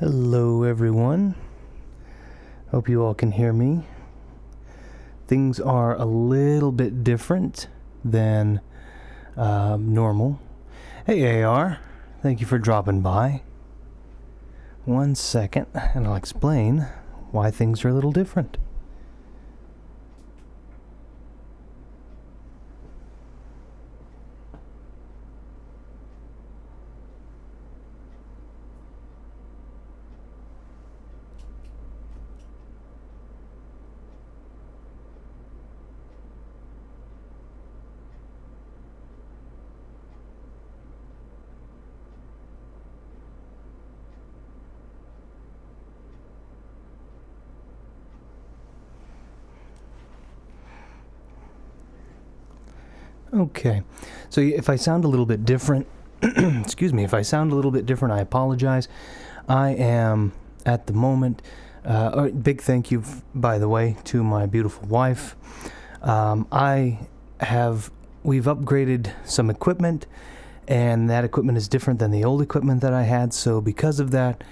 Hello everyone, hope you all can hear me. Things are a little bit different than normal. Hey AR, thank you for dropping by. 1 second and I'll explain why things are a little different. Okay, so if I sound a little bit different, excuse me, if I sound a little bit different, I apologize. I am, at the moment, big thank you, by the way, to my beautiful wife. We've upgraded some equipment, and that equipment is different than the old equipment that I had, so because of that,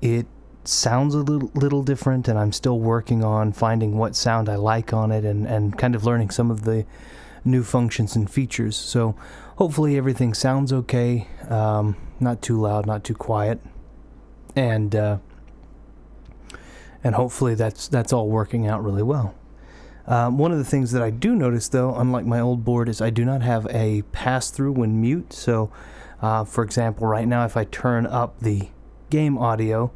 it sounds a little different, and I'm still working on finding what sound I like on it, and kind of learning some of the new functions and features. So hopefully everything sounds okay, not too loud, not too quiet, and hopefully that's all working out really well. One of the things that I do notice, though, unlike my old board, is I do not have a pass-through when mute. So for example, right now if I turn up the game audio,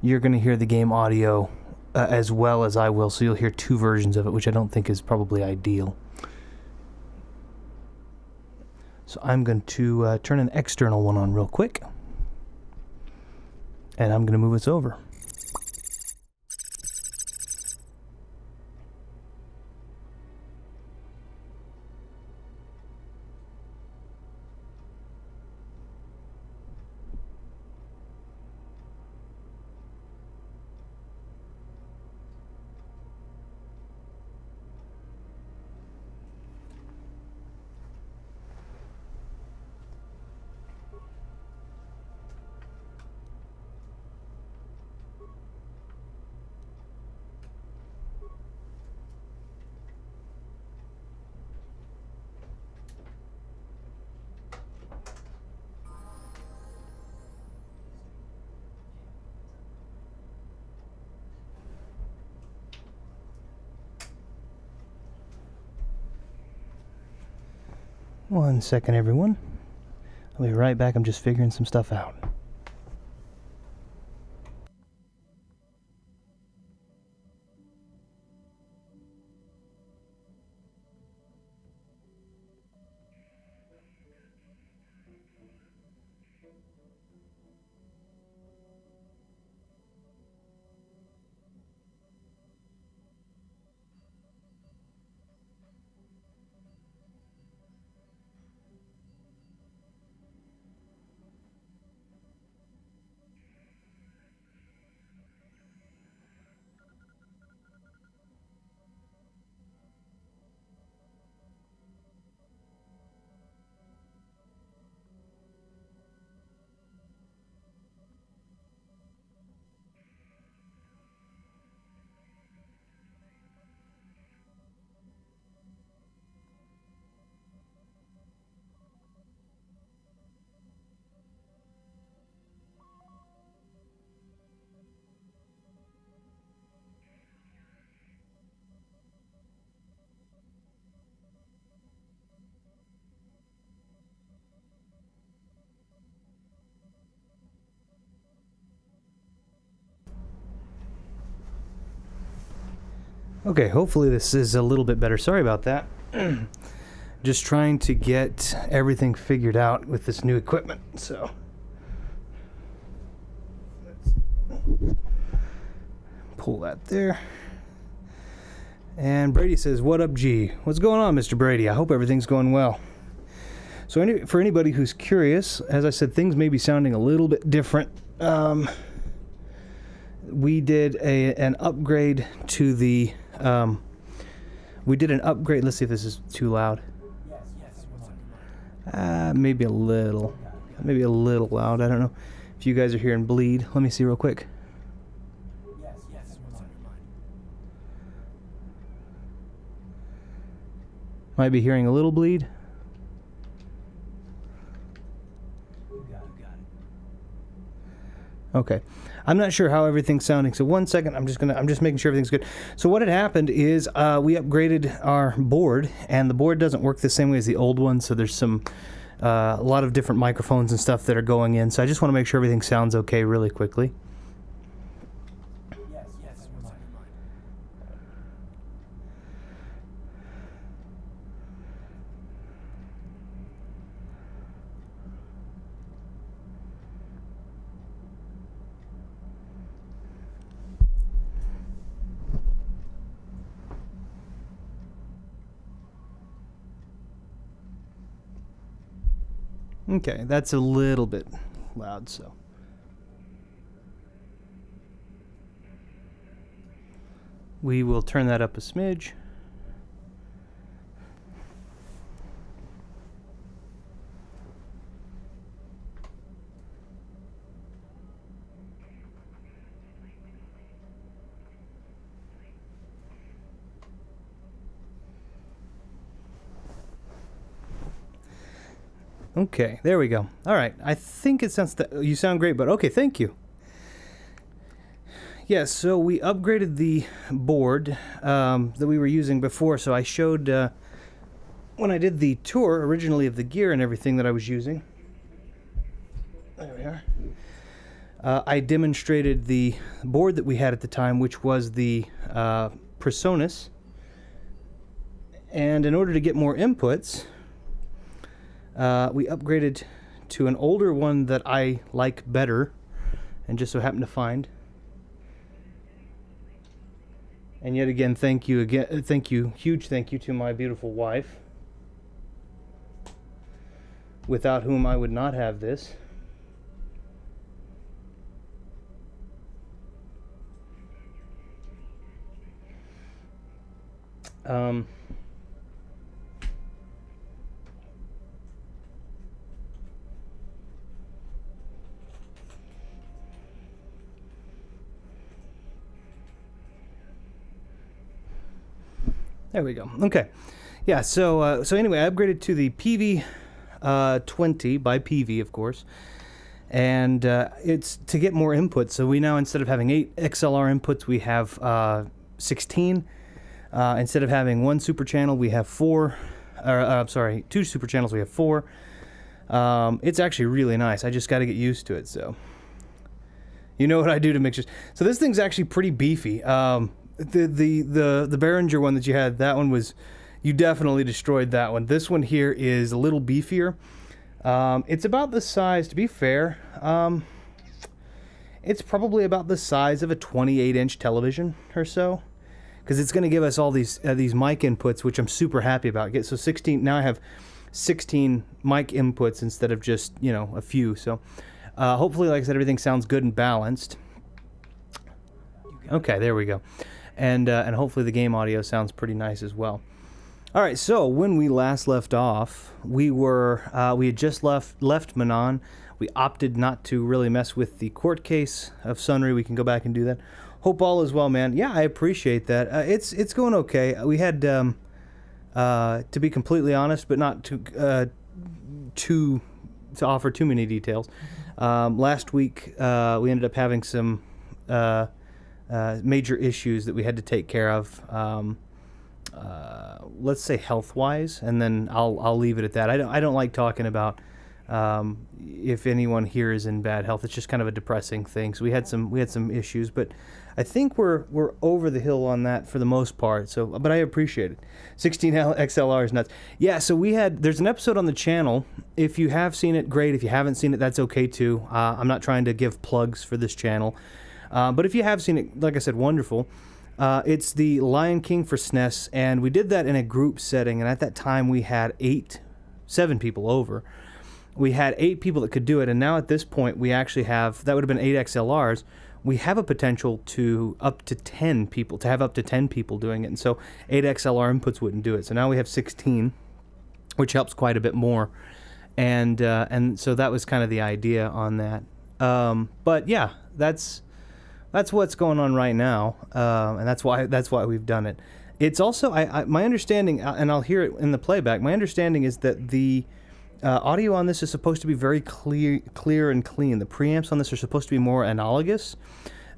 you're going to hear the game audio as well as I will, so you'll hear two versions of it, which I don't think is probably ideal. So I'm going to turn an external one on real quick, and I'm going to move us over. One second, everyone. I'll be right back. I'm just figuring some stuff out. Okay, hopefully this is a little bit better. Sorry about that. Just trying to get everything figured out with this new equipment, so let's pull that there. And Brady says, "What up, G? What's going on, Mr. Brady? I hope everything's going well." So for anybody who's curious, as I said, things may be sounding a little bit different. We did an upgrade to the let's see if this is too loud. Maybe a little loud, I don't know. If you guys are hearing bleed, let me see real quick. Yes, what's on your mind? Might be hearing a little bleed. You got it. Okay. I'm not sure how everything's sounding, so 1 second, I'm just making sure everything's good. So what had happened is we upgraded our board, and the board doesn't work the same way as the old one, so there's a lot of different microphones and stuff that are going in, so I just want to make sure everything sounds okay really quickly. Yes, what's on your mind? Okay, that's a little bit loud, so. We will turn that up a smidge. Okay, there we go. All right, I think it sounds you sound great, but okay, thank you. Yes, so we upgraded the board that we were using before. So I showed when I did the tour originally of the gear and everything that I was using. There we are. I demonstrated the board that we had at the time, which was the Presonus. And in order to get more inputs, we upgraded to an older one that I like better, and just so happened to find. And yet again, thank you, huge thank you to my beautiful wife, without whom I would not have this. There we go. Okay. Yeah, so anyway, I upgraded to the PV 20 by PV, of course. And it's to get more inputs. So we now, instead of having 8 XLR inputs, we have 16. Instead of having 1 super channel, we have 4. Sorry, 2 super channels, we have 4. It's actually really nice. I just got to get used to it, so. You know what I do to make sure. So this thing's actually pretty beefy. The Behringer one that you had, that one was, you definitely destroyed that one. This one here is a little beefier. It's about the size, to be fair, it's probably about the size of a 28-inch television or so, because it's going to give us all these mic inputs, which I'm super happy about. So 16, now I have 16 mic inputs instead of just, you know, a few. So hopefully, like I said, everything sounds good and balanced. Okay, there we go. And hopefully the game audio sounds pretty nice as well. All right, so when we last left off, we had just left Manon. We opted not to really mess with the court case of Sunry. We can go back and do that. Hope all is well, man. Yeah, I appreciate that. It's going okay. We had to be completely honest, but not to offer too many details. Last week we ended up having some major issues that we had to take care of, let's say health-wise, and then I'll leave it at that. I don't like talking about if anyone here is in bad health. It's just kind of a depressing thing. So we had some issues, but I think we're over the hill on that for the most part. So, but I appreciate it. 16 XLR is nuts. Yeah. So there's an episode on the channel. If you have seen it, great. If you haven't seen it, that's okay too. I'm not trying to give plugs for this channel. But if you have seen it, like I said, wonderful. It's the Lion King for SNES, and we did that in a group setting, and at that time we had 7 people over. We had 8 people that could do it, and now at this point we actually have, that would have been 8 XLRs, we have a potential to have up to 10 people doing it, and so 8 XLR inputs wouldn't do it. So now we have 16, which helps quite a bit more, and so that was kind of the idea on that. But yeah, that's what's going on right now, and that's why we've done it. It's also my understanding, and I'll hear it in the playback. My understanding is that the audio on this is supposed to be very clear and clean. The preamps on this are supposed to be more analogous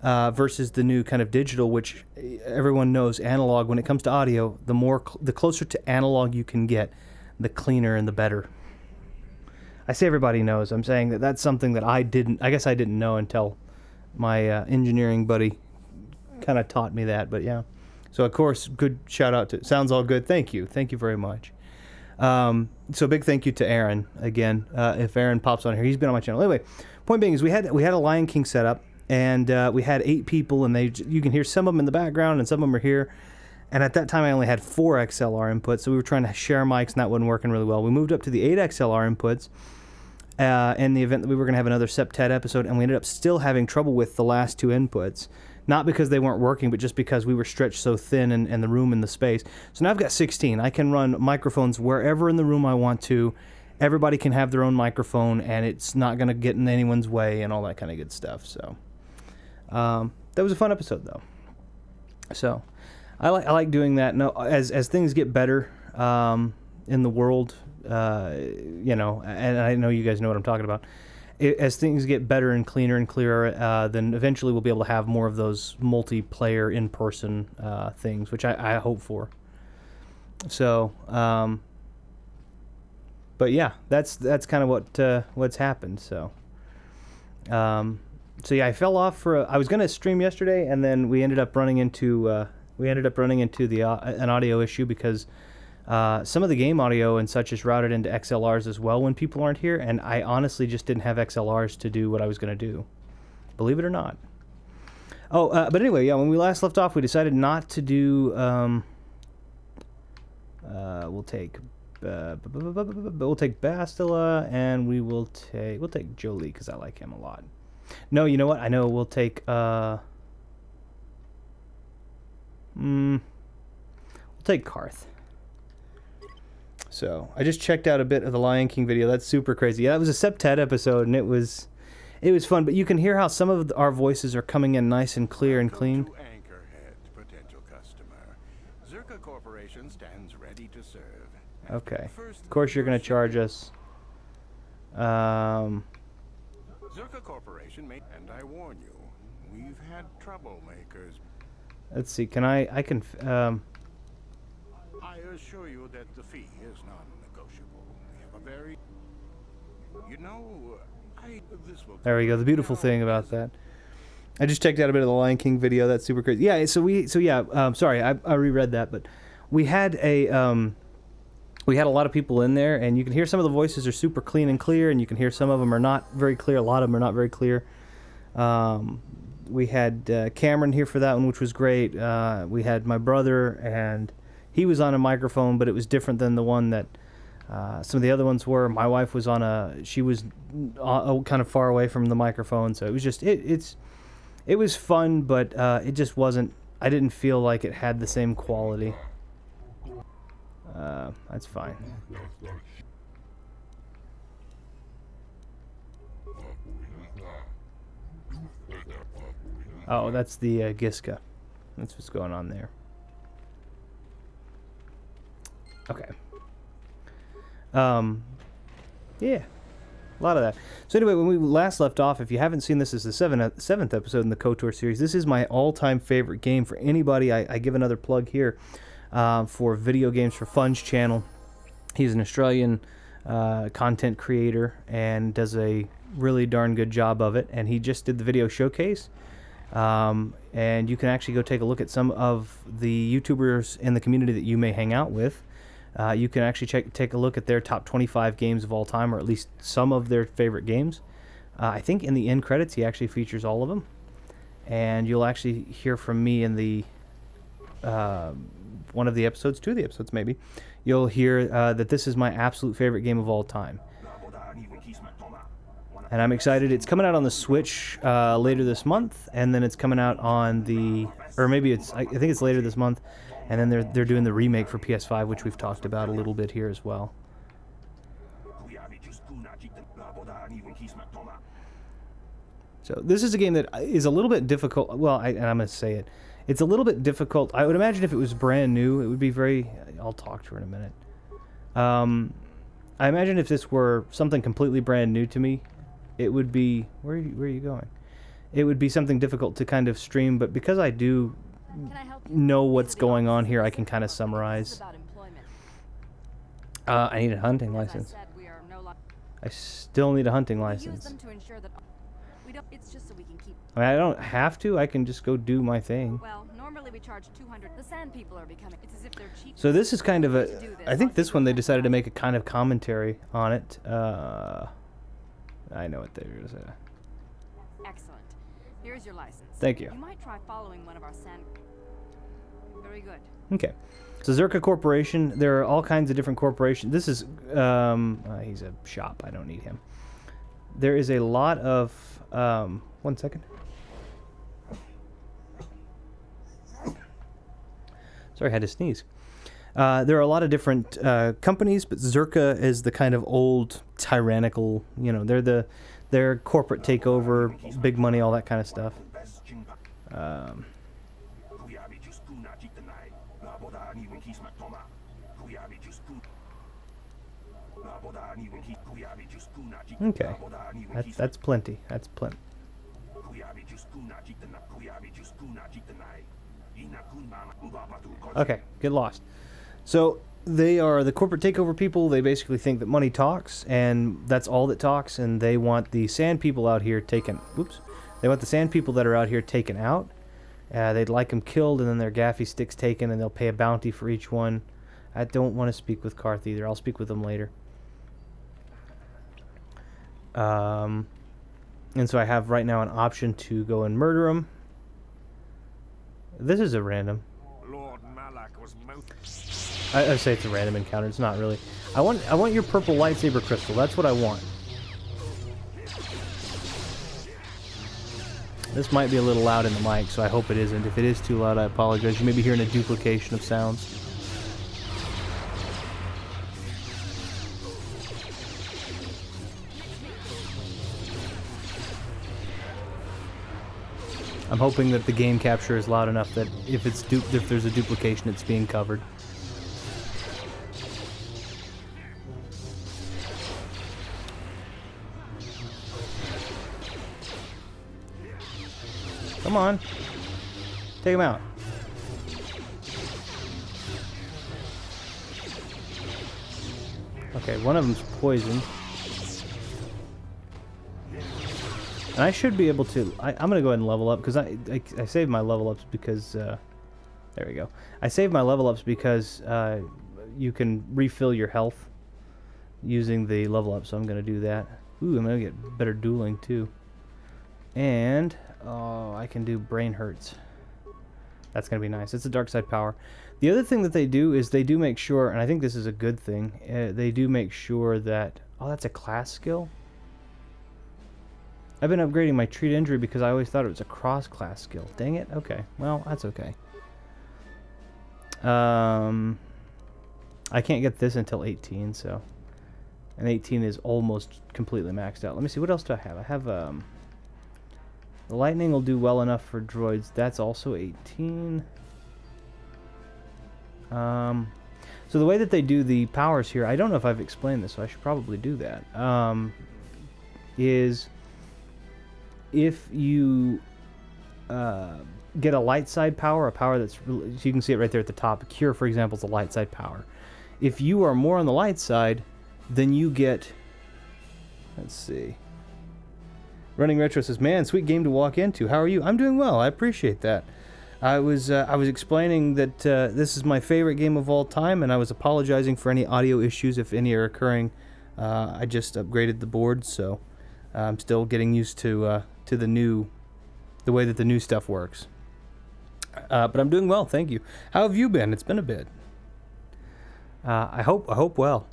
versus the new kind of digital, which everyone knows analog. When it comes to audio, the closer to analog you can get, the cleaner and the better. I say everybody knows. I'm saying that that's something that I guess I didn't know until my engineering buddy kind of taught me that. But yeah. So of course, good shout out to Sounds All Good. Thank you very much. So big thank you to Aaron again. If Aaron pops on here, he's been on my channel. Anyway, point being is we had a Lion King setup, and we had 8 people, and you can hear some of them in the background, and some of them are here. And at that time, I only had 4 XLR inputs, so we were trying to share mics, and that wasn't working really well. We moved up to the 8 XLR inputs in the event that we were going to have another septet episode, and we ended up still having trouble with the last 2 inputs. Not because they weren't working, but just because we were stretched so thin in the room and the space. So now I've got 16. I can run microphones wherever in the room I want to. Everybody can have their own microphone, and it's not going to get in anyone's way and all that kind of good stuff. So that was a fun episode, though. So I like doing that. No, as things get better in the world, and I know you guys know what I'm talking about. As things get better and cleaner and clearer, then eventually we'll be able to have more of those multiplayer in-person things, which I hope for. So, but yeah, that's kind of what's happened. So, yeah, I fell off I was gonna stream yesterday, and then we ended up running into an audio issue because. Some of the game audio and such is routed into XLRs as well when people aren't here, and I honestly just didn't have XLRs to do what I was going to do. Believe it or not. But anyway, yeah, when we last left off, we decided not to do... we'll take Bastila, and we'll take Jolie, because I like him a lot. No, you know what? I know we'll take... we'll take Karth. So I just checked out a bit of the Lion King video. That's super crazy. Yeah, that was a septet episode, and it was fun. But you can hear how some of our voices are coming in nice and clear and clean. To Anchorhead, potential customer. Zerka Corporation stands ready to serve. Okay. Of course, you're going to charge us. Zerka Corporation and I warn you, we've had troublemakers. Let's see. I can. I assure you that the fee is non-negotiable. We have a very, this will. There we go. The beautiful thing about that. I just checked out a bit of the Lion King video. That's super crazy. Yeah. Sorry, I reread that, but we had a lot of people in there, and you can hear some of the voices are super clean and clear, and you can hear some of them are not very clear. A lot of them are not very clear. We had Cameron here for that one, which was great. We had my brother, and he was on a microphone, but it was different than the one that some of the other ones were. My wife was she was kind of far away from the microphone, so it was just it was fun, but it just wasn't. I didn't feel like it had the same quality. That's fine. Oh, that's the Giska. That's what's going on there. Okay. Yeah. A lot of that. So anyway, when we last left off, if you haven't seen this, is the seventh episode in the KOTOR series. This is my all-time favorite game for anybody. I give another plug here for Video Games for Fun's channel. He's an Australian content creator and does a really darn good job of it. And he just did the video showcase. And you can actually go take a look at some of the YouTubers in the community that you may hang out with. You can actually take a look at their top 25 games of all time, or at least some of their favorite games. I think in the end credits he actually features all of them. And you'll actually hear from me in the one of the episodes, 2 of the episodes maybe. You'll hear that this is my absolute favorite game of all time. And I'm excited. It's coming out on the Switch later this month, and then it's coming out on the, or maybe I think it's later this month, and then they're doing the remake for PS5, which we've talked about a little bit here as well. So this is a game that is a little bit difficult. Well, and I'm going to say it. It's a little bit difficult. I would imagine if it was brand new, it would be very... I'll talk to her in a minute. I imagine if this were something completely brand new to me, it would be... Where are you going? It would be something difficult to kind of stream, but because I do know what's going on here, I can kind of summarize. I need a hunting license. I still need a hunting license. It's just so we can keep. I mean, I don't have to. I can just go do my thing. Well, normally we charge 200. The sand people are becoming. It's as if they're cheap. So this is kind of a. I think this one they decided to make a kind of commentary on it. I know what they're gonna say. Excellent. Here's your license. Thank you. You might try following one of our sand. Very good. Okay. So Zerka Corporation. There are all kinds of different corporations. This is. He's a shop. I don't need him. There is a lot of. 1 second. Sorry, I had to sneeze. There are a lot of different companies, but Zerka is the kind of old tyrannical. You know, they're corporate takeover, big money, all that kind of stuff. Okay, that's plenty. That's plenty. Okay, get lost. So they are the corporate takeover people. They basically think that money talks, and that's all that talks. And they want the sand people out here taken. Oops. They want the sand people that are out here taken out. They'd like them killed, and then their gaffy sticks taken, and they'll pay a bounty for each one. I don't want to speak with Karth either. I'll speak with them later. And so I have right now an option to go and murder them. This is a random. Lord Malak was I say it's a random encounter. It's not really. I want your purple lightsaber crystal. That's what I want. This might be a little loud in the mic, so I hope it isn't. If it is too loud, I apologize. You may be hearing a duplication of sounds. I'm hoping that the game capture is loud enough that if there's a duplication, it's being covered. Come on. Take him out. Okay, one of them's poisoned. And I should be able to... I'm going to go ahead and level up, because I saved my level ups because... there we go. I saved my level ups because you can refill your health using the level up, so I'm going to do that. Ooh, I'm going to get better dueling, too. And... oh, I can do brain hurts. That's going to be nice. It's a dark side power. The other thing that they do is they do make sure, and I think this is a good thing, they do make sure that... oh, that's a class skill? I've been upgrading my treat injury because I always thought it was a cross-class skill. Dang it. Okay. Well, that's okay. I can't get this until 18, so... and 18 is almost completely maxed out. Let me see. What else do I have? I have, the lightning will do well enough for droids. That's also 18. So the way that they do the powers here, I don't know if I've explained this, so I should probably do that. Is... if you get a light side power, a power that's... so you can see it right there at the top. Cure, for example, is a light side power. If you are more on the light side, then you get... let's see. Running Retro says, man, sweet game to walk into. How are you? I'm doing well. I appreciate that. I was explaining that this is my favorite game of all time, and I was apologizing for any audio issues if any are occurring. I just upgraded the board, so I'm still getting used to the way that the new stuff works. But I'm doing well, thank you. How have you been? It's been a bit. I hope well.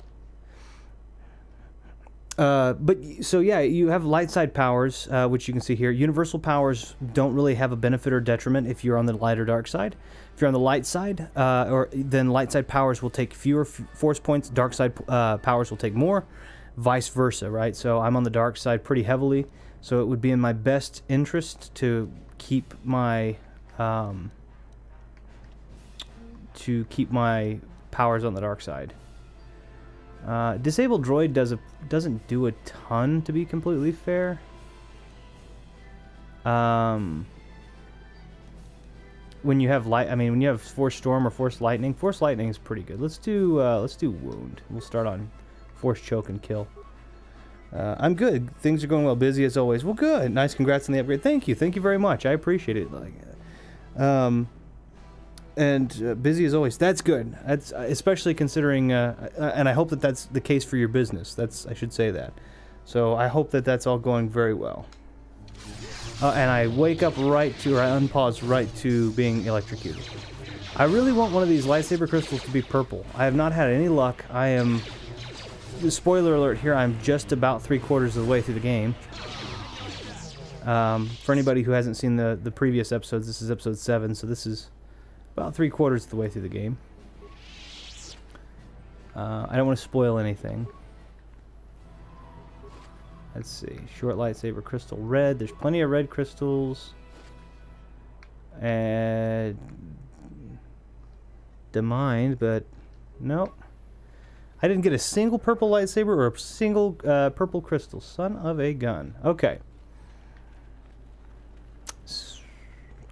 But so yeah, you have light side powers, which you can see here. Universal powers don't really have a benefit or detriment if you're on the light or dark side. If you're on the light side, then light side powers will take fewer force points. Dark side powers will take more. Vice versa, right? So I'm on the dark side pretty heavily. So it would be in my best interest to keep my powers on the dark side. Disabled droid doesn't do a ton, to be completely fair. When you have when you have Force Storm or Force Lightning is pretty good. Let's do Wound. We'll start on Force Choke and Kill. I'm good. Things are going well. Busy as always. Well, good. Nice. Congrats on the upgrade. Thank you. Thank you very much. I appreciate it. Busy as always. That's good. That's especially considering, and I hope that that's the case for your business. I should say that. So I hope that that's all going very well. And I wake up right to, or I unpause right to being electrocuted. I really want one of these lightsaber crystals to be purple. I have not had any luck. Spoiler alert here, I'm just about 3/4 of the way through the game. For anybody who hasn't seen the previous episodes, this is episode 7, so this is about 3/4 of the way through the game. I don't want to spoil anything. Let's see. Short lightsaber crystal red. There's plenty of red crystals. And Demind, but nope. I didn't get a single purple lightsaber or a single purple crystal. Son of a gun. Okay.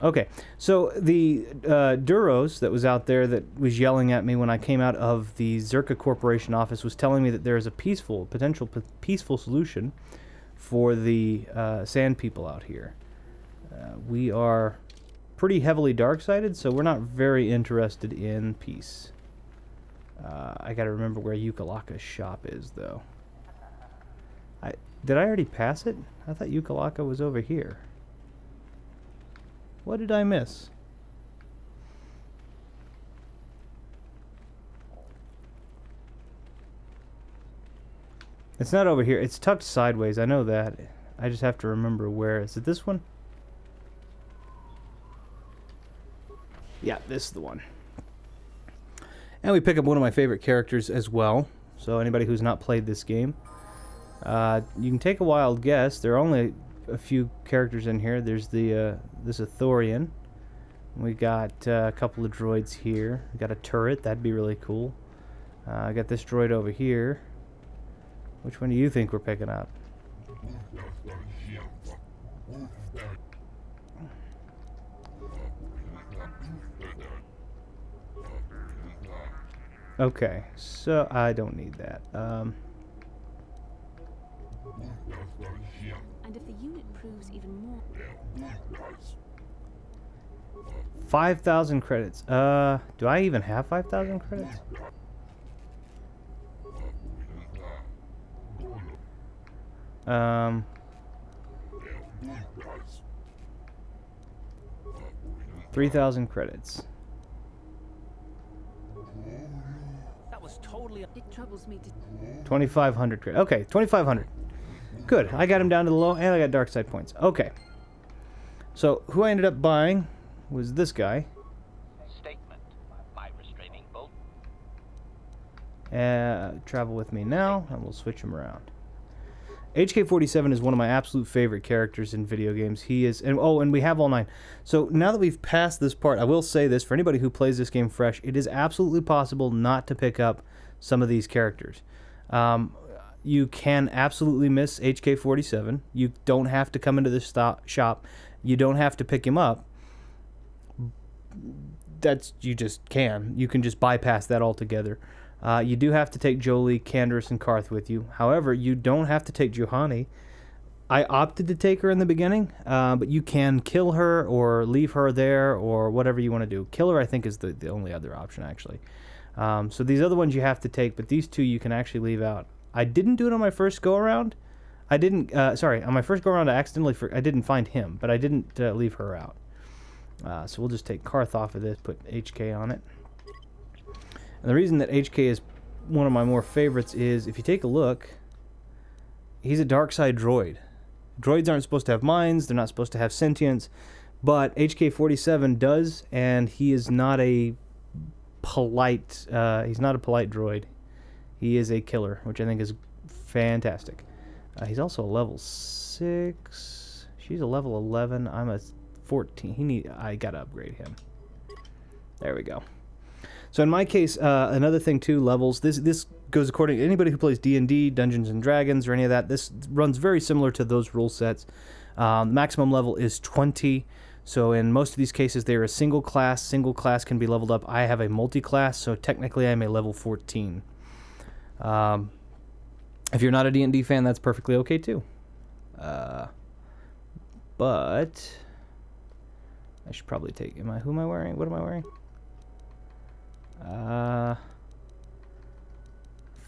Okay. So the Duros that was out there that was yelling at me when I came out of the Zerka Corporation office was telling me that there is a potential peaceful solution for the sand people out here. We are pretty heavily dark-sided, so we're not very interested in peace. I gotta remember where Yukalaka's shop is, though. Did I already pass it? I thought Yukalaka was over here. What did I miss? It's not over here. It's tucked sideways. I know that. I just have to remember where. Is it this one? Yeah, this is the one. And we pick up one of my favorite characters as well. So anybody who's not played this game, you can take a wild guess. There are only a few characters in here. There's this Ithorian. We got a couple of droids here. We got a turret. That'd be really cool. I got this droid over here. Which one do you think we're picking up? Okay, so I don't need that. And if the unit proves even more... 5,000 credits. Do I even have 5,000 credits? Um... 3,000 credits. That was totally... It troubles me to... 2,500 credits. Okay, 2,500. Good. I got him down to the low, and I got dark side points. Okay. So, who I ended up buying was this guy. Statement. My restraining bolt. Travel with me now, and we'll switch him around. HK-47 is one of my absolute favorite characters in video games. He is, and we have all 9. So now that we've passed this part, I will say this, for anybody who plays this game fresh, it is absolutely possible not to pick up some of these characters. You can absolutely miss HK-47. You don't have to come into this shop. You don't have to pick him up. You just can. You can just bypass that altogether. You do have to take Jolie, Candace, and Karth with you. However, you don't have to take Juhani. I opted to take her in the beginning, but you can kill her or leave her there or whatever you want to do. Kill her, I think, is the only other option, actually. So these other ones you have to take, but these two you can actually leave out. I didn't do it on my first go-around. I didn't, on my first go-around I didn't find him, but I didn't leave her out. So we'll just take Karth off of this, put HK on it. And the reason that HK is one of my more favorites is, if you take a look, he's a dark side droid. Droids aren't supposed to have minds, they're not supposed to have sentience, but HK-47 does, and he is not a polite, droid. He is a killer, which I think is fantastic. He's also a level 6. She's a level 11. I'm a 14. I gotta upgrade him. There we go. So in my case, another thing too, levels. This goes according to anybody who plays D&D, Dungeons and Dragons, or any of that. This runs very similar to those rule sets. Maximum level is 20. So in most of these cases, they're a single class. Single class can be leveled up. I have a multi-class, so technically I'm a level 14. If you're not a D&D fan, that's perfectly okay too. But I should probably take. Who am I wearing? What am I wearing?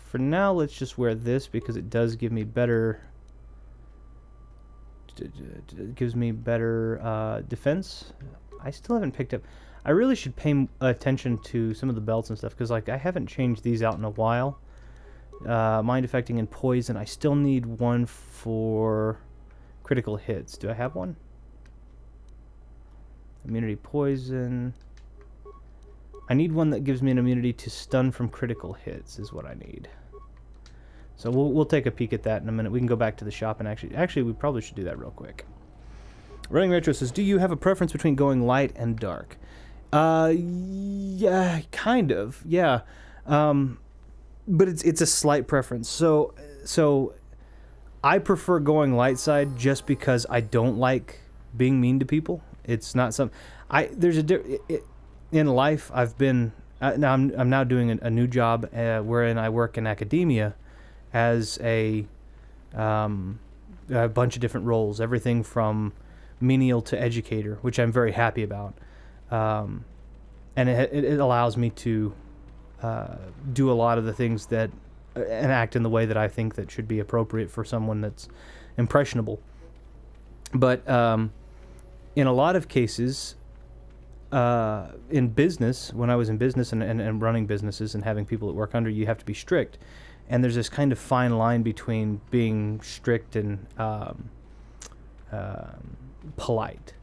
For now, let's just wear this because it does give me better. It gives me better defense. I still haven't picked up. I really should pay attention to some of the belts and stuff because, like, I haven't changed these out in a while. Mind affecting and poison. I still need one for critical hits. Do I have one? Immunity poison. I need one that gives me an immunity to stun from critical hits is what I need. So we'll take a peek at that in a minute. We can go back to the shop and actually we probably should do that real quick. Running Retro says, do you have a preference between going light and dark? Yeah, kind of. Yeah. But it's a slight preference. So I prefer going light side just because I don't like being mean to people. It's not some in life I've been now I'm now doing a new job wherein I work in academia as a bunch of different roles, everything from menial to educator, which I'm very happy about. And it allows me to do a lot of the things that and act in the way that I think that should be appropriate for someone that's impressionable. But in a lot of cases, in business, when I was in business and running businesses and having people that work under you, have to be strict. And there's this kind of fine line between being strict and polite.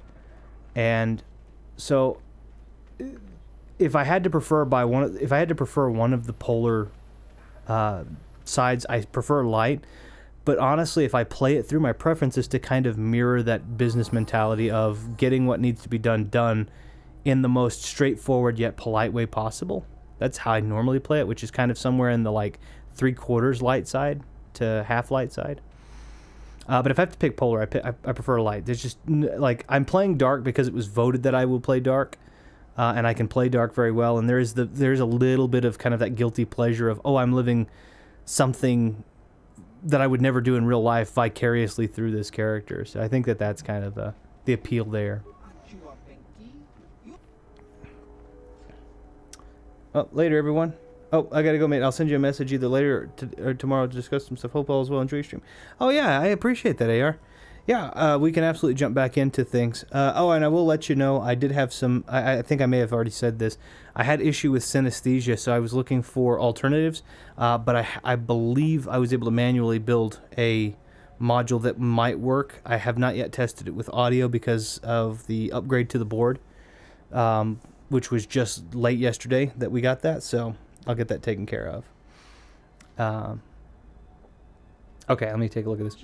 And so if I had to prefer one of the polar sides, I prefer light. But honestly, if I play it through, my preference is to kind of mirror that business mentality of getting what needs to be done in the most straightforward yet polite way possible. That's how I normally play it, which is kind of somewhere in the like 3/4 light side to half light side. But if I have to pick polar, I prefer light. There's just like I'm playing dark because it was voted that I will play dark, and I can play dark very well. And there's a little bit of kind of that guilty pleasure of I'm living something that I would never do in real life vicariously through this character. So I think that's kind of the appeal there. Oh, later, everyone. Oh, I gotta go, mate. I'll send you a message either later or tomorrow to discuss some stuff. Hope all is well. Enjoy your stream. Oh, yeah, I appreciate that, AR. Yeah, we can absolutely jump back into things. And I will let you know, I did have some... I think I may have already said this. I had issue with synesthesia, so I was looking for alternatives. But I believe I was able to manually build a module that might work. I have not yet tested it with audio because of the upgrade to the board, which was just late yesterday that we got that, so I'll get that taken care of. Okay, let me take a look at this.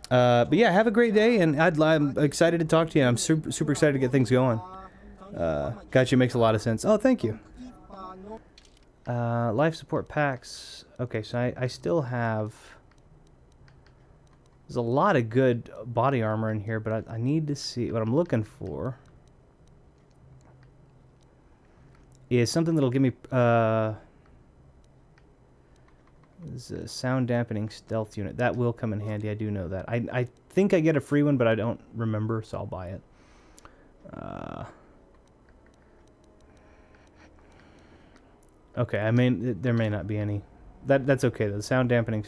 But yeah, have a great day, and I'm excited to talk to you. I'm super excited to get things going. Gotcha, makes a lot of sense. Oh, thank you. Life support packs. Okay, so I still have... There's a lot of good body armor in here, but I need to see... What I'm looking for is something that'll give me... This is a sound dampening stealth unit. That will come in handy, I do know that. I think I get a free one, but I don't remember, so I'll buy it. Okay, there may not be any. That's okay though. The sound dampening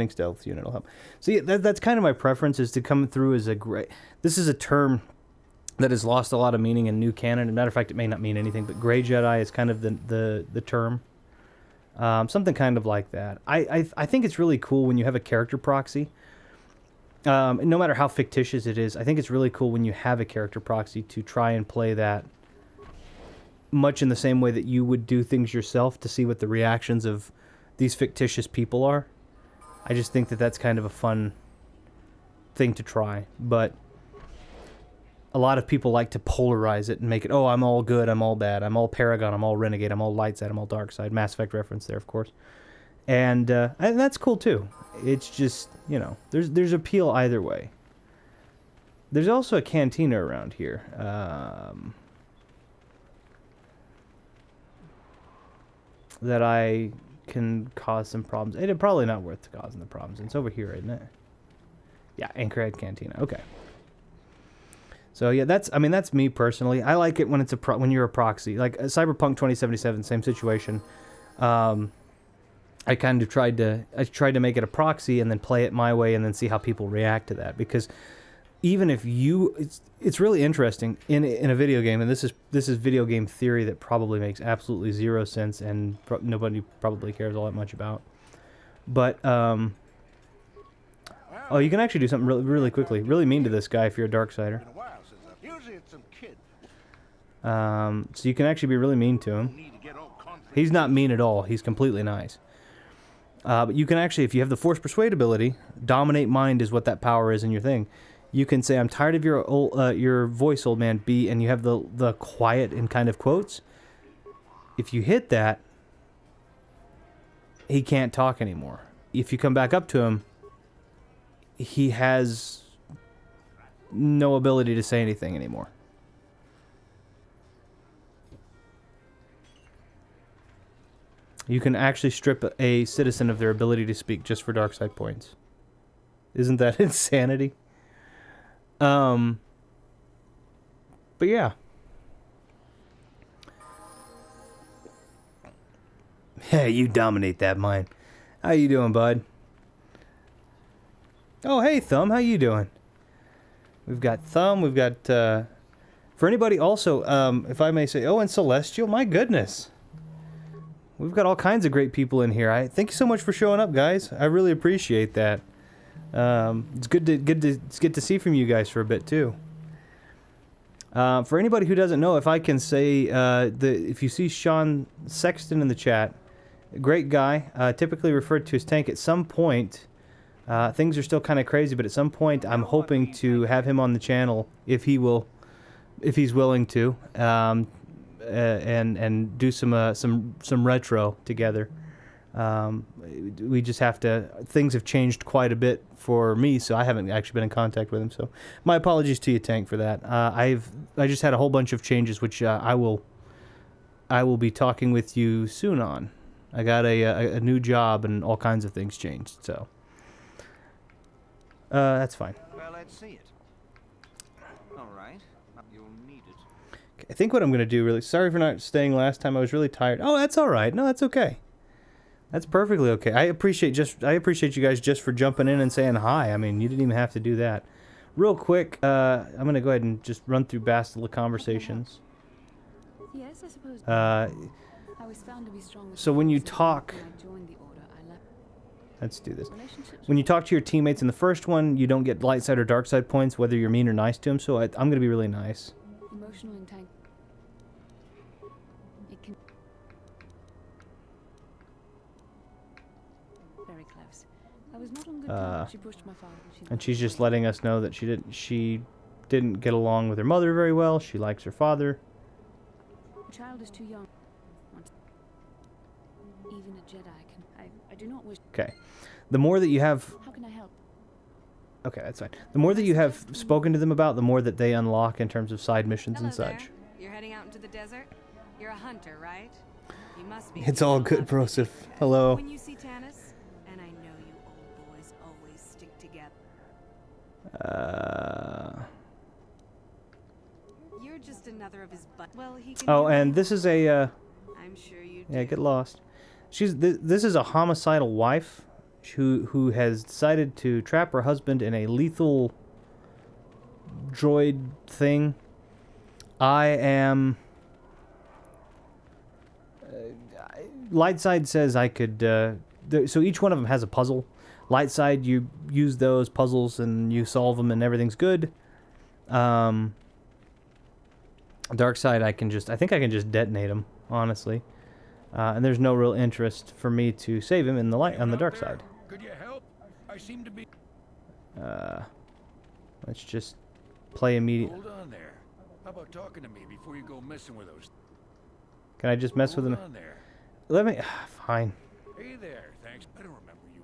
stealth unit will help. So yeah, that's kind of my preference, is to come through as a great... This is a term that has lost a lot of meaning in new canon. As a matter of fact, it may not mean anything, but Grey Jedi is kind of the term. Something kind of like that. I think it's really cool when you have a character proxy. No matter how fictitious it is, I think it's really cool when you have a character proxy to try and play that much in the same way that you would do things yourself to see what the reactions of these fictitious people are. I just think that that's kind of a fun thing to try. But a lot of people like to polarize it and make it, oh, I'm all good, I'm all bad, I'm all Paragon, I'm all Renegade, I'm all light side, I'm all dark side. Mass Effect reference there, of course. And that's cool too. It's just, you know, there's appeal either way. There's also a cantina around here. That I can cause some problems. It's probably not worth causing the problems. It's over here, isn't it? Yeah, Anchorhead Cantina. Okay. So yeah, that's me personally. I like it when it's when you're a proxy. Like Cyberpunk 2077, same situation. I kind of tried to make it a proxy and then play it my way and then see how people react to that, because even if it's really interesting in a video game, and this is video game theory that probably makes absolutely zero sense and nobody probably cares all that much about. But oh, you can actually do something really quickly, really mean to this guy if you're a Darksider. So you can actually be really mean to him. He's not mean at all. He's completely nice. But you can actually, if you have the Force Persuade ability, Dominate Mind is what that power is in your thing. You can say, I'm tired of your voice, old man, B, and you have the quiet in kind of quotes. If you hit that, he can't talk anymore. If you come back up to him, he has no ability to say anything anymore. You can actually strip a citizen of their ability to speak just for dark side points. Isn't that insanity? But yeah. Hey, you dominate that mind. How you doing, bud? Oh, hey, Thumb. How you doing? We've got Thumb. We've got, for anybody also, if I may say, oh, and Celestial. My goodness. We've got all kinds of great people in here. Thank you so much for showing up, guys. I really appreciate that. It's good to see from you guys for a bit too. For anybody who doesn't know, if I can say, if you see Sean Sexton in the chat, great guy. Typically referred to as Tank. At some point, things are still kind of crazy, but at some point, I'm hoping to have him on the channel if he's willing to. And do some retro together. We just have to. Things have changed quite a bit for me, so I haven't actually been in contact with him. So my apologies to you, Tank, for that. I just had a whole bunch of changes, which I will be talking with you soon on. I got a new job and all kinds of things changed. So that's fine. Well, let's see it. All right. You'll need it. I think what I'm going to do, really, sorry for not staying last time, I was really tired. Oh, that's all right. No, that's okay. That's perfectly okay. I appreciate you guys just for jumping in and saying hi. I mean, you didn't even have to do that. Real quick, I'm going to go ahead and just run through Bastila conversations. Yes, I suppose. I was found to be strong. So when you talk... Let's do this. When you talk to your teammates in the first one, you don't get light side or dark side points, whether you're mean or nice to them, so I'm going to be really nice. Emotional intent. It can... Very close. I was not on good terms. She pushed my father. And she's just letting us know that she didn't get along with her mother very well. She likes her father. The child is too young. Even a Jedi can... I do not wish... Okay. The more that you have... How can I help? Okay, that's fine. The more that you have spoken to them about, the more that they unlock in terms of side missions and such. There. You're heading out into the desert? You're a hunter, right? You must be. It's all good, Brosif. Hello. When you see Tanis, and I know you old boys always stick together. You're just another of his butt. Well, he can. Oh, and this is a. I'm sure you do. Yeah, get lost. This is a homicidal wife who has decided to trap her husband in a lethal droid thing. I am... Lightside says I could... so each one of them has a puzzle. Lightside, you use those puzzles and you solve them and everything's good. Dark side, I think I can just detonate them, honestly. And there's no real interest for me to save him in the light on the dark side. Could you help? I seem to be. Let's just play immediate. Hold on there. How about talking to me before you go messing with those? Can I just mess with Hold him? on there. Let me. Fine. Hey there. Thanks. I don't remember you.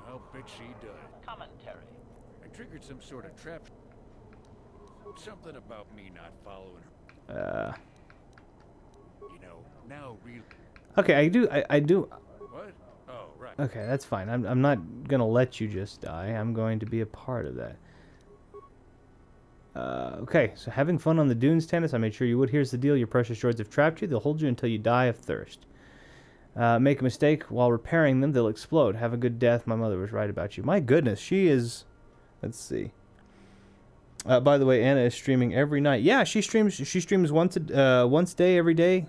I'll bet she does. Commentary. I triggered some sort of trap. Something about me not following her. You know, now real. Okay, I do. What? Oh, right. Okay, that's fine. I'm not gonna let you just die. I'm going to be a part of that. Okay, so having fun on the dunes, Tannis. I made sure you would. Here's the deal. Your precious droids have trapped you. They'll hold you until you die of thirst. Make a mistake while repairing them, they'll explode. Have a good death. My mother was right about you. My goodness, she is... Let's see. By the way, Anna is streaming every night. Yeah, she streams. She streams once a day, every day.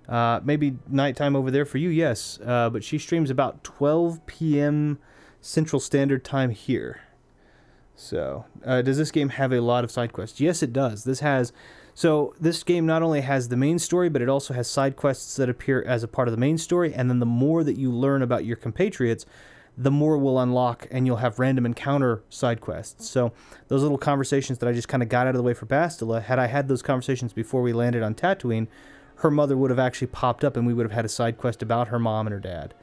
Maybe nighttime over there for you, yes. But she streams about 12 p.m. Central Standard Time here. So, does this game have a lot of side quests? Yes, it does. This game not only has the main story, but it also has side quests that appear as a part of the main story. And then the more that you learn about your compatriots, the more will unlock, and you'll have random encounter side quests. So those little conversations that I just kind of got out of the way for Bastila, had I had those conversations before we landed on Tatooine, her mother would have actually popped up, and we would have had a side quest about her mom and her dad.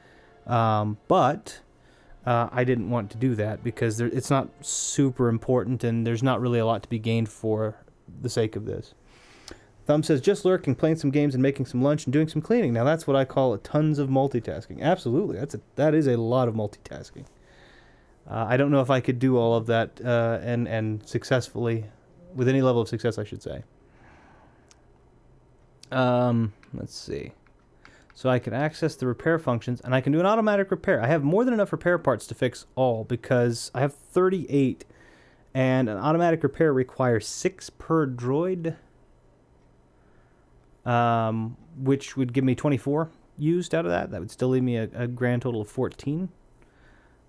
But I didn't want to do that because it's not super important, and there's not really a lot to be gained for the sake of this. Thumb says, just lurking, playing some games, and making some lunch, and doing some cleaning. Now that's what I call tons of multitasking. Absolutely, that is a lot of multitasking. I don't know if I could do all of that and successfully, with any level of success, I should say. Let's see. So I can access the repair functions, and I can do an automatic repair. I have more than enough repair parts to fix all because I have 38, and an automatic repair requires 6 per droid. Which would give me 24 used out of that. That would still leave me a grand total of 14.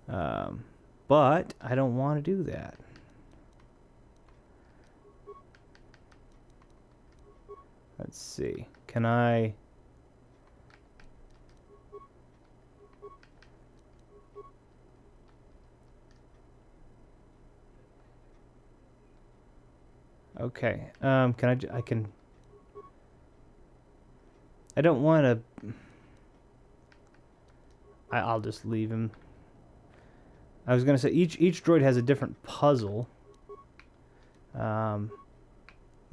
But I don't want to do that. Let's see. Can I... Okay. I can... I don't want to... I'll just leave him. I was going to say, each droid has a different puzzle. You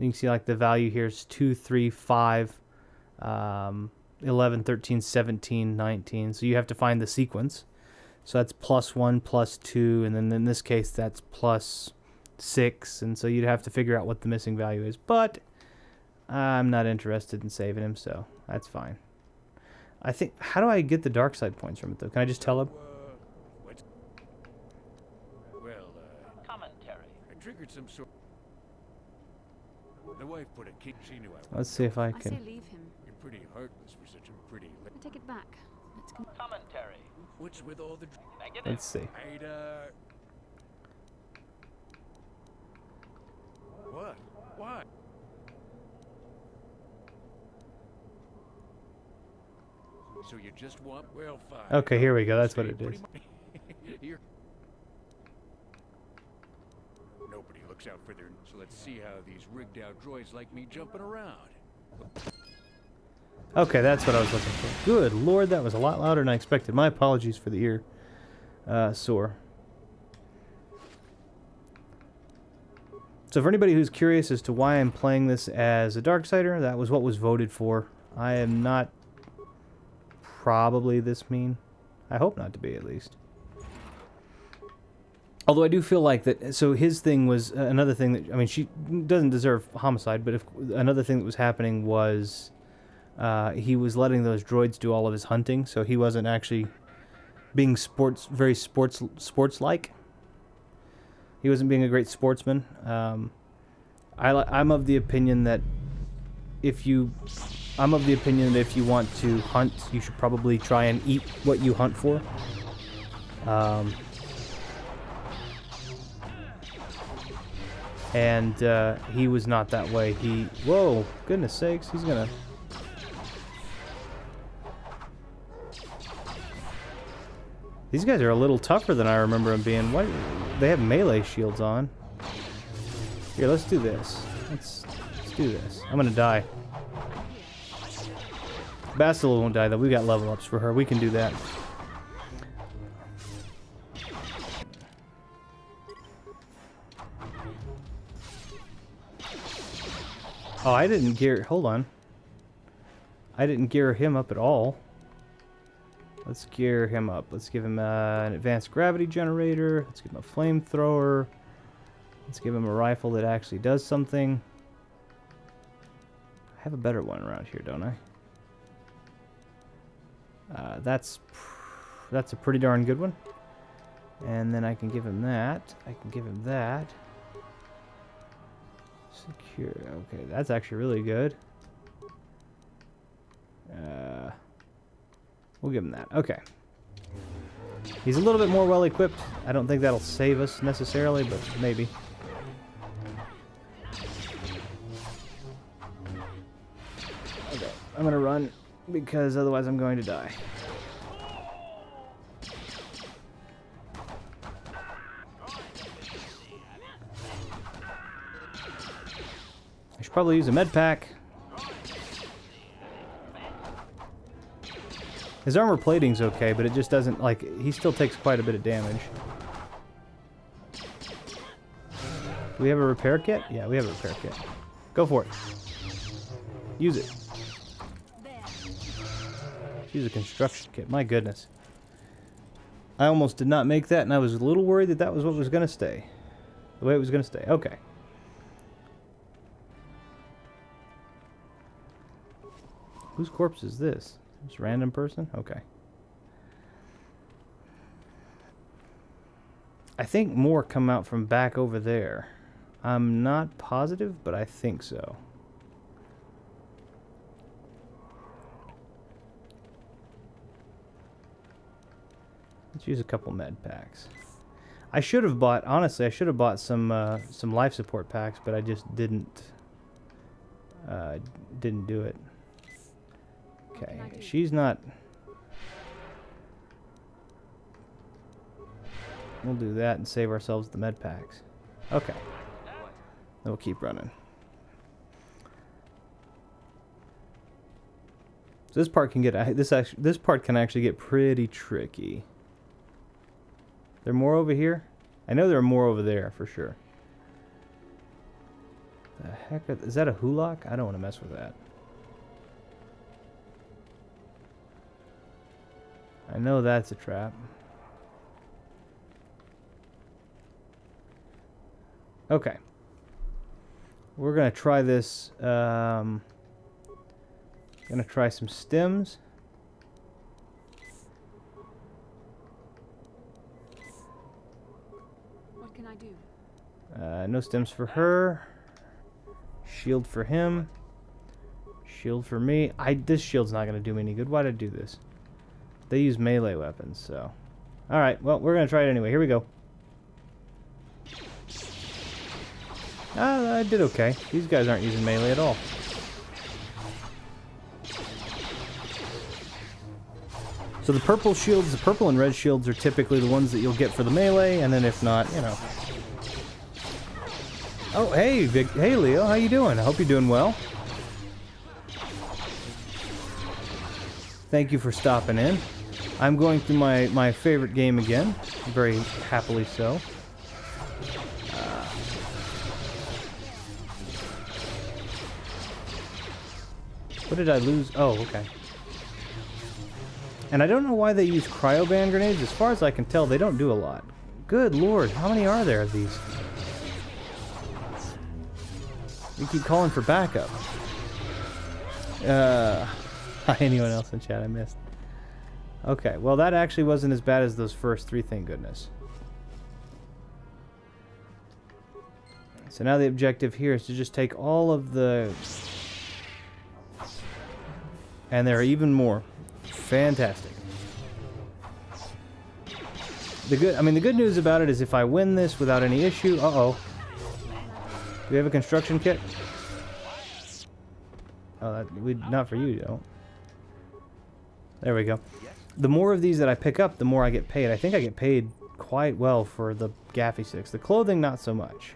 can see like the value here is 2, 3, 5, 11, 13, 17, 19. So you have to find the sequence. So that's +1, +2, and then in this case that's +6. And so you'd have to figure out what the missing value is. But I'm not interested in saving him, so that's fine. I think... How do I get the dark side points from it, though? Can I just tell him? What? Well, Commentary. I triggered some sort. The wife put a key. She knew I was. Let's see if I I say can... leave him. You're pretty heartless for such a pretty. I take it back. Let's go. Commentary. What's with all the? Negative. Let's see. I'd What? What? So you just want... Well, fine. Okay, here we go. That's what Say it pretty is. mu- Here. Nobody looks out for their... So let's see how these rigged out droids like me jumping around. Okay, that's what I was looking for. Good lord, that was a lot louder than I expected. My apologies for the ear sore. So for anybody who's curious as to why I'm playing this as a Darksider, that was what was voted for. I am not probably this mean. I hope not to be, at least. Although I do feel like that... So his thing was... another thing that... I mean, she doesn't deserve homicide, but another thing that was happening was... he was letting those droids do all of his hunting, so he wasn't actually being very sports-like. He wasn't being a great sportsman. I'm of the opinion that if you want to hunt, you should probably try and eat what you hunt for. And he was not that way. Whoa, goodness sakes, he's gonna... These guys are a little tougher than I remember them being. What? They have melee shields on. Here, let's do this. Let's do this. I'm gonna die. Bastila won't die though. We got level ups for her. We can do that. Oh, I didn't gear. Hold on. I didn't gear him up at all. Let's gear him up. Let's give him an advanced gravity generator. Let's give him a flamethrower. Let's give him a rifle that actually does something. I have a better one around here, don't I? That's a pretty darn good one. And then I can give him that. I can give him that. Secure. Okay, that's actually really good. We'll give him that. Okay. He's a little bit more well equipped. I don't think that'll save us necessarily, but maybe. Okay, I'm gonna run because otherwise I'm going to die. I should probably use a med pack. His armor plating's okay, but it just doesn't, like, he still takes quite a bit of damage. Do we have a repair kit? Yeah, we have a repair kit. Go for it. Use it. Use a construction kit. My goodness. I almost did not make that, and I was a little worried that that was what was going to stay. The way it was going to stay. Okay. Whose corpse is this? Just random person? Okay. I think more come out from back over there. I'm not positive, but I think so. Let's use a couple med packs. I should have bought, honestly, I should have bought some life support packs, but I just didn't do it. Okay, she's not. We'll do that and save ourselves the med packs. Okay. Then we'll keep running. So this part can get this part can actually get pretty tricky. There more over here? I know there are more over there for sure. The heck is that a hulock? I don't want to mess with that. I know that's a trap. Okay. We're gonna try this. Gonna try some stems. What can I do? No stems for her. Shield for him. Shield for me. This shield's not gonna do me any good. Why'd I do this? They use melee weapons, so. Alright, well, we're gonna try it anyway. Here we go. I did okay. These guys aren't using melee at all. So the purple shields, the purple and red shields are typically the ones that you'll get for the melee, and then if not, you know. Oh, hey, hey Leo, how you doing? I hope you're doing well. Thank you for stopping in. I'm going through my favorite game again, very happily so. What did I lose? Oh, okay. And I don't know why they use cryoban grenades. As far as I can tell, they don't do a lot. Good lord, how many are there of these? We keep calling for backup. Hi, anyone else in chat I missed? Okay, well that actually wasn't as bad as those first three, thank goodness. So now the objective here is to just take all of the... And there are even more. Fantastic. The good news about it is if I win this without any issue... Uh-oh. Do we have a construction kit? Oh, not for you, though. There we go. the more of these that I pick up, the more I get paid. I think I get paid quite well for the gaffy sticks. The clothing, not so much.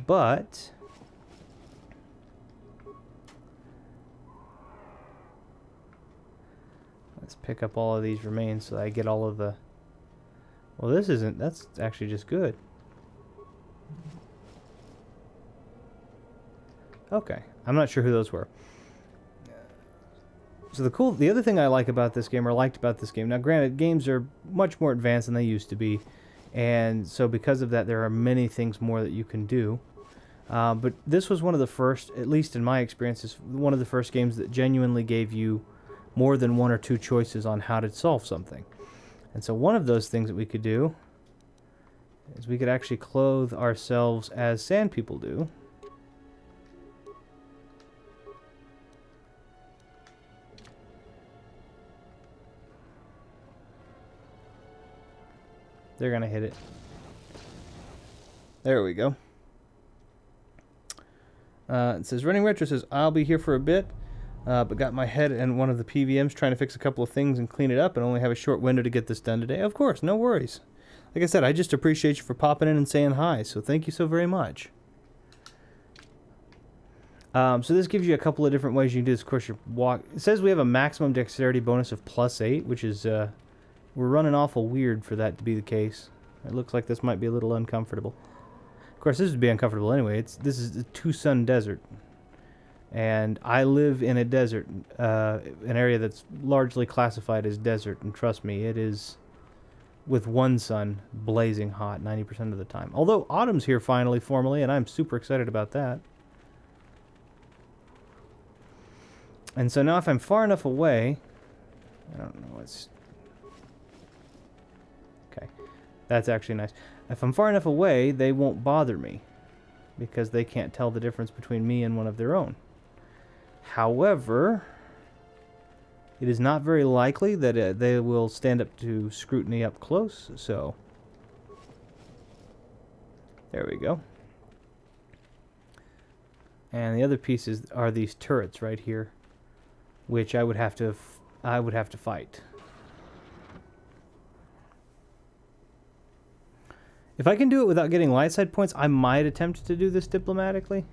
But let's pick up all of these remains so I get all of the... Well, this isn't... That's actually just good. Okay. I'm not sure who those were. So the other thing I like about this game, or liked about this game... Now, granted, games are much more advanced than they used to be. And so because of that, there are many things more that you can do. But this was one of the first, at least in my experiences, one of the first games that genuinely gave you more than one or two choices on how to solve something. And so one of those things that we could do is we could actually clothe ourselves as sand people do. They're going to hit it. There we go. It says, Running Retro says, I'll be here for a bit, but got my head in one of the PVMs trying to fix a couple of things and clean it up and only have a short window to get this done today. Of course, no worries. Like I said, I just appreciate you for popping in and saying hi, so thank you so very much. So this gives you a couple of different ways you can do this. Of course, it says we have a maximum dexterity bonus of +8, which is, we're running awful weird for that to be the case. It looks like this might be a little uncomfortable. Of course, this would be uncomfortable anyway. This is a two-sun desert. And I live in a desert, an area that's largely classified as desert. And trust me, it is, with one sun, blazing hot 90% of the time. Although autumn's here finally, formally, and I'm super excited about that. And so now if I'm far enough away... I don't know what's... Okay, that's actually nice. If I'm far enough away, they won't bother me, because they can't tell the difference between me and one of their own. However, it is not very likely that they will stand up to scrutiny up close, so... There we go. And the other pieces are these turrets right here, which I would have to fight. If I can do it without getting light side points, I might attempt to do this diplomatically.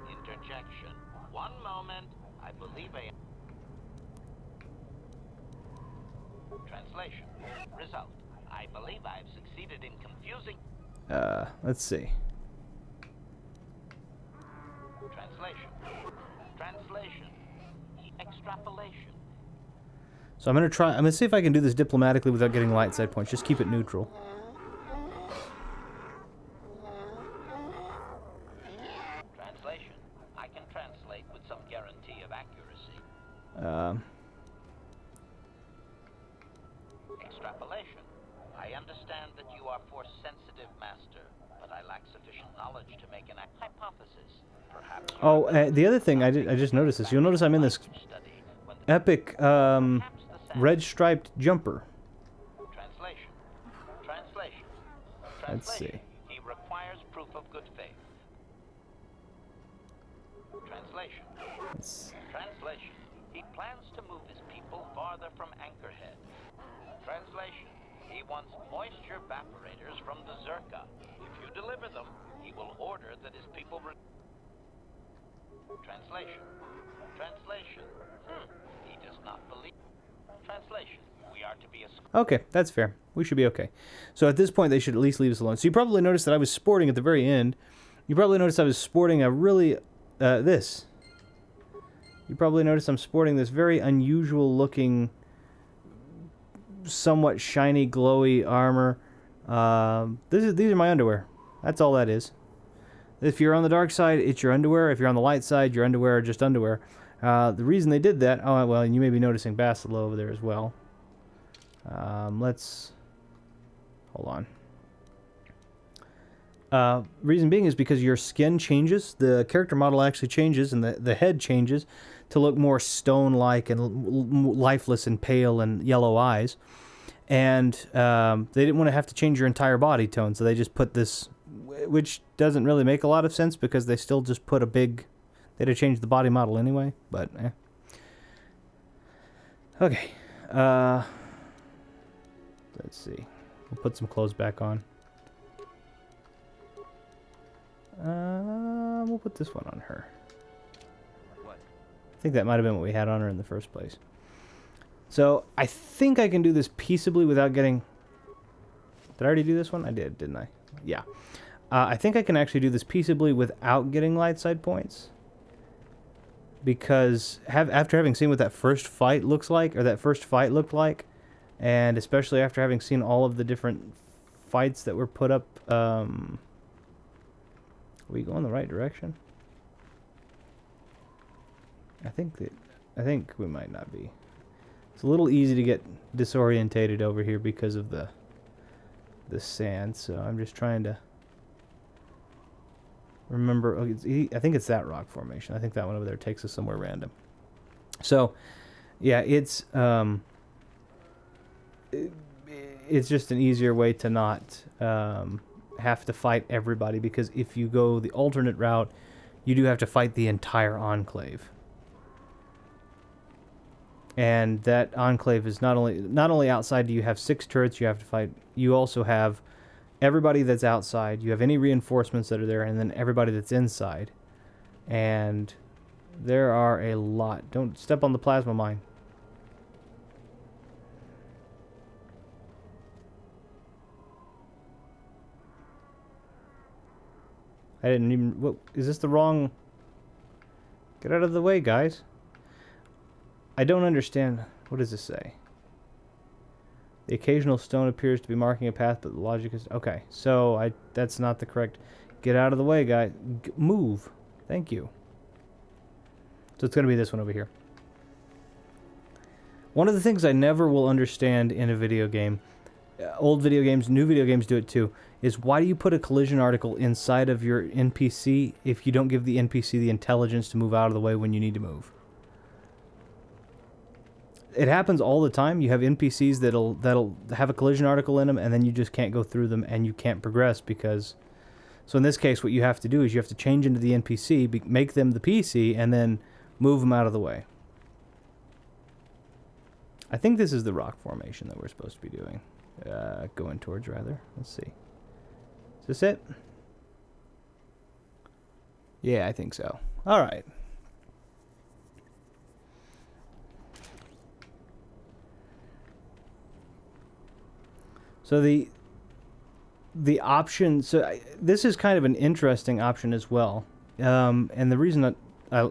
Interjection. One moment. I believe Translation. Result. I believe I've succeeded in confusing... Let's see. Translation. Translation. Extrapolation. So I'm gonna see if I can do this diplomatically without getting light side points. Just keep it neutral. Translation. I can translate with some guarantee of accuracy. Extrapolation. I understand that you are force sensitive, Master, but I lack sufficient knowledge to make an hypothesis. Perhaps. Oh, the other thing I just noticed this. You'll notice I'm in this epic red striped jumper. Translation. Translation. Let's see. He requires proof of good faith. Translation. Translation. He plans to move his people farther from Anchorhead. Translation. He wants moisture evaporators from the Zerka. If you deliver them, he will order that his people... Translation. Translation. He does not believe... Translation. We are to be a... Okay, that's fair. We should be okay. So at this point, they should at least leave us alone. So you probably noticed that I was sporting at the very end. You probably noticed I was sporting a really... this. You probably noticed I'm sporting this very unusual looking... somewhat shiny, glowy armor. These are my underwear. That's all that is. If you're on the dark side, it's your underwear. If you're on the light side, your underwear are just underwear. The reason they did that... Oh, well, and you may be noticing Bastila over there as well. Let's... Hold on. Reason being is because your skin changes. The character model actually changes, and the head changes to look more stone-like and lifeless and pale and yellow eyes. And they didn't want to have to change your entire body tone, so they just put this, which doesn't really make a lot of sense because they still just put a big, they'd have changed the body model anyway, but Okay. Let's see. We'll put some clothes back on. We'll put this one on her. What? I think that might have been what we had on her in the first place. So, I think I can do this peaceably without getting... Did I already do this one? I did, didn't I? Yeah. I think I can actually do this peaceably without getting light side points. Because after having seen what that first fight looks like, or that first fight looked like, and especially after having seen all of the different fights that were put up... Are we going the right direction? I think we might not be. It's a little easy to get disorientated over here because of the sand, so I'm just trying to remember. Oh, I think it's that rock formation. I think that one over there takes us somewhere random. So, yeah, it's just an easier way to not have to fight everybody, because if you go the alternate route, you do have to fight the entire enclave. And that enclave is not only outside do you have 6 turrets you have to fight, you also have everybody that's outside, you have any reinforcements that are there, and then everybody that's inside. And there are a lot. Don't step on the plasma mine. I didn't even... What, is this the wrong... Get out of the way, guys. I don't understand. What does this say? The occasional stone appears to be marking a path, but the logic is... Okay, so that's not the correct... Get out of the way, guys. Move. Thank you. So it's going to be this one over here. One of the things I never will understand in a video game, old video games, new video games do it too, is why do you put a collision article inside of your NPC if you don't give the NPC the intelligence to move out of the way when you need to move? It happens all the time. You have NPCs that'll have a collision article in them, and then you just can't go through them, and you can't progress because... So in this case, what you have to do is you have to change into the NPC, make them the PC, and then move them out of the way. I think this is the rock formation that we're supposed to be doing. Going towards, rather. Let's see. Is this it? Yeah, I think so. All right. So the option, this is kind of an interesting option as well, and the reason that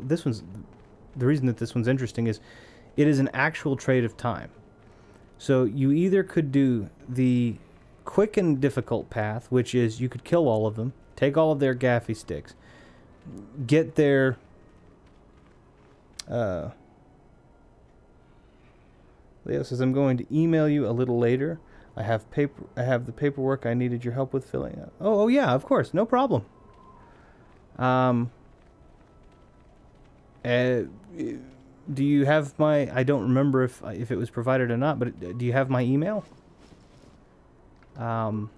this one's interesting is it is an actual trade of time. So you either could do the quick and difficult path, which is you could kill all of them, take all of their gaffy sticks, get their Leo says, I'm going to email you a little later. I have the paperwork I needed your help with filling out. Oh yeah, of course, no problem. Do you have my... I don't remember if it was provided or not, but do you have my email? And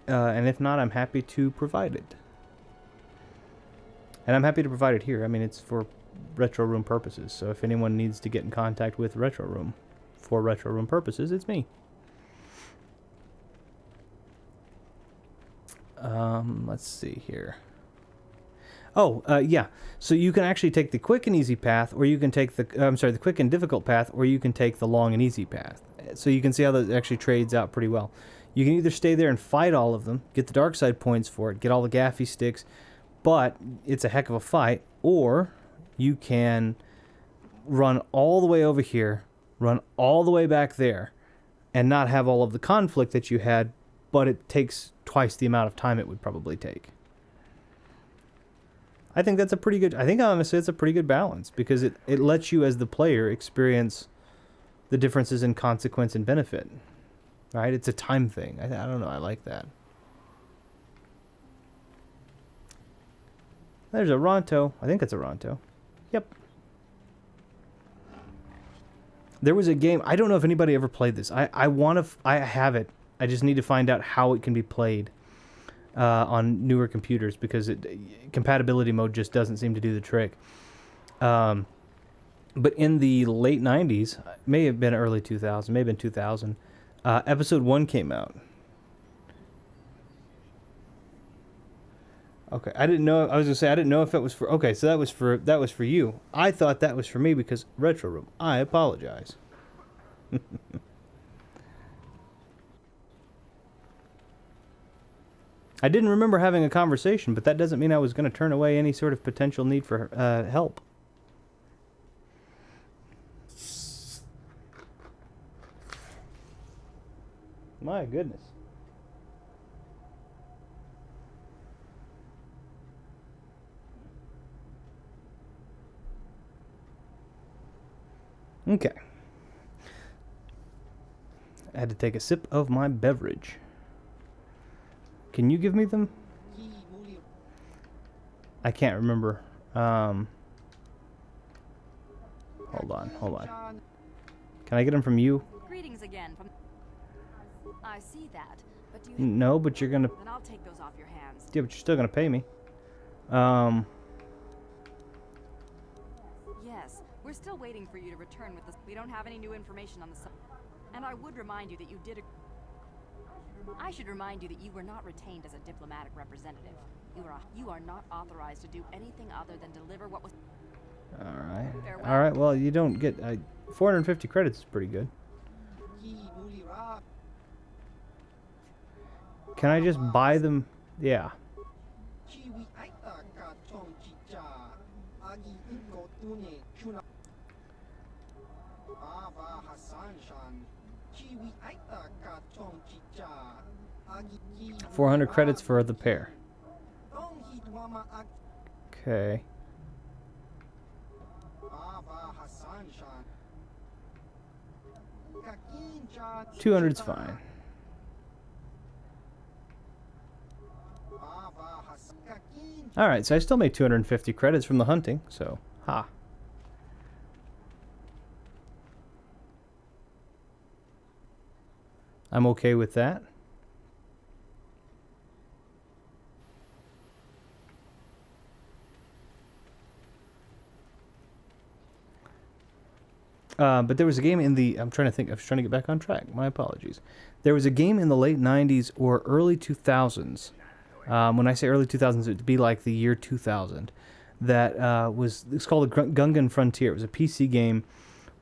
if not, I'm happy to provide it. And I'm happy to provide it here. I mean, it's for Retro Room purposes, so if anyone needs to get in contact with Retro Room for Retro Room purposes, it's me. Let's see here. Oh, yeah. So you can actually take the quick and easy path, or you can take the quick and difficult path, or you can take the long and easy path. So you can see how that actually trades out pretty well. You can either stay there and fight all of them, get the dark side points for it, get all the gaffy sticks, but it's a heck of a fight, or you can run all the way over here, run all the way back there, and not have all of the conflict that you had, but it takes twice the amount of time it would probably take. I think that's a pretty good... I think honestly it's a pretty good balance, because it lets you as the player experience the differences in consequence and benefit. Right? It's a time thing. I don't know. I like that. There's a Ronto. I think it's a Ronto. Yep. There was a game. I don't know if anybody ever played this. I have it. I just need to find out how it can be played on newer computers because compatibility mode just doesn't seem to do the trick. But in the late 90s, may have been early 2000, may have been 2000, episode 1 came out. Okay, I didn't know. I was gonna say I didn't know if it was for. Okay, so that was for you. I thought that was for me because Retro Room. I apologize. I didn't remember having a conversation, but that doesn't mean I was going to turn away any sort of potential need for help. My goodness. Okay. I had to take a sip of my beverage. Can you give me them? I can't remember. Hold on. Can I get them from you? Greetings again from... I see that, but do you... No, but you're gonna... Then I'll take those off your hands. Yeah, but you're still gonna pay me. Yes, we're still waiting for you to return with this. We don't have any new information on the sub. And I would remind you that you did... I should remind you that you were not retained as a diplomatic representative. You are not authorized to do anything other than deliver what was... Alright. Farewell. Alright, well, you don't get... 450 credits is pretty good. Can I just buy them? Yeah. $400 credits for the pair. Okay. 200's fine. Alright, so I still made 250 credits from the hunting, so, ha. I'm okay with that. But there was a game in the... I'm trying to think. I was trying to get back on track. My apologies. There was a game in the late 90s or early 2000s. When I say early 2000s, it would be like the year 2000. That was... It's called the Gungan Frontier. It was a PC game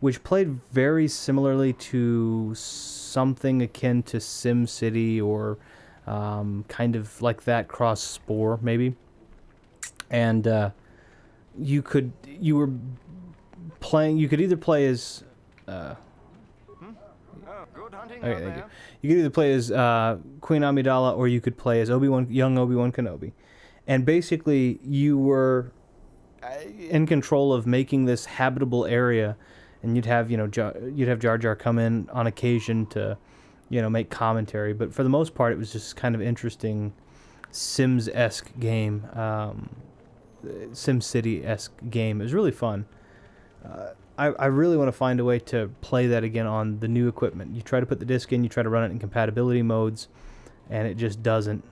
which played very similarly to something akin to SimCity or kind of like that cross Spore, maybe. And you could either play as good hunting okay, thank you. You could either play as Queen Amidala or you could play as young Obi-Wan Kenobi. And basically you were in control of making this habitable area, and you'd have Jar Jar come in on occasion to make commentary, but for the most part it was just kind of interesting Sims-esque game, SimCity-esque game. It was really fun. I really want to find a way to play that again on the new equipment. You try to put the disc in, you try to run it in compatibility modes, and it just doesn't.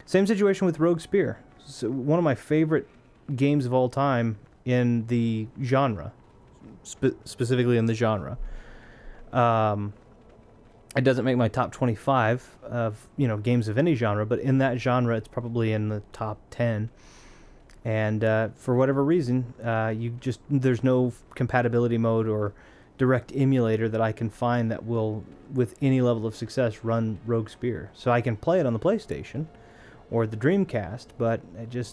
Same situation with Rogue Spear. So one of my favorite games of all time in the genre, specifically in the genre. It doesn't make my top 25 of games of any genre, but in that genre, it's probably in the top 10. And for whatever reason, there's no compatibility mode or direct emulator that I can find that will, with any level of success, run Rogue Spear. So I can play it on the PlayStation or the Dreamcast, but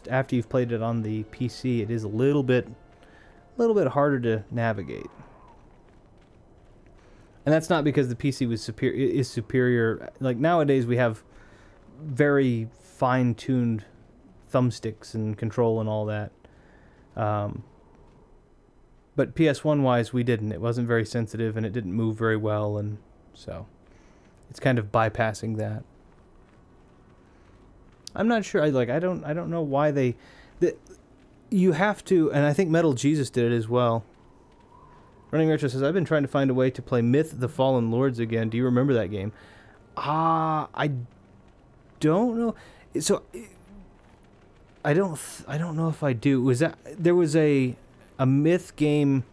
after you've played it on the PC, it is a little bit harder to navigate. And that's not because the PC is superior. Like nowadays, we have very fine-tuned thumbsticks and control and all that. But PS1-wise, we didn't. It wasn't very sensitive, and it didn't move very well, and so it's kind of bypassing that. I'm not sure. I don't know why you have to, and I think Metal Jesus did it as well. Running Retro says, I've been trying to find a way to play Myth the Fallen Lords again. Do you remember that game? I don't know. So I don't know if I do. Was that there was a Myth game?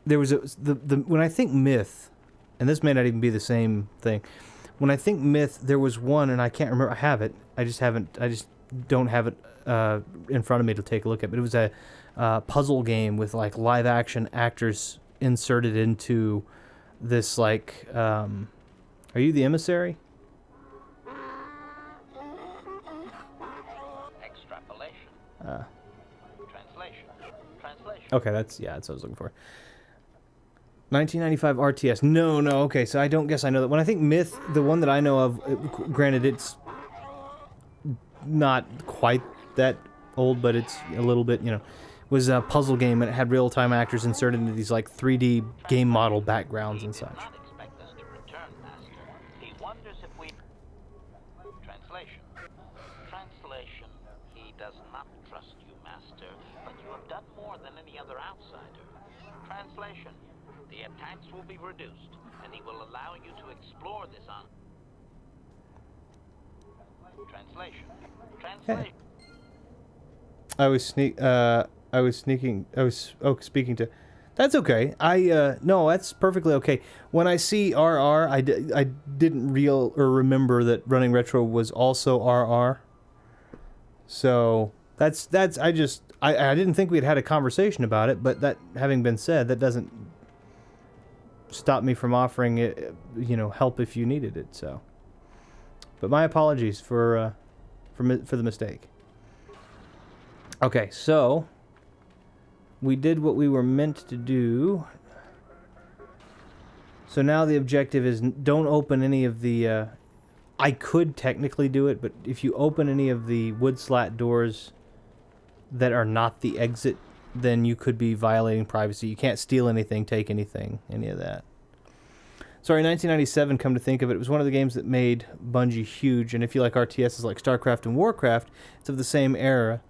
There was the when I think Myth, and this may not even be the same thing. When I think Myth, there was one, and I can't remember. I have it. I just don't have it in front of me to take a look at. But it was a puzzle game with like live action actors inserted into this like. Are you the emissary? Extrapolation. Translation. Okay, that's what I was looking for. 1995 RTS. No. Okay, so I don't guess I know that. When I think Myth, the one that I know of, granted it's not quite that old, but it's a little bit, was a puzzle game, and it had real-time actors inserted into these like 3D game model backgrounds and such. Not expect us to return, Master. He wonders if we... Translation. Translation. He does not trust you, Master, but you have done more than any other outsider. Translation. The attacks will be reduced, and he will allow you to explore this on... Translation. Translation. Speaking to... That's okay. No, that's perfectly okay. When I see RR, I didn't remember that Running Retro was also RR. So, I didn't think we'd had a conversation about it, but that having been said, that doesn't stop me from offering it, help if you needed it, so. But my apologies for the mistake. Okay, so we did what we were meant to do. So now the objective is don't open any of the... I could technically do it, but if you open any of the wood slat doors that are not the exit, then you could be violating privacy. You can't steal anything, take anything, any of that. Sorry, 1997, come to think of it, it was one of the games that made Bungie huge, and if you like RTSs like StarCraft and Warcraft, it's of the same era.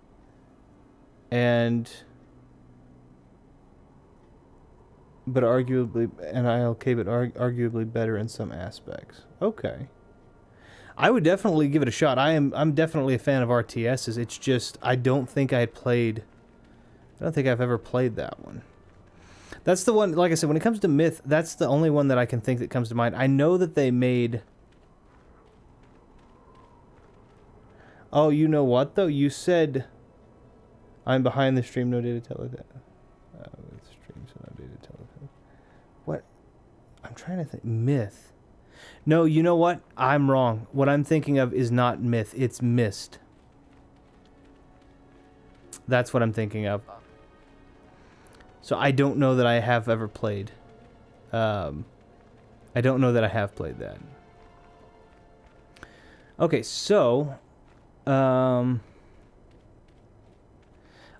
But arguably better in some aspects. Okay. I would definitely give it a shot. I'm definitely a fan of RTSs. It's just I don't think I've ever played that one. That's the one, like I said, when it comes to Myth, that's the only one that I can think that comes to mind. I know that they made... Oh, you know what, though? You said... I'm behind the stream, no data teletype. Streams, no data teletype. What? I'm trying to think. Myth. No, you know what? I'm wrong. What I'm thinking of is not Myth. It's Myst. That's what I'm thinking of. So I don't know that I have ever played. I don't know that I have played that. Okay, so...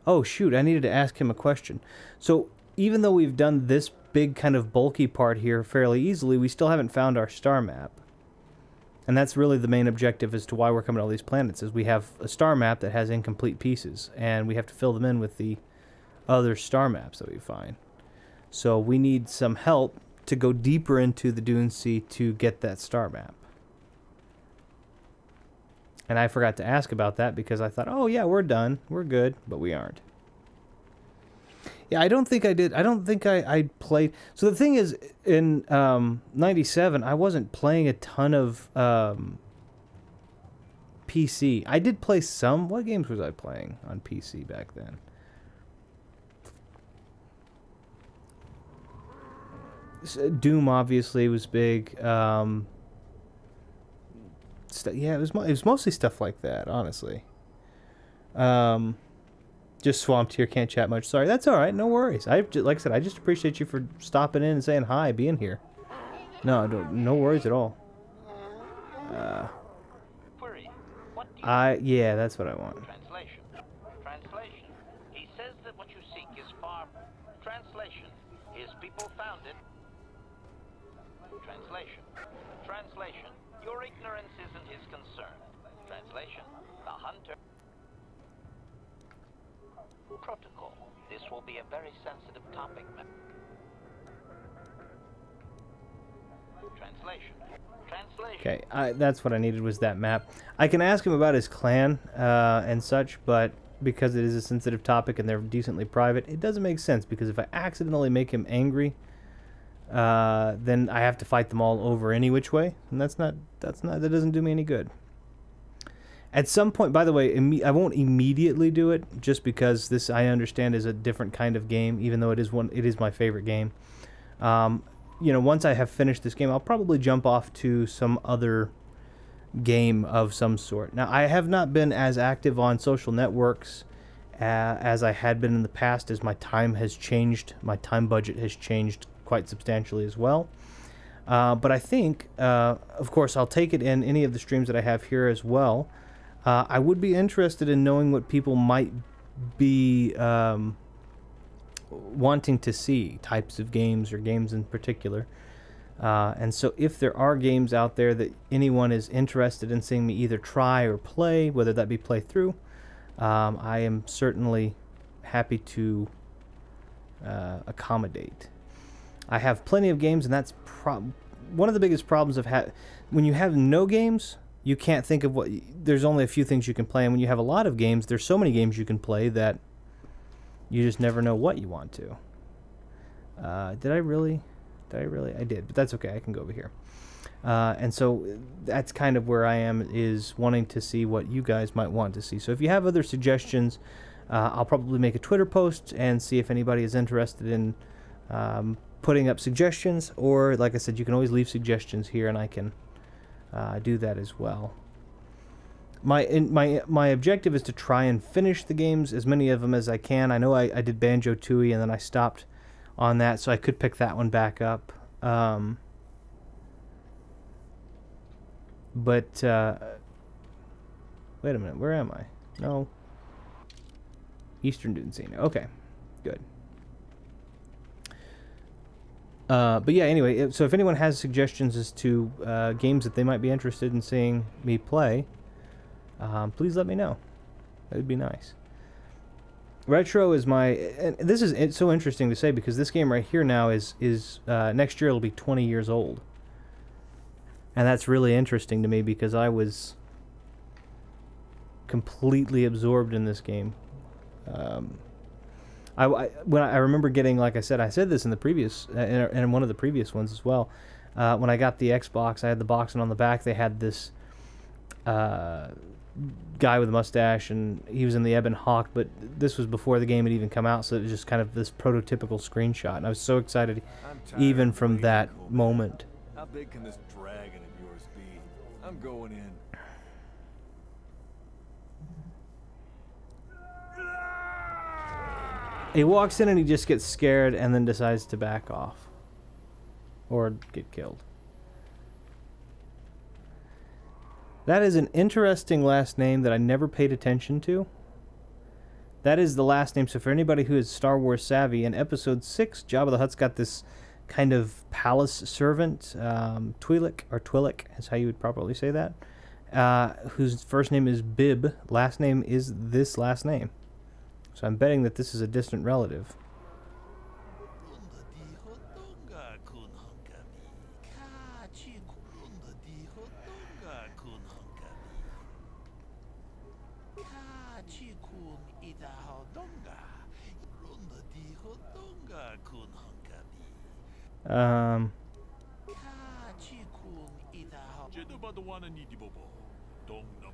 Oh, shoot, I needed to ask him a question. So, even though we've done this big kind of bulky part here fairly easily, we still haven't found our star map. And that's really the main objective as to why we're coming to all these planets, is we have a star map that has incomplete pieces, and we have to fill them in with the other star maps that we find. So we need some help to go deeper into the Dune Sea to get that star map. And I forgot to ask about that because I thought, oh yeah, we're done, we're good, but we aren't. Yeah, I don't think I did. I don't think I played. So the thing is, in 97, I wasn't playing a ton of PC. I did play some. What games was I playing on PC back then? Doom obviously was big. Yeah, it was mostly stuff like that, honestly. Just swamped here, can't chat much. Sorry, that's all right. No worries. Like I said, I just appreciate you for stopping in and saying hi, being here. No worries at all. Query. What do you yeah, that's what I want. Translation. Translation. He says that what you seek is far... Translation. His people found it. Translation. Translation. Your ignorance isn't his concern. Translation. The hunter... Protocol. This be a very sensitive topic. Translation. Translation. Okay, that's what I needed, was that map. I can ask him about his clan and such, but because it is a sensitive topic and they're decently private, it doesn't make sense, because if I accidentally make him angry, then I have to fight them all over any which way, and that doesn't do me any good. At some point, by the way, I won't immediately do it, just because this, I understand, is a different kind of game, even though it is my favorite game. You know, once I have finished this game, I'll probably jump off to some other game of some sort. Now, I have not been as active on social networks as I had been in the past, as my time has changed. My time budget has changed quite substantially as well. But I think, of course, I'll take it in any of the streams that I have here as well. I would be interested in knowing what people might be wanting to see, types of games or games in particular. And so if there are games out there that anyone is interested in seeing me either try or play, whether that be play through, I am certainly happy to accommodate. I have plenty of games, and that's one of the biggest problems of when you have no games, you can't think of there's only a few things you can play, and when you have a lot of games, there's so many games you can play that you just never know what you want to. Did I really? I did, but that's okay. I can go over here. And so that's kind of where I am, is wanting to see what you guys might want to see. So if you have other suggestions, I'll probably make a Twitter post and see if anybody is interested in putting up suggestions, or like I said, you can always leave suggestions here and I can do that as well. My objective is to try and finish the games, as many of them as I can. I know I did Banjo-Tooie and then I stopped on that, so I could pick that one back up. But wait a minute, where am I? No. Eastern Dunsina. Okay, good. But yeah, anyway, so if anyone has suggestions as to games that they might be interested in seeing me play, please let me know. That would be nice. Retro is and this is, it's so interesting to say, because this game right here now is next year it'll be 20 years old. And that's really interesting to me, because I was completely absorbed in this game. I remember getting, like I said this in the previous, in one of the previous ones as well. When I got the Xbox, I had the box, and on the back they had this guy with a mustache, and he was in the Ebon Hawk, but this was before the game had even come out, so it was just kind of this prototypical screenshot, and I was so excited even from that moment. How big can this dragon of yours be? I'm going in. He walks in and he just gets scared and then decides to back off. Or get killed. That is an interesting last name that I never paid attention to. That is the last name. So for anybody who is Star Wars savvy, in Episode 6, Jabba the Hutt's got this kind of palace servant, Twi'lek is how you would properly say that, whose first name is Bib. Last name is this last name. So I'm betting that this is a distant relative.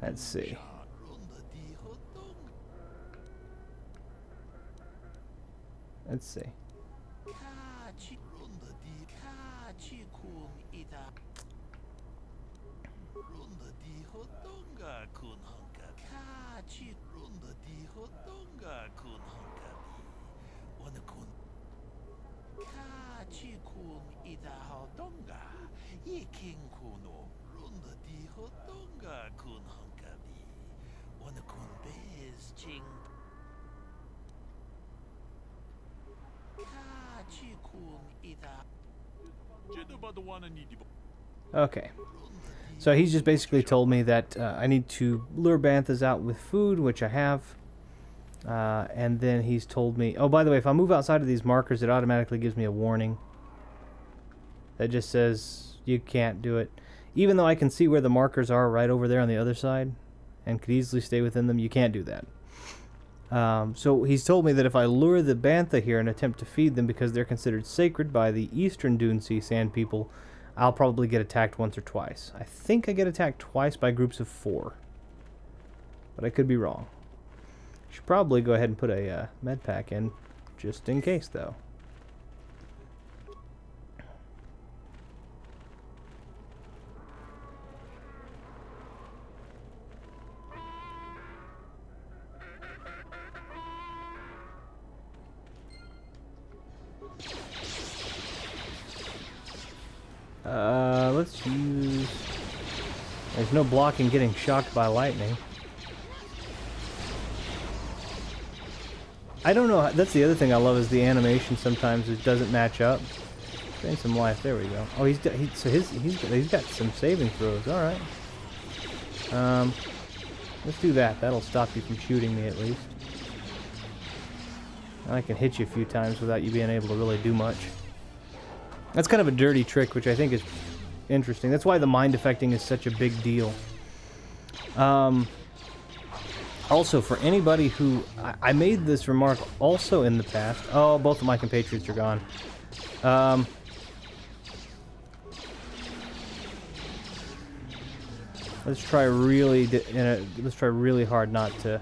Let's see. Let's see. Okay. So he's just basically told me that I need to lure Banthas out with food, which I have. And then he's told me... Oh, by the way, if I move outside of these markers, it automatically gives me a warning. That just says you can't do it. Even though I can see where the markers are right over there on the other side and could easily stay within them, you can't do that. So he's told me that if I lure the bantha here and attempt to feed them because they're considered sacred by the Eastern Dune Sea Sand people, I'll probably get attacked once or twice. I think I get attacked twice by groups of 4. But I could be wrong. Should probably go ahead and put a med pack in, just in case, though. Let's use... There's no blocking getting shocked by lightning. I don't know. That's the other thing I love is the animation. Sometimes it doesn't match up. Gain some life. There we go. Oh, he's got some saving throws. All right. Let's do that. That'll stop you from shooting me at least. And I can hit you a few times without you being able to really do much. That's kind of a dirty trick, which I think is interesting. That's why the mind affecting is such a big deal. Also, for anybody who... I made this remark also in the past. Oh, both of my compatriots are gone. Let's try really... let's try really hard not to...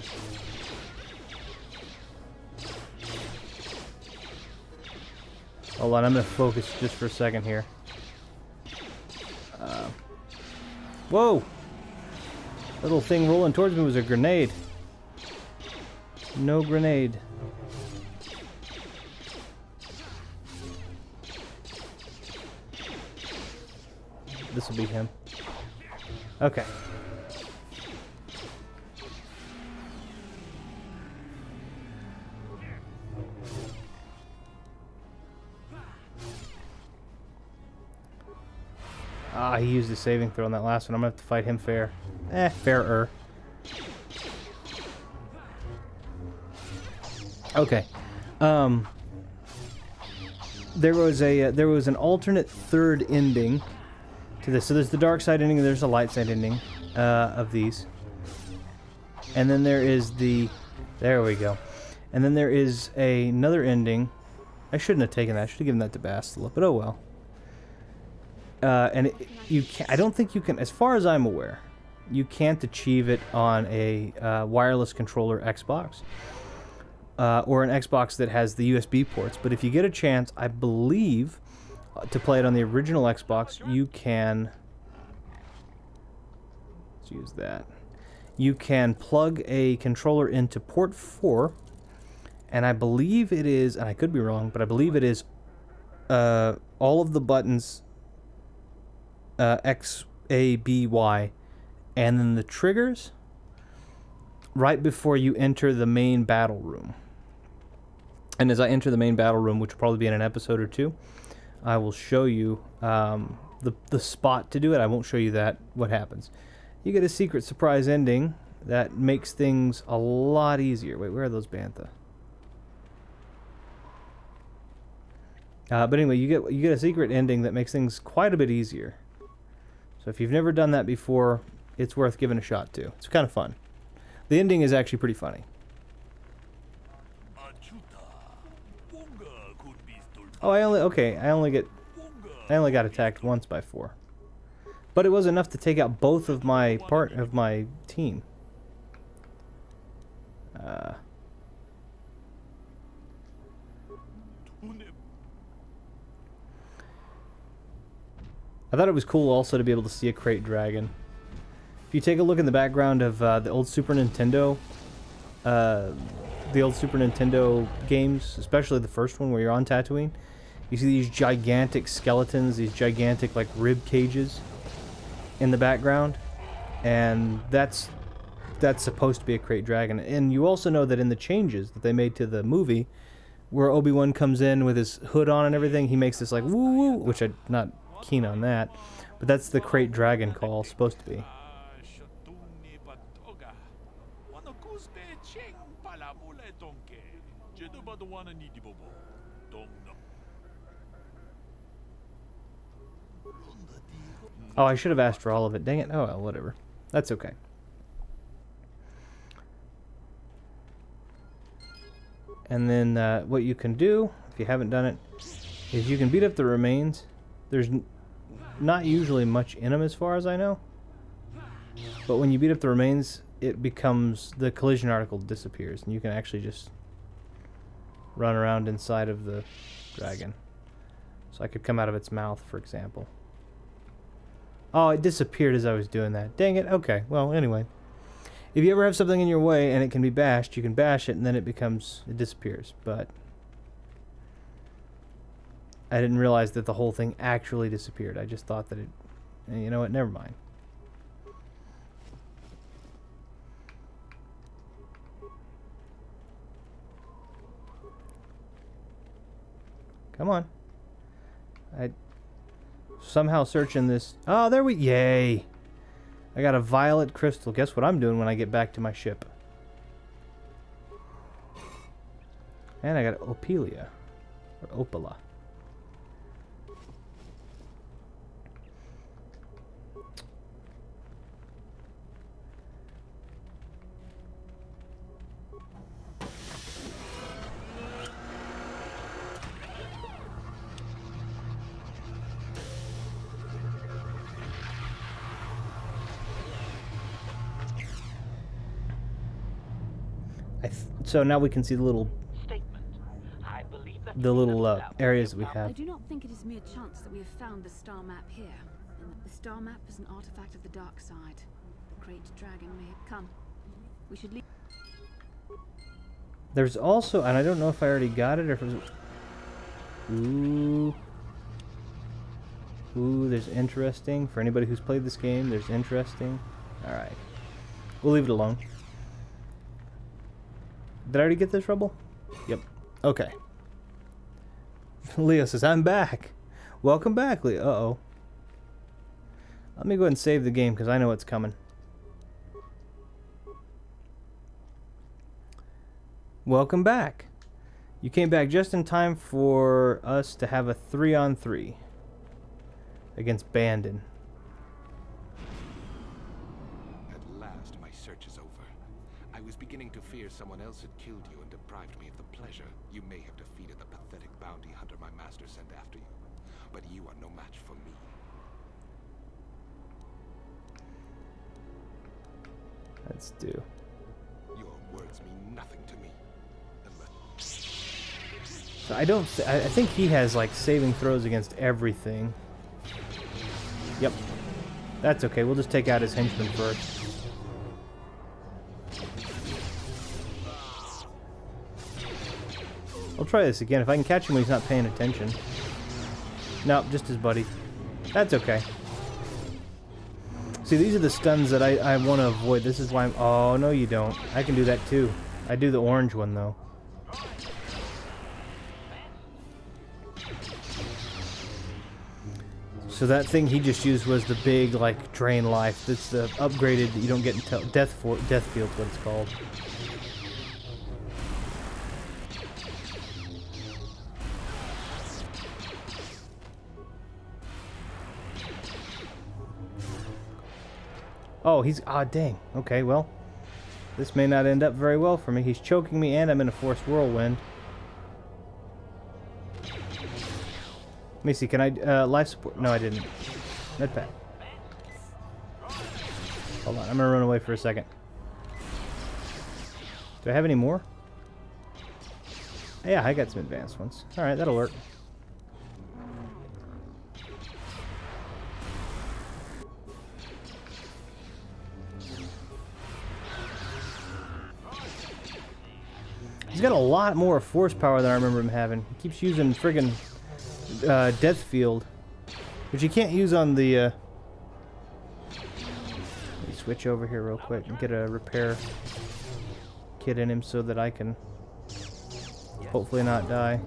Hold on, I'm going to focus just for a second here. Whoa! Little thing rolling towards me was a grenade. No grenade. This will be him. Okay. Ah, he used a saving throw on that last one. I'm gonna have to fight him fair. Fairer. Okay. There was an alternate third ending to this. So there's the dark side ending and there's a light side ending of these. And then there is the... There we go. And then there is another ending. I shouldn't have taken that. I should have given that to Bastila, but oh well. And you can't, I don't think you can, as far as I'm aware, you can't achieve it on a wireless controller Xbox. Or an Xbox that has the USB ports. But if you get a chance, I believe, to play it on the original Xbox, you can... Let's use that. You can plug a controller into port 4, and I believe it is, and I could be wrong, but I believe it is all of the buttons X, A, B, Y, and then the triggers right before you enter the main battle room. And as I enter the main battle room, which will probably be in an episode or 2, I will show you the spot to do it. I won't show you what happens. You get a secret surprise ending that makes things a lot easier. Wait, where are those bantha? But anyway, you get a secret ending that makes things quite a bit easier. So if you've never done that before, it's worth giving a shot to. It's kind of fun. The ending is actually pretty funny. Oh, I only got attacked once by 4. But it was enough to take out both of my team. I thought it was cool also to be able to see a crate dragon. If you take a look in the background of the old Super Nintendo games, especially the first one where you're on Tatooine, you see these gigantic skeletons, these gigantic like rib cages in the background, and that's supposed to be a crate dragon. And you also know that in the changes that they made to the movie, where Obi-Wan comes in with his hood on and everything, he makes this like woo woo, which I'm not keen on that, but that's the crate dragon call supposed to be. Oh, I should have asked for all of it. Dang it. Oh, well, whatever. That's okay. And then what you can do, if you haven't done it, is you can beat up the remains. There's not usually much in them as far as I know. But when you beat up the remains, it becomes, the collision article disappears. And you can actually just run around inside of the dragon. So I could come out of its mouth, for example. Oh, it disappeared as I was doing that. Dang it. Okay. Well, anyway. If you ever have something in your way and it can be bashed, you can bash it and then it disappears. But I didn't realize that the whole thing actually disappeared. I just thought that it... You know what? Never mind. Come on. Somehow searching this... Oh, there we... Yay! I got a violet crystal. Guess what I'm doing when I get back to my ship? And I got Opelia. Or Opala. So now we can see the little areas that we have. I do not think it is mere chance that we have found the star map here. And the star map is an artifact of the dark side. The great dragon may have come. We should leave. There's also, and I don't know if I already got it or if it was... Ooh. Ooh, there's interesting. For anybody who's played this game, there's interesting. Alright. We'll leave it alone. Did I already get this, Rebel? Yep. Okay. Leo says, I'm back. Welcome back, Leo. Uh-oh. Let me go ahead and save the game because I know what's coming. Welcome back. You came back just in time for us to have a 3-on-3 against Bandon. At last, my search is over. I was beginning to fear someone else had killed you and deprived me of the pleasure you may have defeated the pathetic bounty hunter my master sent after you. But you are no match for me. Let's do. Your words mean nothing to me. So I don't. I think he has like saving throws against everything. Yep. That's okay. We'll just take out his henchman first. I'll try this again. If I can catch him when he's not paying attention. Nope, just his buddy. That's okay. See, these are the stuns that I want to avoid. This is why I'm... Oh, no you don't. I can do that too. I do the orange one, though. So that thing he just used was the big, like, drain life. That's the upgraded that you don't get until... Death Field's what it's called. Oh, he's... Ah, dang. Okay, well. This may not end up very well for me. He's choking me and I'm in a forced whirlwind. Let me see, can I... life support... No, I didn't. Medpack. Hold on, I'm gonna run away for a second. Do I have any more? Yeah, I got some advanced ones. Alright, that'll work. He's got a lot more force power than I remember him having. He keeps using friggin' Death Field, which you can't use on the... Let me switch over here real quick and get a repair kit in him so that I can hopefully not die.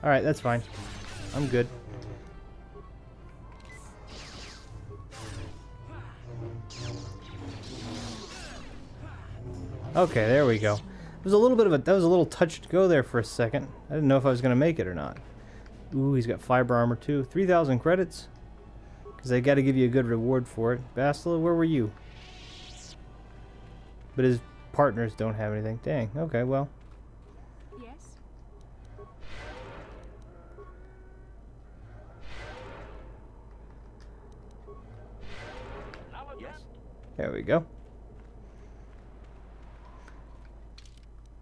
Alright, that's fine. I'm good. Okay, there we go. It was a little bit of a... That was a little touch to go there for a second. I didn't know if I was going to make it or not. Ooh, he's got fiber armor too. 3,000 credits. Because they got to give you a good reward for it. Bastila, where were you? But his partners don't have anything. Dang. Okay, well. Yes? Yes. There we go.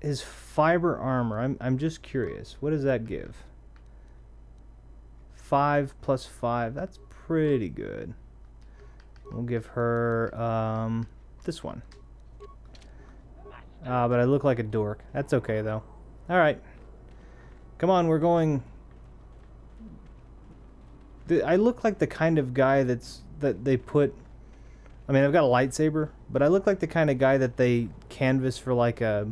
His fiber armor. I'm just curious. What does that give? 5 plus 5. That's pretty good. We'll give her this one. But I look like a dork. That's okay though. All right. Come on, we're going. I look like the kind of guy that they put. I mean, I've got a lightsaber, but I look like the kind of guy that they canvas for like a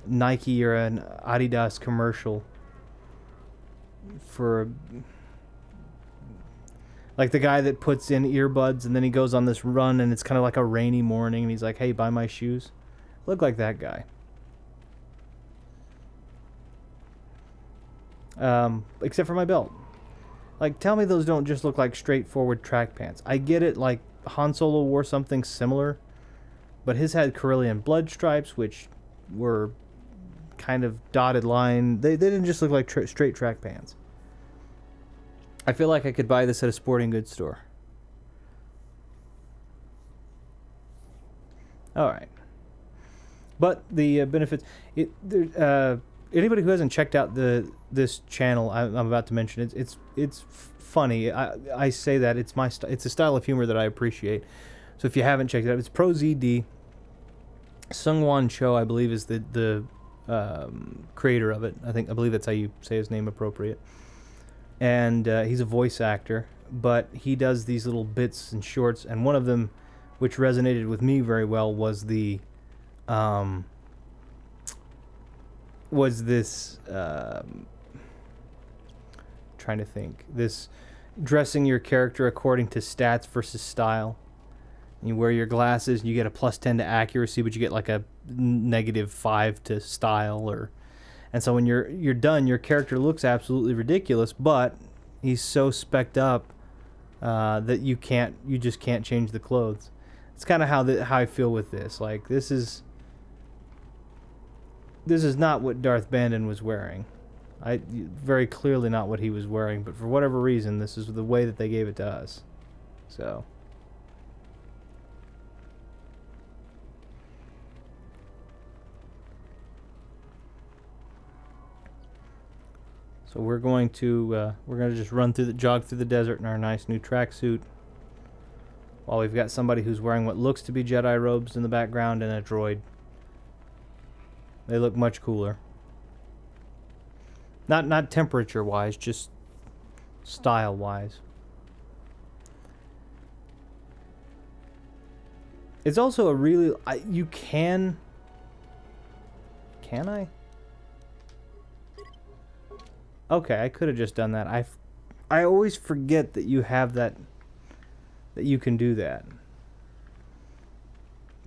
Nike or an Adidas commercial for like the guy that puts in earbuds and then he goes on this run and it's kind of like a rainy morning and he's like, hey, buy my shoes. Look like that guy. Except for my belt. Like, tell me those don't just look like straightforward track pants. I get it, like Han Solo wore something similar, but his had Corellian blood stripes, which were kind of dotted line. They didn't just look like straight track pants. I feel like I could buy this at a sporting goods store. All right. But the benefits... anybody who hasn't checked out this channel I'm about to mention, it's funny. I say that it's it's a style of humor that I appreciate. So if you haven't checked it out, it's ProZD. Sungwon Cho, I believe, is the creator of it. I believe that's how you say his name appropriate. And he's a voice actor, but he does these little bits and shorts, and one of them, which resonated with me very well, was this trying to think, this dressing your character according to stats versus style. You wear your glasses and you get a +10 to accuracy, but you get like a -5 to style, and so when you're done, your character looks absolutely ridiculous, but he's so specced up that you just can't change the clothes. It's kind of how I feel with this. Like, this is not what Darth Bandon was wearing. Very clearly not what he was wearing, but for whatever reason, this is the way that they gave it to us. So we're going to just jog through the desert in our nice new tracksuit, while we've got somebody who's wearing what looks to be Jedi robes in the background and a droid. They look much cooler. Not temperature-wise, just style-wise. It's also a really... you can... Can I? Okay, I could have just done that. I always forget that you have that you can do that.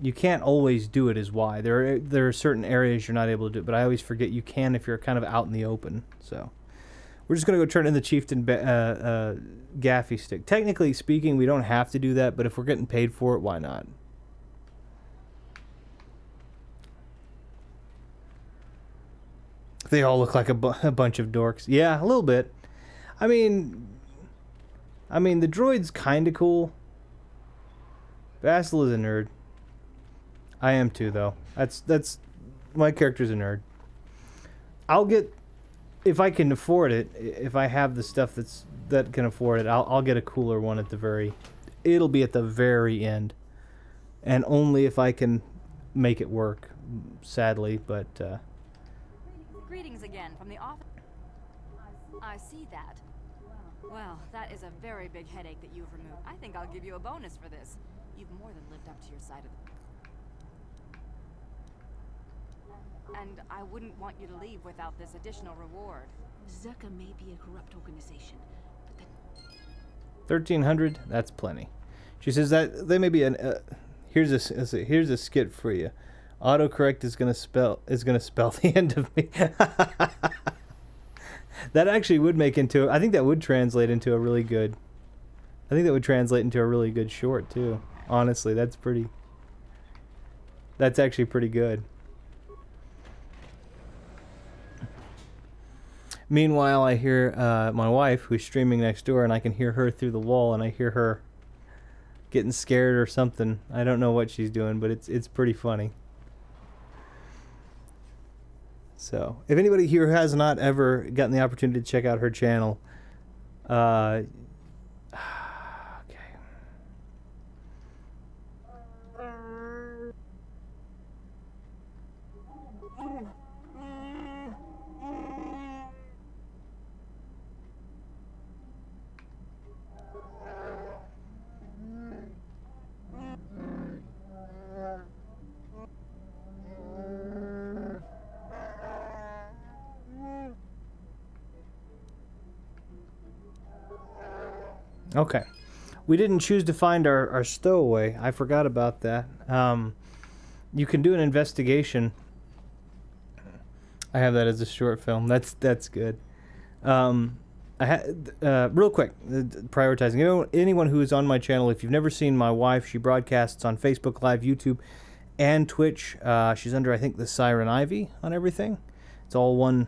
You can't always do it as Y. There are certain areas you're not able to do it, but I always forget you can if you're kind of out in the open. So we're just going to go turn in the Chieftain gaffy stick. Technically speaking, we don't have to do that, but if we're getting paid for it, why not? They all look like a bunch of dorks. Yeah, a little bit. I mean, the droid's kind of cool. Basil is a nerd. I am too, though. That's my character's a nerd. I'll get, if I can afford it, if I have the stuff that can afford it, I'll get a cooler one at the very. It'll be at the very end, and only if I can make it work. Sadly, but. Greetings again from the office. I see that. Well, that is a very big headache that you've removed. I think I'll give you a bonus for this. You've more than lived up to your side of the... And I wouldn't want you to leave without this additional reward. Zerka may be a corrupt organization, but then... 1,300? That's plenty. She says that they may be an... here's a skit for you. Autocorrect is gonna spell the end of me. That actually would make into. I think that would translate into a really good. I think that would translate into a really good short too. Honestly, that's pretty. That's actually pretty good. Meanwhile, I hear my wife, who's streaming next door, and I can hear her through the wall, and I hear her getting scared or something. I don't know what she's doing, but it's pretty funny. So, if anybody here has not ever gotten the opportunity to check out her channel, okay. Okay. We didn't choose to find our stowaway. I forgot about that. You can do an investigation. I have that as a short film. That's good. Real quick, prioritizing. Anyone who is on my channel, if you've never seen my wife, she broadcasts on Facebook Live, YouTube, and Twitch. She's under, I think, the Siren Ivy on everything. It's all one,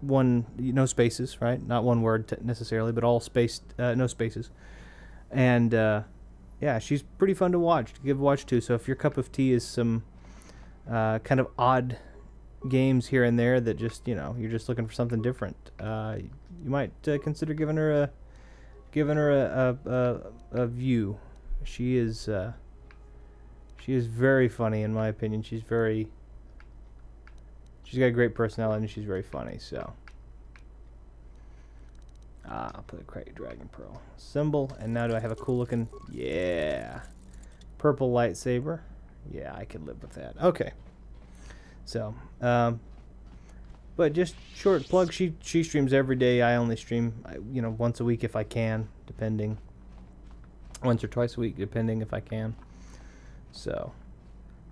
no spaces, right? Not one word necessarily, but all spaced, no spaces. And yeah, she's pretty fun to watch, to give a watch to. So if your cup of tea is some kind of odd games here and there that just, you're just looking for something different, you might consider giving her a view. She is very funny, in my opinion. She's got a great personality, and she's very funny, so. I'll put a Crate Dragon Pearl symbol, and now do I have a cool looking, yeah, purple lightsaber. Yeah, I could live with that. Okay. So, but just short plug, she streams every day. I only stream, once a week if I can, depending. Once or twice a week, depending if I can. So,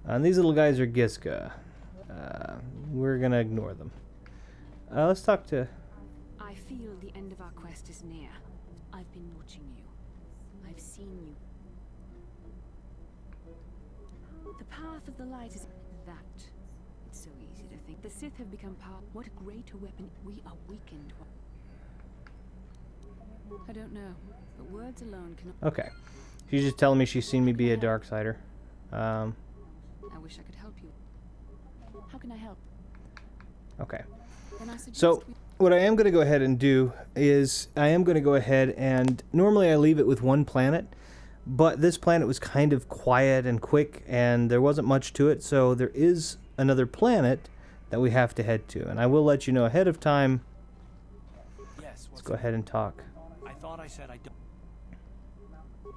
and these little guys are Giska. We're gonna ignore them. Let's talk to... I feel the end of our quest is near. I've been watching you. I've seen you. The path of the light is that. It's so easy to think. The Sith have become powerful. What a greater weapon. We are weakened. I don't know, but words alone cannot... Okay. She's just telling me she's seen me be a Darksider. I wish I could help you. How can I help? Okay. So, what I am going to go ahead and do is, I am going to go ahead and, normally I leave it with one planet, but this planet was kind of quiet and quick, and there wasn't much to it, so there is another planet that we have to head to, and I will let you know ahead of time. Yes, let's go ahead and talk. I thought I said I don't.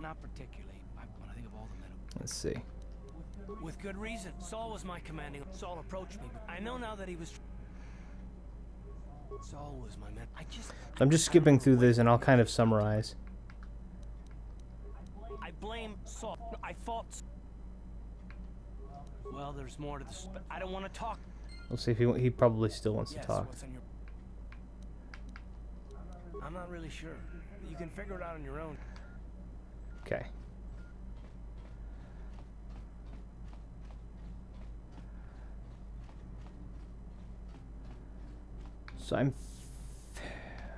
Not particularly. When I think of all the men. Let's see. With good reason. Saul was my commanding. Saul approached me. I know now that he was. Saul was my man. I'm just skipping through this, and I'll kind of summarize. I blame Saul. I fought. Well, there's more to this, but I don't want to talk. We'll see if he probably still wants to talk. What's on your... I'm not really sure. You can figure it out on your own. Okay. So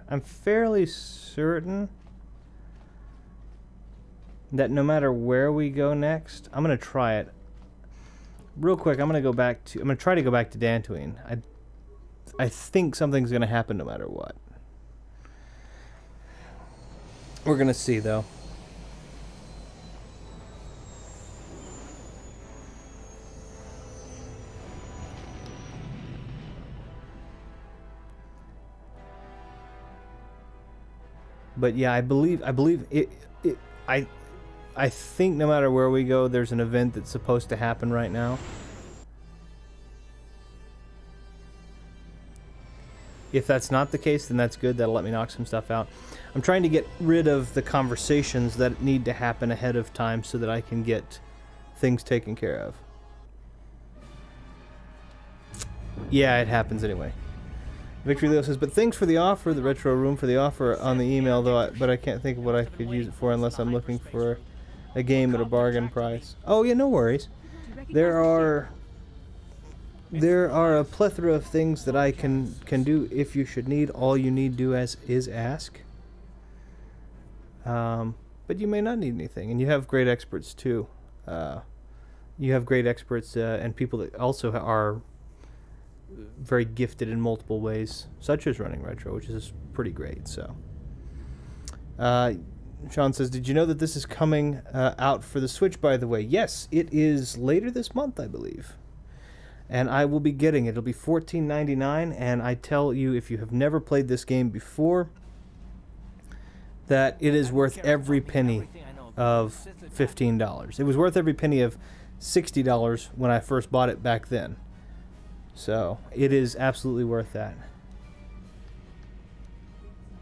I'm fairly certain that no matter where we go next, I'm gonna try it. Real quick, I'm gonna try to go back to Dantooine. I think something's gonna happen no matter what. We're gonna see though. But yeah, I believe I think no matter where we go, there's an event that's supposed to happen right now. If that's not the case, then that's good. That'll let me knock some stuff out. I'm trying to get rid of the conversations that need to happen ahead of time so that I can get things taken care of. Yeah, it happens anyway. Victory Leo says, but thanks for the offer, the retro room for the offer on the email, though. But I can't think of what I could use it for unless I'm looking for a game at a bargain price. Oh yeah, no worries. There are a plethora of things that I can do if you should need. All you need to do is ask. But you may not need anything, and you have great experts too. You have great experts and people that also are very gifted in multiple ways, such as running retro, which is pretty great. So, Sean says, "Did you know that this is coming out for the Switch? By the way, yes, it is later this month, I believe, and I will be getting it. It'll be $14.99, and I tell you, if you have never played this game before, that it is worth every penny of $15. It was worth every penny of $60 when I first bought it back then. So it is absolutely worth that."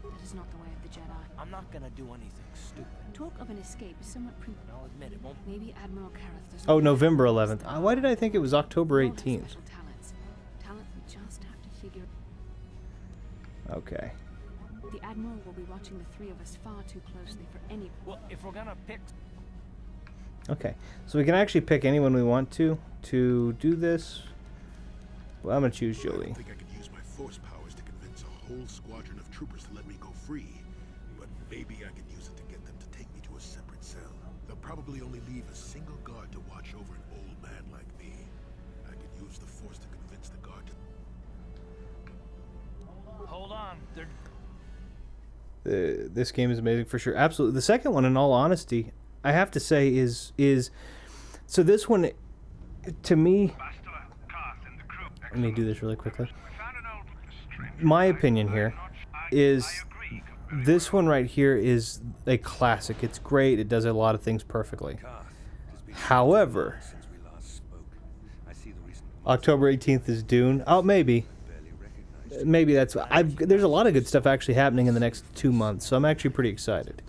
That is not the way of the Jedi. I'm not gonna do anything stupid. Talk of an escape is somewhat I'll admit it won't. Maybe Admiral Kareth does. Oh, November 11th. Why did I think it was October 18th? Talent we just have to figure. Okay. The Admiral will be watching the three of us far too closely for any. Well, if we're gonna pick. Okay. So we can actually pick anyone we want to do this. Well, I'm gonna choose I Jolie. don't think I could use my force powers to convince a whole squadron of troopers to let me go free, but maybe I could use it to get them to take me to a separate cell. They'll probably only leave a single guard to watch over an old man like me. I could use the force to convince the guard to... Hold on. This game is amazing for sure. Absolutely. The second one, in all honesty, I have to say is so this one, to me. Let me do this really quickly. My opinion here is this one right here is a classic. It's great. It does a lot of things perfectly. However, October 18th is Dune. Oh, maybe that's. There's a lot of good stuff actually happening in the next 2 months, so I'm actually pretty excited.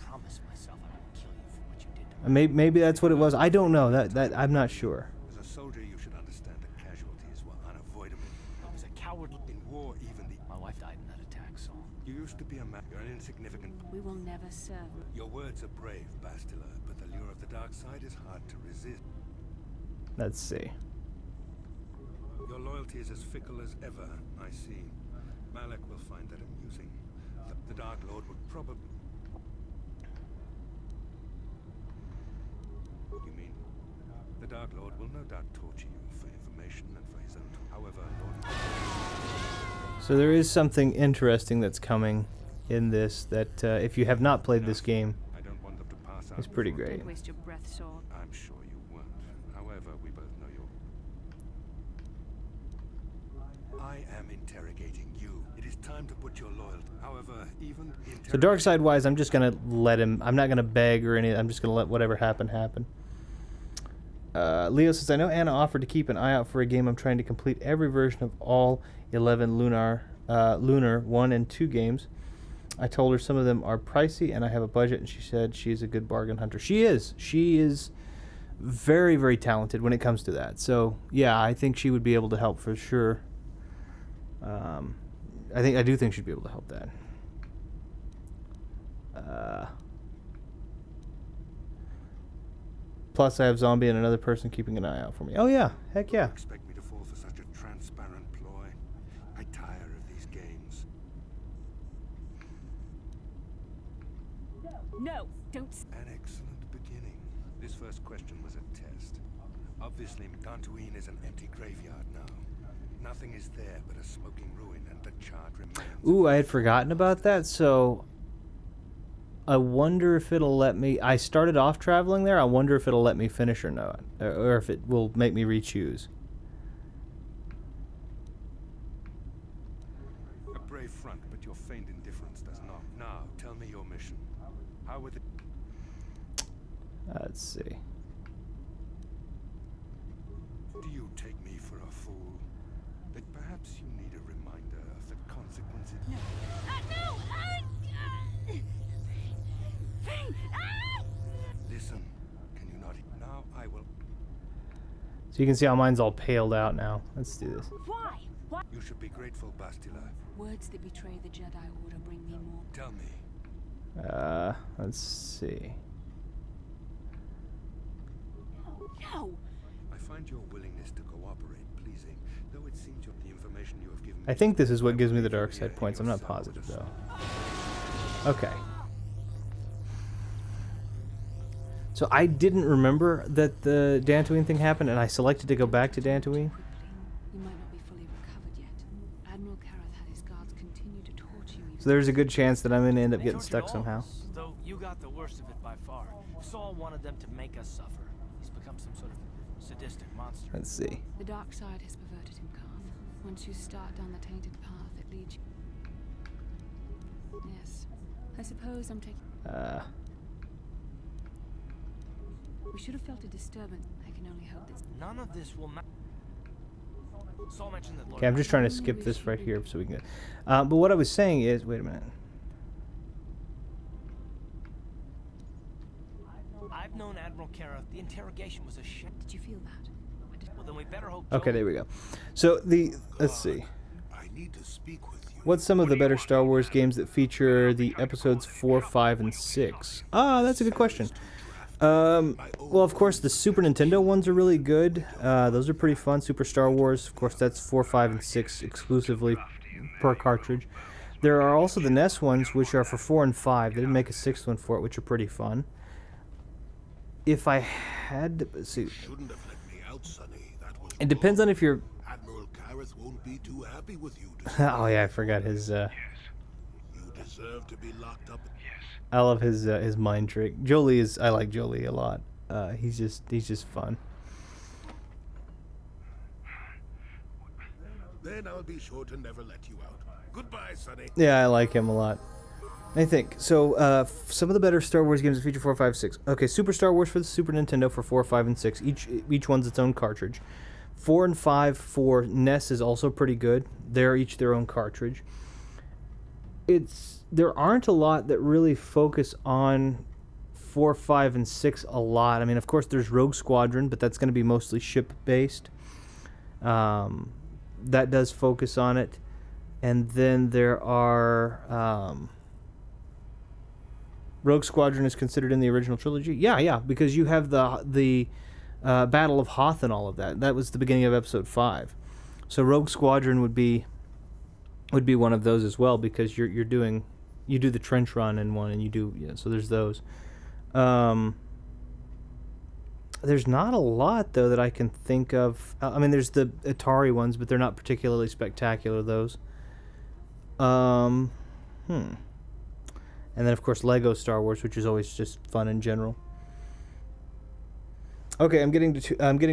Maybe that's what it was. I don't know. That I'm not sure. As a soldier, you should understand that casualties were unavoidable. I was a coward. In war, even My wife died in that attack, so. you used to be a man. You're an insignificant. We will never serve. Your words are brave, Bastila, but the lure of the dark side is hard to resist. Let's see. Your loyalty is as fickle as ever, I see. Malak will find that amusing. The Dark Lord would probably... You mean, the Dark Lord will no doubt torture you for information and for his own... However, Lord... So there is something interesting that's coming in this that if you have not played this game, I don't want them to pass out. it's pretty great. Don't waste your breath, Saul. I'm sure you won't. However, we both know you're... I am interrogating you. It is time to put your loyalty. However, even So dark side wise, I'm just gonna let him. I'm not gonna beg or anything. I'm just gonna let whatever happen. Leo says, I know Anna offered to keep an eye out for a game. I'm trying to complete every version of all 11 Lunar 1 and 2 games. I told her some of them are pricey and I have a budget, and she said she's a good bargain hunter. She is. She is very, very talented when it comes to that. So yeah, I think she would be able to help for sure. I do think she'd be able to help that. Plus, I have Zombie and another person keeping an eye out for me. Oh yeah, heck yeah. Expect me to fall for such a transparent ploy? I tire of these games. No, don't. An excellent beginning. This first question was a test. Obviously, Dantooine is an empty graveyard now. Nothing is there but a smoking ruin and the charred remains. Ooh, I had forgotten about that, so I wonder if it'll let me... I started off traveling there. I wonder if it'll let me finish or not, or if it will make me re-choose. A brave front, but your feigned indifference does not. Now, tell me your mission. How would it... Let's see. Do you take me for a fool? That perhaps you need a reminder of the consequences... No. No! Listen, can you not... Now I will... So you can see how mine's all paled out now. Let's do this. Why? What? You should be grateful, Bastila. Words that betray the Jedi Order bring me more. Tell me. Let's see. No! I find your willingness to cooperate pleasing, though it seems the information you have given me... I think this is what gives me the dark side points. I'm not positive, though. Okay. So I didn't remember that the Dantooine thing happened, and I selected to go back to Dantooine. You might not be fully recovered yet. Admiral Karath had his guards continue to torture you. So there's a good chance that I'm going to end up getting stuck somehow. Though you got the worst of it by far. Saul wanted them to make us suffer. He's become some sort of sadistic monster. Let's see. The dark side has perverted him, Karth. Once you start down the tainted path, it leads you... Yes. I suppose I'm taking... We should have felt a disturbance. I can only hope that... None of this will matter. Saul mentioned that... Okay, I'm just trying to skip this right here so we can get... but what I was saying is... Wait a minute. I've known Admiral Kara. The interrogation was a shit. Did you feel that? Well, then we better hope... Okay, there we go. So, let's see. I need to speak with you. What's some of the better Star Wars games that feature the episodes 4, 5, and 6? Ah, that's a good question. Well, of course, the Super Nintendo ones are really good. Those are pretty fun. Super Star Wars, of course, that's 4, 5, and 6 exclusively per cartridge. There are also the NES ones, which are for 4 and 5. They didn't make a 6th one for it, which are pretty fun. If I had to... See, Shouldn't have let me out, Sonny. That was it depends on if you're... Admiral Karath won't be too happy with you. Oh, yeah, I forgot his... You deserve to be locked up. I love his mind trick. Jolie is... I like Jolie a lot. He's just fun. Then I'll be sure to never let you out. Goodbye, Sonny. Yeah, I like him a lot. I think. So, some of the better Star Wars games that feature 4, 5, 6. Okay, Super Star Wars for the Super Nintendo for 4, 5, and 6. Each one's its own cartridge. 4 and 5 for NES is also pretty good. They're each their own cartridge. There aren't a lot that really focus on 4, 5, and 6 a lot. I mean, of course, there's Rogue Squadron, but that's going to be mostly ship-based. That does focus on it. And then there are... Rogue Squadron is considered in the original trilogy? Yeah, because you have the Battle of Hoth and all of that. That was the beginning of Episode 5. So Rogue Squadron would be one of those as well, because you do the trench run in one, and you do, so there's those. There's not a lot, though, that I can think of. I mean, there's the Atari ones, but they're not particularly spectacular, those. And then, of course, Lego Star Wars, which is always just fun in general. Okay, I'm getting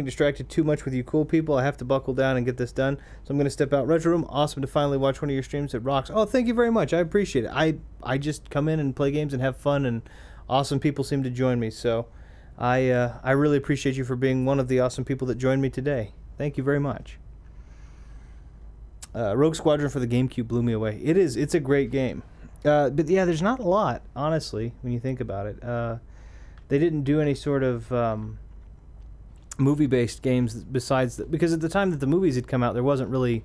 distracted too much with you cool people. I have to buckle down and get this done. So I'm going to step out. Retro Room, awesome to finally watch one of your streams. It rocks. Oh, thank you very much. I appreciate it. I just come in and play games and have fun, and awesome people seem to join me. So I really appreciate you for being one of the awesome people that joined me today. Thank you very much. Rogue Squadron for the GameCube blew me away. It's a great game. But yeah, there's not a lot, honestly, when you think about it. They didn't do any sort of movie-based games besides... because at the time that the movies had come out, there wasn't really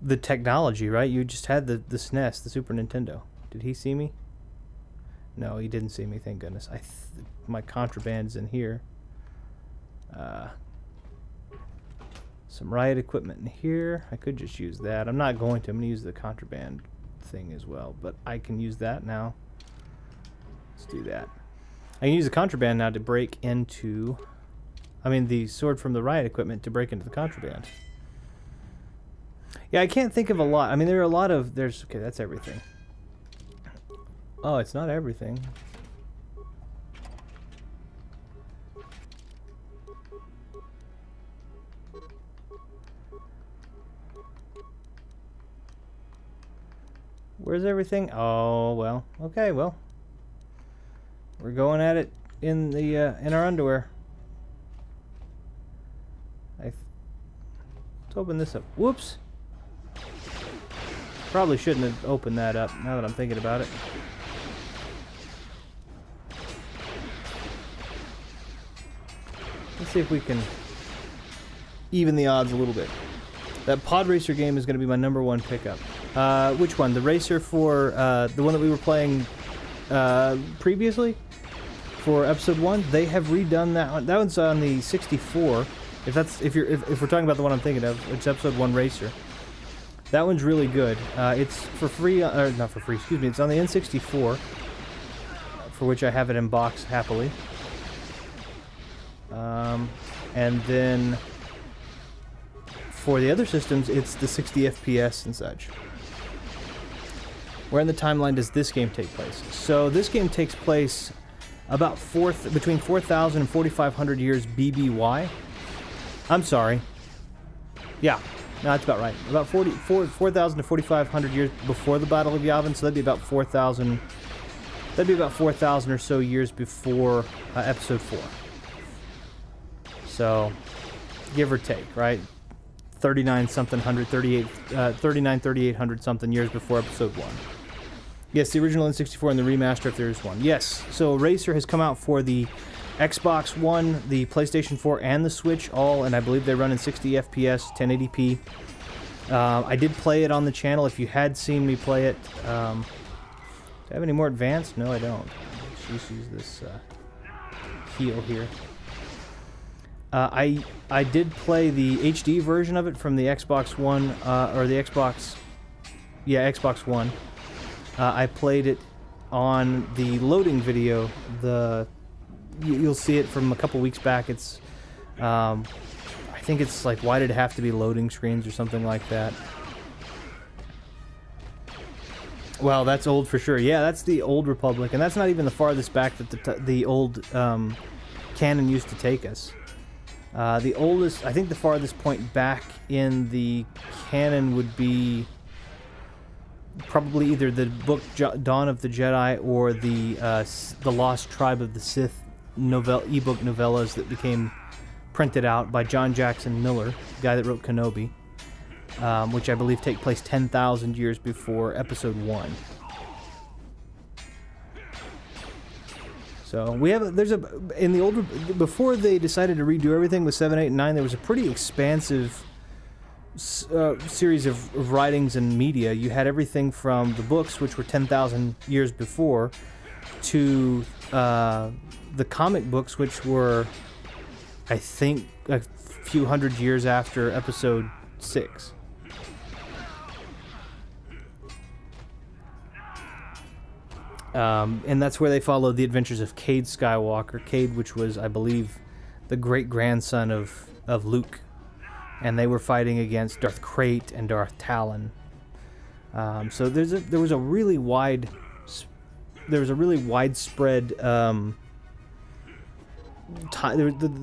the technology, right? You just had the SNES, the Super Nintendo. Did he see me? No, he didn't see me, thank goodness. My contraband's in here. Some riot equipment in here. I could just use that. I'm not going to. I'm going to use the contraband thing as well, but I can use that now. Let's do that. I can use the contraband now to break into... I mean, the sword from the riot equipment to break into the contraband. Yeah, I can't think of a lot. I mean, there are a lot of... Okay, that's everything. Oh, it's not everything. Where's everything? Oh, well. Okay, well. We're going at it in our underwear. Let's open this up. Whoops. Probably shouldn't have opened that up, now that I'm thinking about it. Let's see if we can even the odds a little bit. That pod racer game is going to be my #1 pickup. Which one? The racer for the one that we were playing previously for episode 1. They have redone that one. That one's on the 64. If we're talking about the one I'm thinking of, it's episode 1 racer. That one's really good. It's for free, or not for free. Excuse me. It's on the N64, for which I have it in box happily. And then for the other systems, it's the 60 FPS and such. Where in the timeline does this game take place? So this game takes place about between 4,000 and 4,500 years BBY. I'm sorry. Yeah, no, that's about right. About 4,000 to 4,500 years before the Battle of Yavin, so that'd be about 4,000. That'd be about 4,000 or so years before episode 4. So, give or take, right? 3,800 something years before episode 1. Yes, the original N64 and the remaster if there is one. Yes, so Racer has come out for the Xbox One, the PlayStation 4, and the Switch all, and I believe they run in 60 FPS, 1080p. I did play it on the channel if you had seen me play it. Do I have any more advanced? No, I don't. Let's use this heel here. I did play the HD version of it from the Xbox One, or the Xbox... Yeah, Xbox One. I played it on the loading video. You'll see it from a couple weeks back. It's... I think it's like, why did it have to be loading screens or something like that? Well, that's old for sure. Yeah, that's the Old Republic, and that's not even the farthest back that the old canon used to take us. The oldest, I think the farthest point back in the canon would be probably either the book Dawn of the Jedi or the Lost Tribe of the Sith ebook novellas that became printed out by John Jackson Miller, the guy that wrote Kenobi, which I believe take place 10,000 years before Episode 1. So in the older, before they decided to redo everything with 7, 8, and 9, there was a pretty expansive series of writings and media. You had everything from the books, which were 10,000 years before, to the comic books, which were, I think, a few hundred years after Episode 6. And that's where they followed the adventures of Cade Skywalker. Cade, which was, I believe, the great-grandson of Luke. And they were fighting against Darth Krayt and Darth Talon. So there was a really widespread. The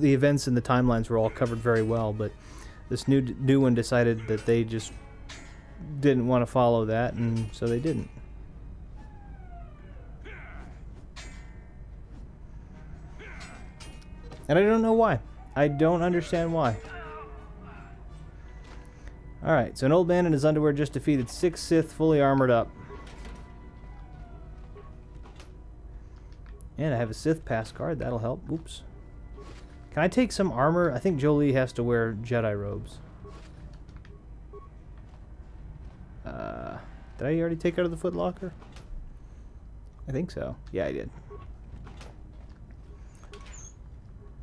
events and the timelines were all covered very well, but this new one decided that they just didn't want to follow that, and so they didn't. And I don't know why. I don't understand why. Alright, so an old man in his underwear just defeated 6 Sith fully armored up. And I have a Sith pass card, that'll help. Oops. Can I take some armor? I think Jolie has to wear Jedi robes. Did I already take out of the Foot Locker? I think so. Yeah, I did.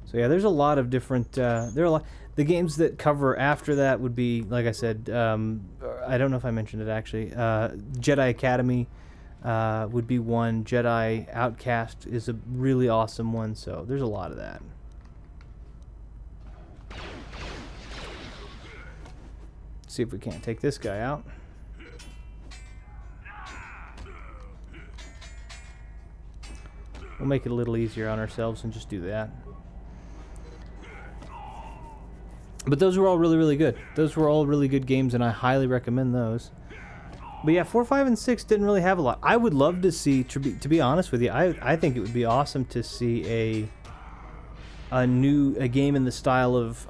So yeah, there's a lot of different. The games that cover after that would be, like I said, I don't know if I mentioned it actually. Jedi Academy would be one. Jedi Outcast is a really awesome one. So there's a lot of that. Let's see if we can't take this guy out. We'll make it a little easier on ourselves and just do that. But those were all really, really good. Those were all really good games, and I highly recommend those. But yeah, 4, 5, and 6 didn't really have a lot. I would love to see, to be honest with you, I think it would be awesome to see a game in the style of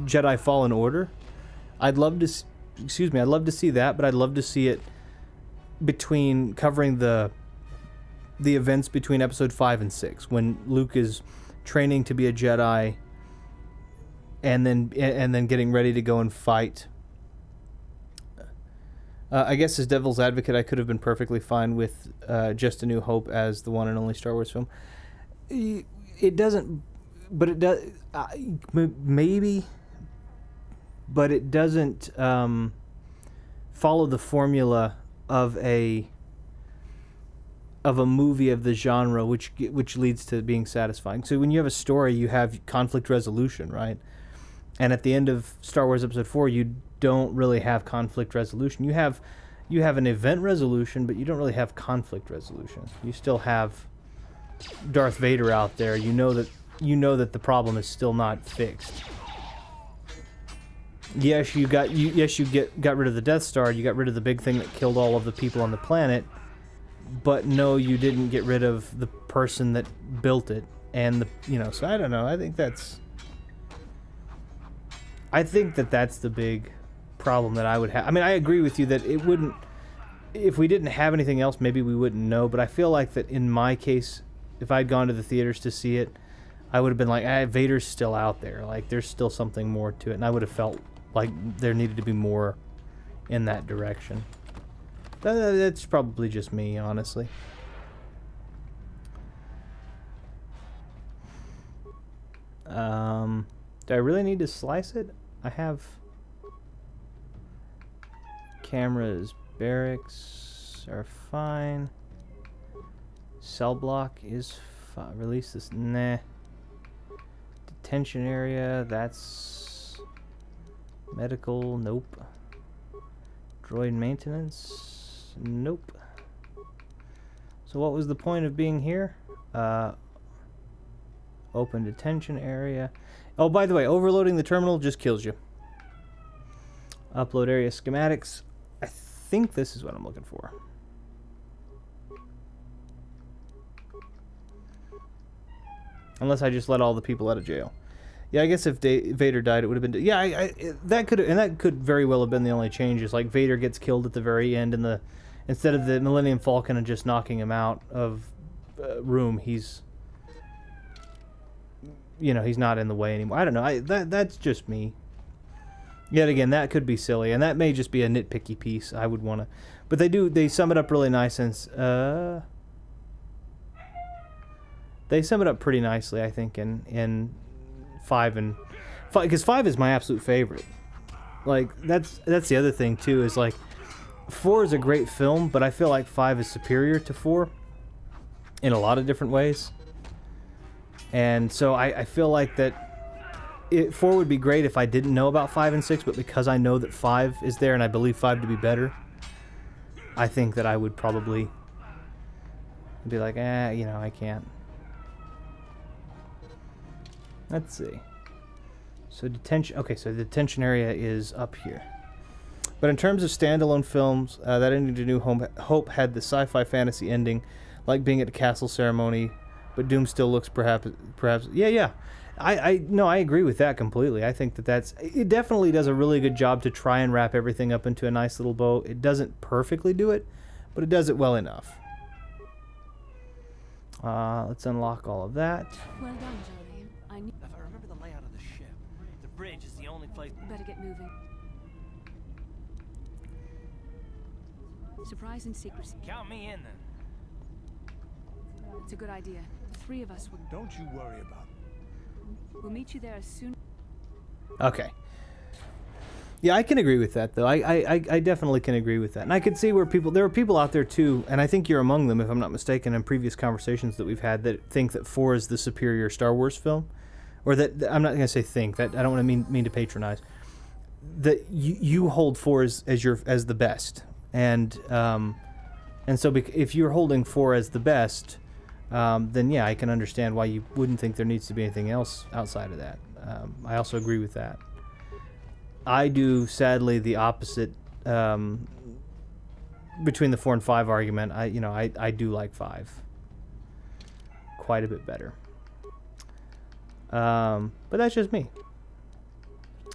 Jedi Fallen Order. I'd love to see that, but I'd love to see it between covering the events between episode 5 and 6, when Luke is training to be a Jedi and then getting ready to go and fight. I guess as Devil's Advocate, I could have been perfectly fine with Just a New Hope as the one and only Star Wars film. It doesn't, but it does, maybe, but it doesn't follow the formula of a movie of the genre, which leads to being satisfying. So when you have a story, you have conflict resolution, right? And at the end of Star Wars Episode 4, you don't really have conflict resolution. You have an event resolution, but you don't really have conflict resolution. You still have Darth Vader out there. You know that the problem is still not fixed. Yes, you got rid of the Death Star. You got rid of the big thing that killed all of the people on the planet. But no, you didn't get rid of the person that built it, and so I don't know. I think that's the big problem that I would have. I mean, I agree with you that it wouldn't, if we didn't have anything else, maybe we wouldn't know. But I feel like that in my case, if I'd gone to the theaters to see it, I would have been like, Vader's still out there. Like, there's still something more to it, and I would have felt like there needed to be more in that direction. That's probably just me, honestly. Do I really need to slice it? I have cameras, barracks are fine. Cell block is fine. Release this, nah. Detention area, that's medical, nope. Droid maintenance. Nope. So what was the point of being here? Open detention area. Oh, by the way, overloading the terminal just kills you. Upload area schematics. I think this is what I'm looking for. Unless I just let all the people out of jail. Yeah, I guess if Vader died, it would have been... Yeah, that could very well have been the only changes. Like, Vader gets killed at the very end, and instead of the Millennium Falcon and just knocking him out of room, he's... he's not in the way anymore. I don't know. That's just me. Yet again, that could be silly, and that may just be a nitpicky piece. I would want to... But they sum it up really nice, and... They sum it up pretty nicely, I think, in 5 because 5 is my absolute favorite. Like, that's the other thing too, is like 4 is a great film, but I feel like 5 is superior to 4 in a lot of different ways. And so I feel like that 4 would be great if I didn't know about 5 and 6, but because I know that 5 is there and I believe 5 to be better, I think that I would probably be like, I can't. Let's see. So detention. Okay, so the detention area is up here. But in terms of standalone films, that ending to New Hope had the sci-fi fantasy ending, like being at a castle ceremony, but Doom still looks perhaps. Yeah. I agree with that completely. I think it definitely does a really good job to try and wrap everything up into a nice little bow. It doesn't perfectly do it, but it does it well enough. Let's unlock all of that. Well done, Jolie. If I remember the layout of the ship, the bridge is the only place... Better get moving. Surprise and secrecy. Count me in, then. It's a good idea. The 3 of us will... Don't you worry about it. We'll meet you there as soon... Okay. Yeah, I can agree with that, though. I definitely can agree with that. And I could see where there are people out there, too, and I think you're among them, if I'm not mistaken, in previous conversations that we've had, that think that 4 is the superior Star Wars film. Or that, I'm not going to say think, that I don't want to mean to patronize. That you hold 4 as the best. And so if you're holding 4 as the best, then yeah, I can understand why you wouldn't think there needs to be anything else outside of that. I also agree with that. I do, sadly, the opposite between the 4 and 5 argument. I do like 5 quite a bit better. But that's just me.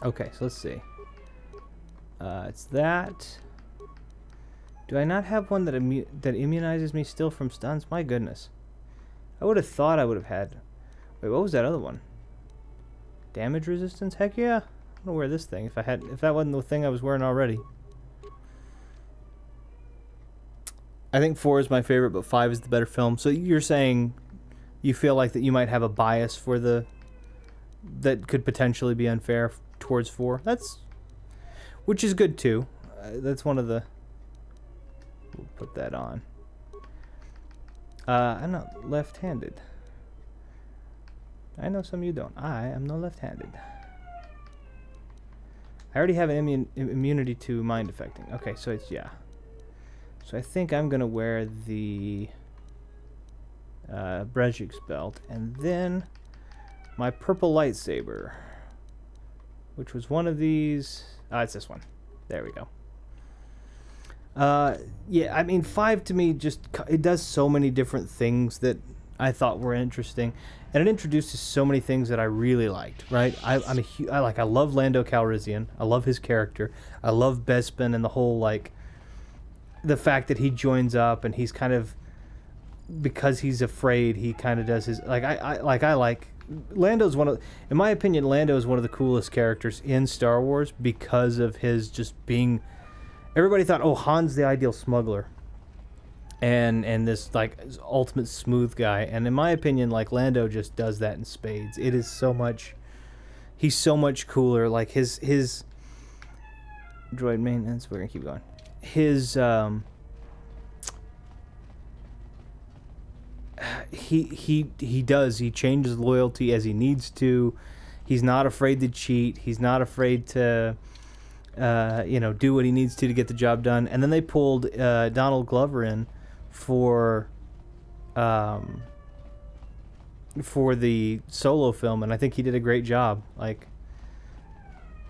Okay, so let's see. It's that. Do I not have one that immunizes me still from stuns? My goodness. I would have thought I would have had... Wait, what was that other one? Damage resistance? Heck yeah. I'm gonna wear this thing if that wasn't the thing I was wearing already. I think 4 is my favorite, but 5 is the better film. So you're saying you feel like that you might have a bias for that could potentially be unfair towards 4. Which is good too. That's one of the. We'll put that on. I'm not left-handed. I know some of you don't. I am not left-handed. I already have an immunity to mind affecting. Okay, so it's, yeah. So I think I'm going to wear the Brejik's belt. And then my purple lightsaber. Which was one of these. It's this one. There we go. Yeah, I mean, 5 to me it does so many different things that I thought were interesting, and it introduces so many things that I really liked. Right? I love Lando Calrissian. I love his character. I love Bespin and the whole the fact that he joins up and he's kind of, because he's afraid, he kind of does his Lando's in my opinion, Lando is one of the coolest characters in Star Wars because of his just being. Everybody thought, oh, Han's the ideal smuggler, and this ultimate smooth guy. And in my opinion, Lando just does that in spades. It is so much. He's so much cooler. Like his droid maintenance. We're gonna keep going. His he changes loyalty as he needs to. He's not afraid to cheat. He's not afraid to. Do what he needs to get the job done. And then they pulled Donald Glover in for the Solo film, and I think he did a great job,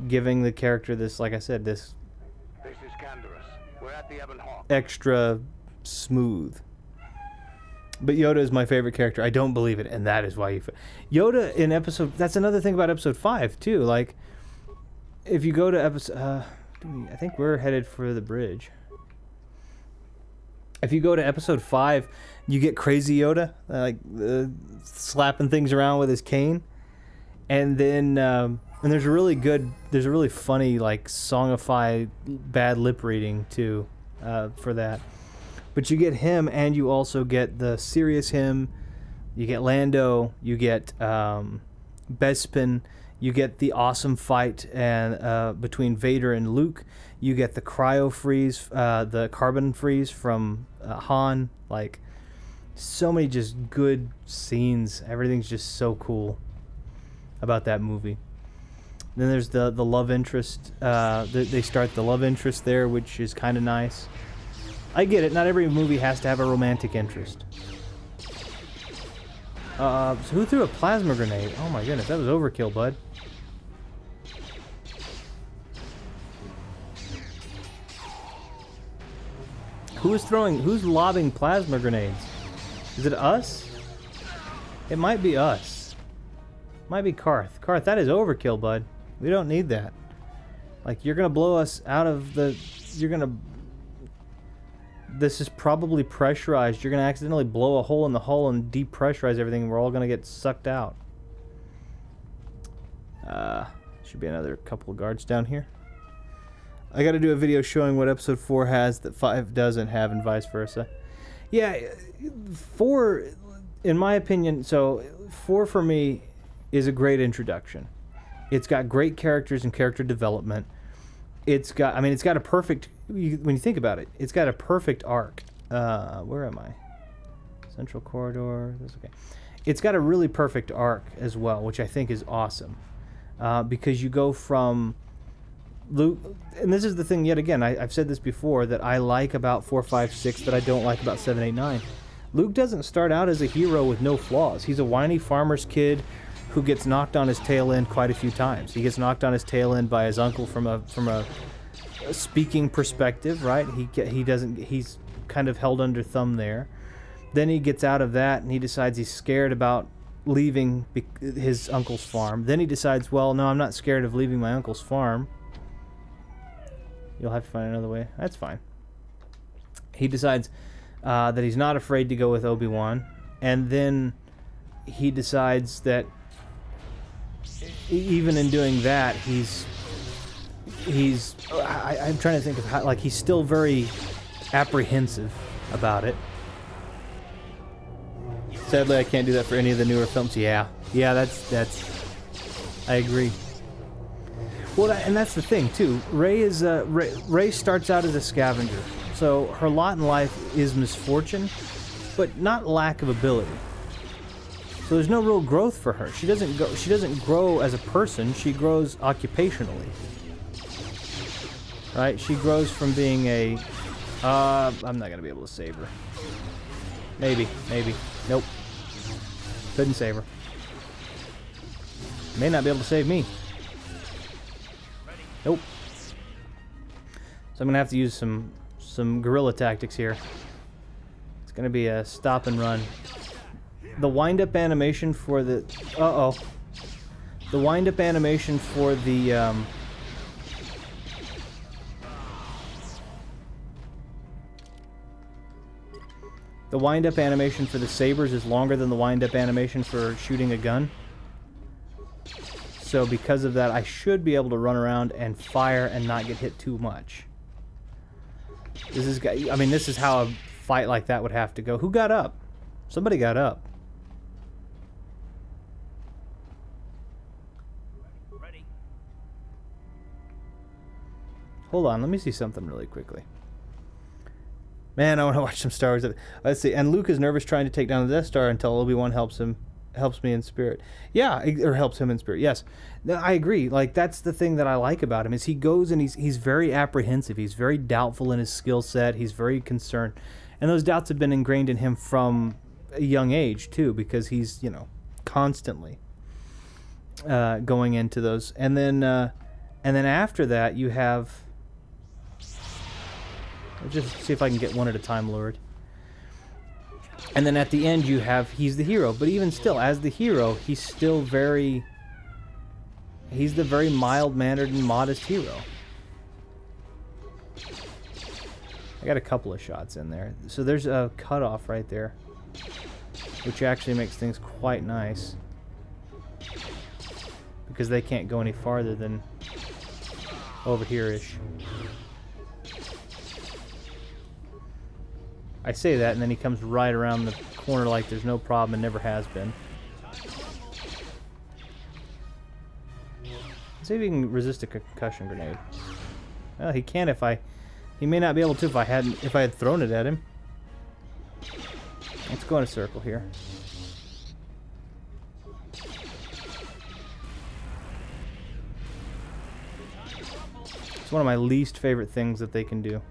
giving the character this, like I said, this is Canderous. We're at the Ebon Hawk. Extra smooth. But Yoda is my favorite character. I don't believe it, and that is why Yoda in that's another thing about episode 5 too. If you go to episode, I think we're headed for the bridge. If you go to episode 5, you get Crazy Yoda, slapping things around with his cane, and then and there's a really funny songify bad lip reading too, for that. But you get him, and you also get the serious him. You get Lando. You get Bespin. You get the awesome fight between Vader and Luke. You get the cryo freeze, the carbon freeze from Han. So many just good scenes. Everything's just so cool about that movie. Then there's the love interest. They start the love interest there, which is kind of nice. I get it. Not every movie has to have a romantic interest. So who threw a plasma grenade? Oh my goodness, that was overkill, bud. Who's lobbing plasma grenades? Is it us? It might be us. Might be Karth. Karth, that is overkill, bud. We don't need that. You're gonna blow us out of the... This is probably pressurized. You're going to accidentally blow a hole in the hull and depressurize everything, and we're all going to get sucked out. Should be another couple of guards down here. I got to do a video showing what episode 4 has that 5 doesn't have, and vice versa. Yeah, 4, in my opinion, 4 for me is a great introduction. It's got great characters and character development. It's got a perfect... when you think about it, it's got a perfect arc. Where am I? Central Corridor. That's okay. It's got a really perfect arc as well, which I think is awesome. Because you go from Luke, and this is the thing yet again, I've said this before, that I like about 4, 5, 6 that I don't like about 7, 8, 9. Luke doesn't start out as a hero with no flaws. He's a whiny farmer's kid who gets knocked on his tail end quite a few times. He gets knocked on his tail end by his uncle from a speaking perspective, right? He's kind of held under thumb there. Then he gets out of that and he decides he's scared about leaving his uncle's farm. Then he decides, well, no, I'm not scared of leaving my uncle's farm. You'll have to find another way. That's fine. He decides that he's not afraid to go with Obi-Wan, and then he decides that even in doing that, I'm trying to think of how, like, he's still very apprehensive about it. Sadly, I can't do that for any of the newer films. Yeah, that's. I agree. Well, and that's the thing too. Ray starts out as a scavenger, so her lot in life is misfortune, but not lack of ability. So there's no real growth for her. She doesn't grow as a person. She grows occupationally. Right? She grows from being a. I'm not gonna be able to save her. Maybe. Nope. Couldn't save her. May not be able to save me. Nope. So I'm gonna have to use some guerrilla tactics here. It's gonna be a stop and run. The wind-up animation for the... Uh-oh. The wind-up animation for the... The wind-up animation for the sabers is longer than the wind-up animation for shooting a gun. So because of that, I should be able to run around and fire and not get hit too much. This is how a fight like that would have to go. Who got up? Somebody got up. Ready. Hold on, let me see something really quickly. Man, I want to watch some Star Wars. Let's see. And Luke is nervous trying to take down the Death Star until Obi-Wan helps me in spirit. Yeah, or helps him in spirit. Yes, I agree. Like, that's the thing that I like about him is he goes and he's very apprehensive. He's very doubtful in his skill set. He's very concerned, and those doubts have been ingrained in him from a young age too, because he's constantly going into those. And then after that, you have. I'll just see if I can get one at a time, Lord. And then at the end you have, he's the hero. But even still, as the hero, he's still very... He's the very mild-mannered and modest hero. I got a couple of shots in there. So there's a cutoff right there, which actually makes things quite nice. Because they can't go any farther than over here-ish. I say that, and then he comes right around the corner like there's no problem and never has been. Let's see if he can resist a concussion grenade. Well, he can if I... He may not be able to if I had thrown it at him. Let's go in a circle here. It's one of my least favorite things that they can do.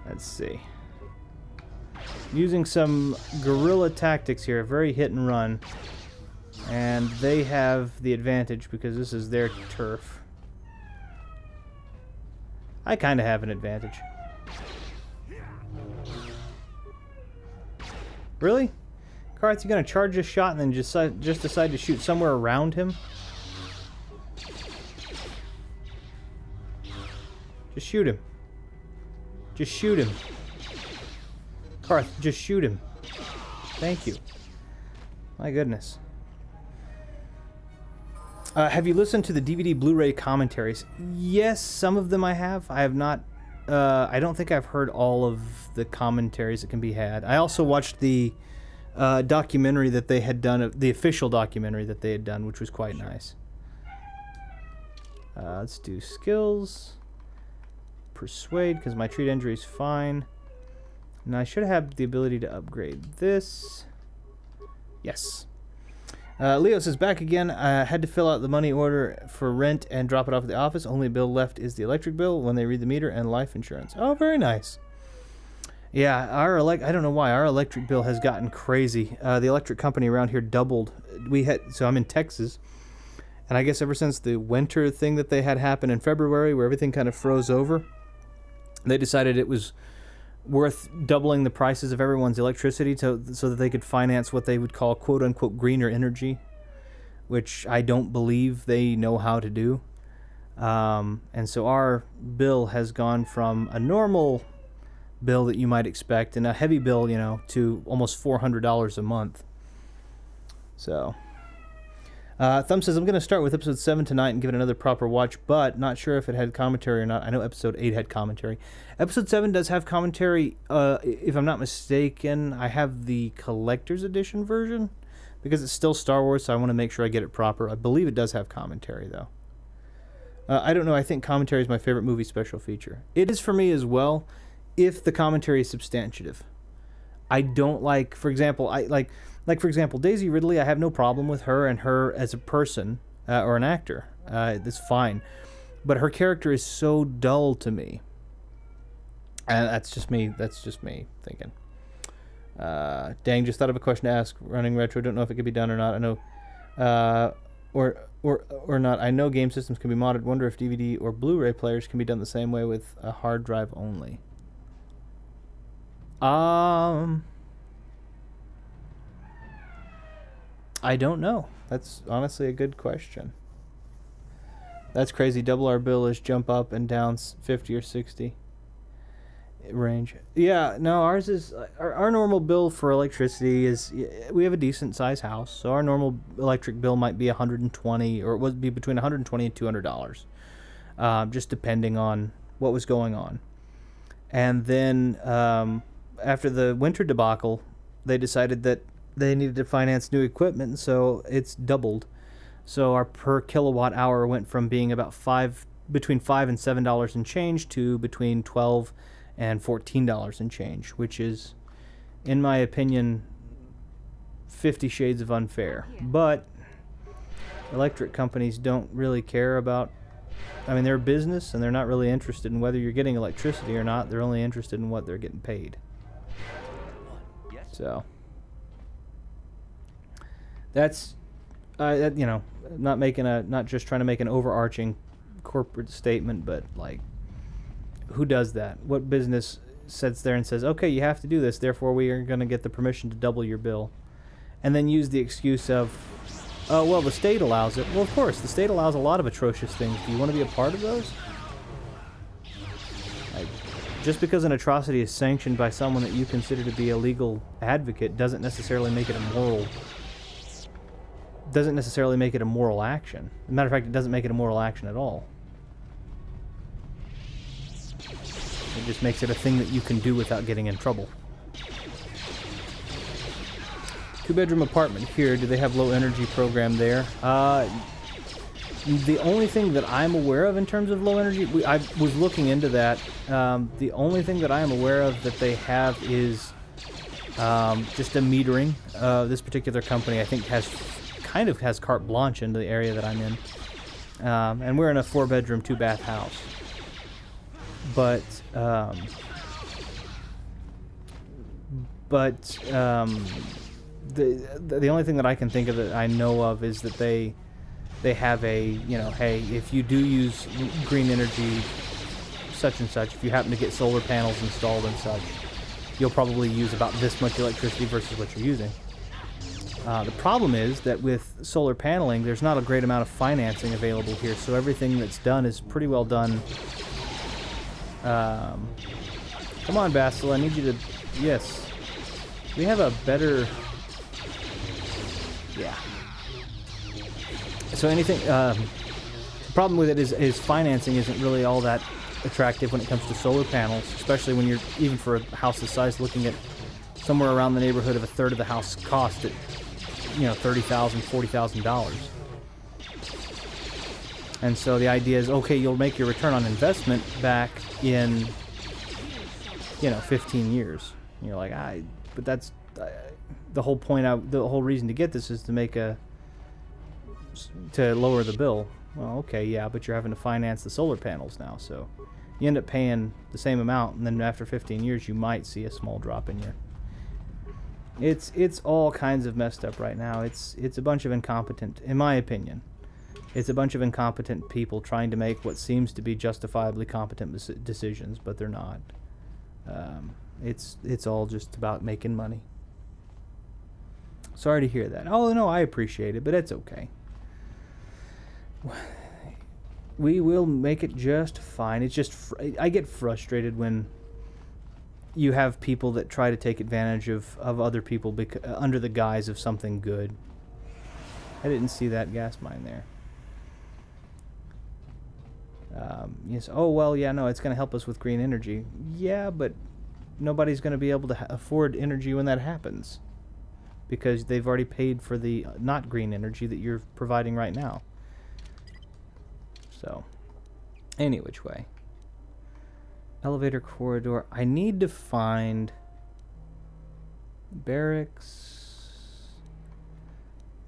Let's see. Using some guerrilla tactics here, very hit and run. And they have the advantage because this is their turf. I kind of have an advantage. Really? Karth, you gonna charge a shot and then just decide to shoot somewhere around him? Just shoot him. Just shoot him. Karth, just shoot him. Thank you. My goodness. Have you listened to the DVD Blu-ray commentaries? Yes, some of them I have. I have not... I don't think I've heard all of the commentaries that can be had. I also watched the documentary that they had done, the official documentary that they had done, which was quite nice. Let's do skills. Persuade, because my treat injury is fine. And I should have the ability to upgrade this. Yes. Leo says, back again. I had to fill out the money order for rent and drop it off at the office. Only bill left is the electric bill when they read the meter and life insurance. Oh, very nice. Yeah, I don't know why our electric bill has gotten crazy. The electric company around here doubled. So I'm in Texas. And I guess ever since the winter thing that they had happen in February where everything kind of froze over, they decided it was worth doubling the prices of everyone's electricity so that they could finance what they would call quote-unquote greener energy, which I don't believe they know how to do. And so our bill has gone from a normal bill that you might expect, and a heavy bill, you know, to almost $400 a month. So, Thumb says, I'm going to start with episode 7 tonight and give it another proper watch, but not sure if it had commentary or not. I know episode 8 had commentary. Episode 7 does have commentary. If I'm not mistaken, I have the collector's edition version because it's still Star Wars, so I want to make sure I get it proper. I believe it does have commentary, though. I don't know. I think commentary is my favorite movie special feature. It is for me as well, if the commentary is substantive. I don't like, for example, for example, Daisy Ridley, I have no problem with her and her as a person or an actor. That's fine. But her character is so dull to me. And that's just me thinking. Dang, just thought of a question to ask. Running retro, don't know if it could be done or not. I know, or not. I know game systems can be modded. Wonder if DVD or Blu-ray players can be done the same way with a hard drive only. I don't know. That's honestly a good question. That's crazy. Double our bill is jump up and down 50 or 60 range. Yeah, no, ours is our normal bill for electricity is, we have a decent sized house, so our normal electric bill might be 120, or it would be between 120 and $200, just depending on what was going on. And then after the winter debacle, they decided that they needed to finance new equipment, so it's doubled. So our per kilowatt hour went from being about between $5 and $7 and change to between $12 and $14 and change, which is, in my opinion, 50 shades of unfair. But electric companies don't really care about, I mean, they're a business and they're not really interested in whether you're getting electricity or not. They're only interested in what they're getting paid. So that's, you know, not just trying to make an overarching corporate statement, but like, who does that? What business sits there and says, okay, you have to do this, therefore we are going to get the permission to double your bill, and then use the excuse of, oh, well, the state allows it. Well, of course, the state allows a lot of atrocious things. Do you want to be a part of those? Just because an atrocity is sanctioned by someone that you consider to be a legal advocate doesn't necessarily make it a moral action. As a matter of fact, it doesn't make it a moral action at all. It just makes it a thing that you can do without getting in trouble. 2-bedroom apartment here. Do they have low energy program there? The only thing that I'm aware of in terms of low energy, I was looking into that. The only thing that I am aware of that they have is just a metering. This particular company, I think, has carte blanche into the area that I'm in. And we're in a 4-bedroom, 2-bath house. But the only thing that I can think of that I know of is that they have a, you know, hey, if you do use green energy, such and such, if you happen to get solar panels installed and such, you'll probably use about this much electricity versus what you're using. The problem is that with solar paneling, there's not a great amount of financing available here, so everything that's done is pretty well done. Come on, Basil, I need you to... Yes. We have a better... Yeah. So anything... the problem with it is financing isn't really all that attractive when it comes to solar panels, especially when you're, even for a house this size, looking at somewhere around the neighborhood of a third of the house cost at, you know, $30,000, $40,000. And so the idea is, okay, you'll make your return on investment back in, you know, 15 years. And you're like, but that's the whole point. The whole reason to get this is to lower the bill. Well, okay, yeah, but you're having to finance the solar panels now, so you end up paying the same amount, and then after 15 years, you might see a small drop in your. It's all kinds of messed up right now. It's a bunch of incompetent, in my opinion. It's a bunch of incompetent people trying to make what seems to be justifiably competent decisions, but they're not. It's all just about making money. Sorry to hear that. Oh, no, I appreciate it, but it's okay. We will make it just fine. It's just I get frustrated when you have people that try to take advantage of other people under the guise of something good. I didn't see that gas mine there. Yes. Oh, well, yeah, no, it's going to help us with green energy. Yeah, but nobody's going to be able to afford energy when that happens, because they've already paid for the not green energy that you're providing right now. So, any which way. Elevator corridor. I need to find barracks.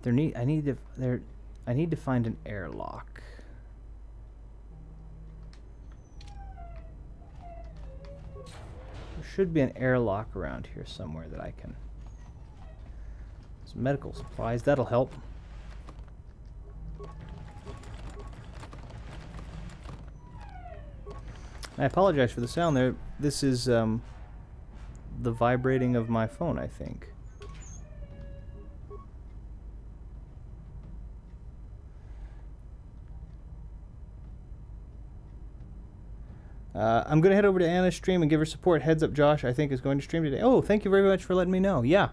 I need to find an airlock. There should be an airlock around here somewhere that I can. Some medical supplies, that'll help. I apologize for the sound there. This is the vibrating of my phone, I think. I'm going to head over to Anna's stream and give her support. Heads up, Josh, I think, is going to stream today. Oh, thank you very much for letting me know. Yeah,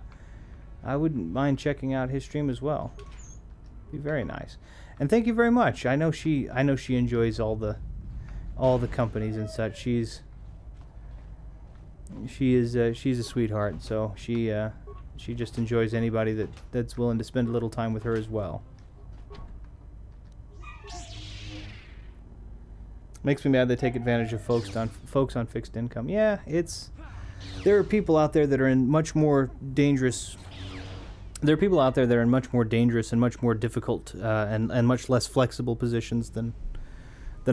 I wouldn't mind checking out his stream as well. Be very nice. And thank you very much. I know she enjoys all the companies and such. She's a sweetheart, so she just enjoys anybody that's willing to spend a little time with her as well. Makes me mad they take advantage of folks on fixed income. Yeah, there are people out there that are in much more dangerous. There are people out there that are in much more dangerous and much more difficult and much less flexible positions than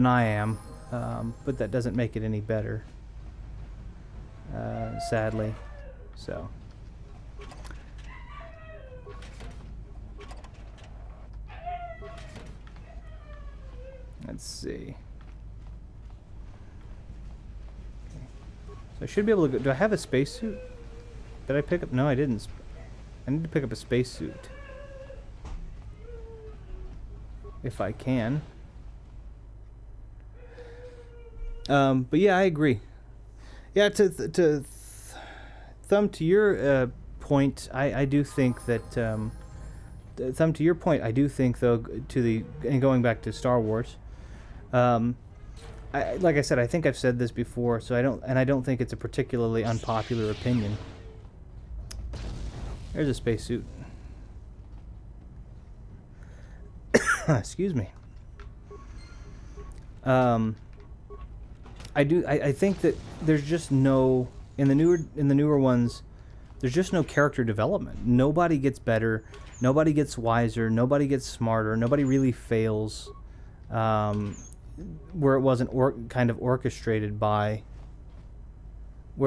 I am. But that doesn't make it any better, sadly. So. Let's see. So I should be able to go. Do I have a spacesuit? Did I pick up? No, I didn't. I need to pick up a spacesuit. If I can. But yeah, I agree. Yeah, to Thumb, to your point, I do think that Thumb, to your point, I do think though and going back to Star Wars, like I said, I think I've said this before, so I don't think it's a particularly unpopular opinion. There's a spacesuit. Excuse me. I think that there's just no in the newer ones, there's just no character development. Nobody gets better, nobody gets wiser, nobody gets smarter, nobody really fails. Where it wasn't kind of orchestrated by the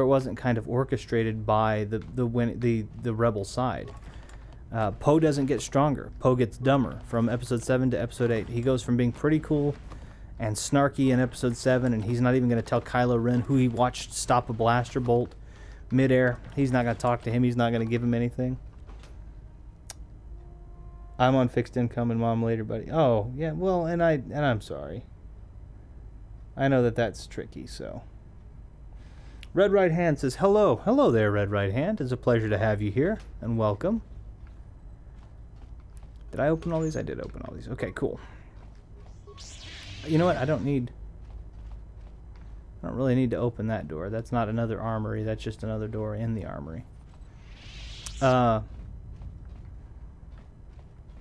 rebel side. Poe doesn't get stronger. Poe gets dumber from episode 7 to episode 8. He goes from being pretty cool and snarky in episode 7, and he's not even going to tell Kylo Ren, who he watched stop a blaster bolt midair. He's not going to talk to him. He's not going to give him anything. I'm on fixed income and mom later, buddy. Oh, yeah, well, and I'm sorry. I know that's tricky, so. Red Right Hand says, hello. Hello there, Red Right Hand. It's a pleasure to have you here, and welcome. Did I open all these? I did open all these. Okay, cool. You know what? I don't really need to open that door. That's not another armory. That's just another door in the armory.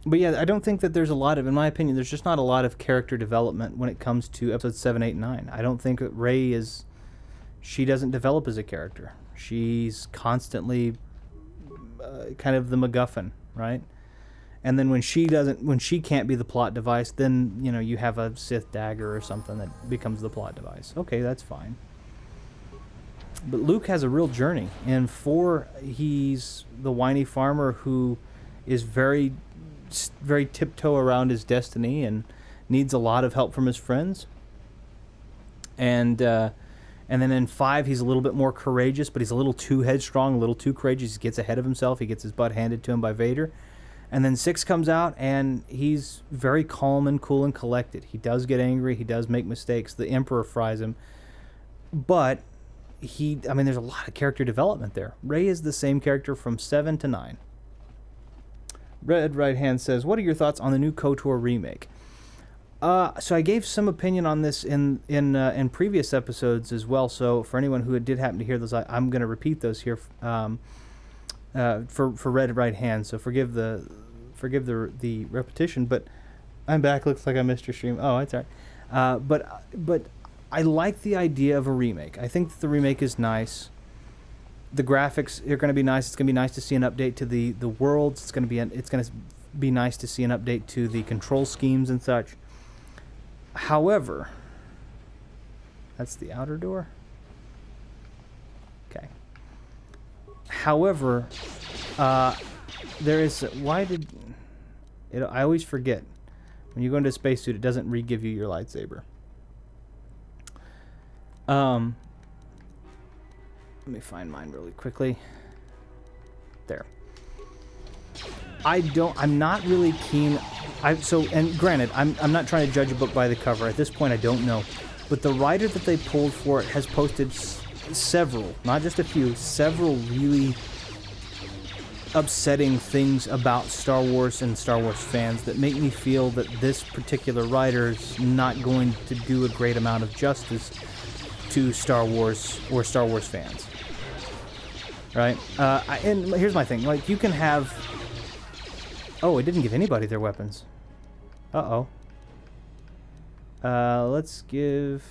But yeah, I don't think that there's a lot of, in my opinion, there's just not a lot of character development when it comes to episodes 7, 8, and 9. I don't think that Rey she doesn't develop as a character. She's constantly kind of the MacGuffin, right? And then when she can't be the plot device, then, you have a Sith dagger or something that becomes the plot device. Okay, that's fine. But Luke has a real journey. In 4, he's the whiny farmer who is very tiptoe around his destiny and needs a lot of help from his friends. And then in 5, he's a little bit more courageous, but he's a little too headstrong, a little too courageous. He gets ahead of himself. He gets his butt handed to him by Vader. And then 6 comes out, and he's very calm and cool and collected. He does get angry. He does make mistakes. The Emperor fries him. But I mean, there's a lot of character development there. Rey is the same character from 7 to 9. Red Right Hand says, what are your thoughts on the new KOTOR remake? So I gave some opinion on this in previous episodes as well. So for anyone who did happen to hear those, I'm going to repeat those here for Red Right Hand. So forgive the repetition, but I'm back. Looks like I missed your stream. Oh, it's all right. But I like the idea of a remake. I think that the remake is nice. The graphics are going to be nice. It's going to be nice to see an update to the worlds. It's going to be nice to see an update to the control schemes and such. However, that's the outer door. Okay. However, there is I always forget when you go into a spacesuit, it doesn't re-give you your lightsaber. Let me find mine really quickly. There. I'm not really keen. And granted, I'm not trying to judge a book by the cover. At this point, I don't know. But the writer that they pulled for it has posted several, not just a few, several really upsetting things about Star Wars and Star Wars fans that make me feel that this particular writer is not going to do a great amount of justice to Star Wars or Star Wars fans. Right? And here's my thing. Like, you can have... Oh, it didn't give anybody their weapons. Uh-oh. Let's give...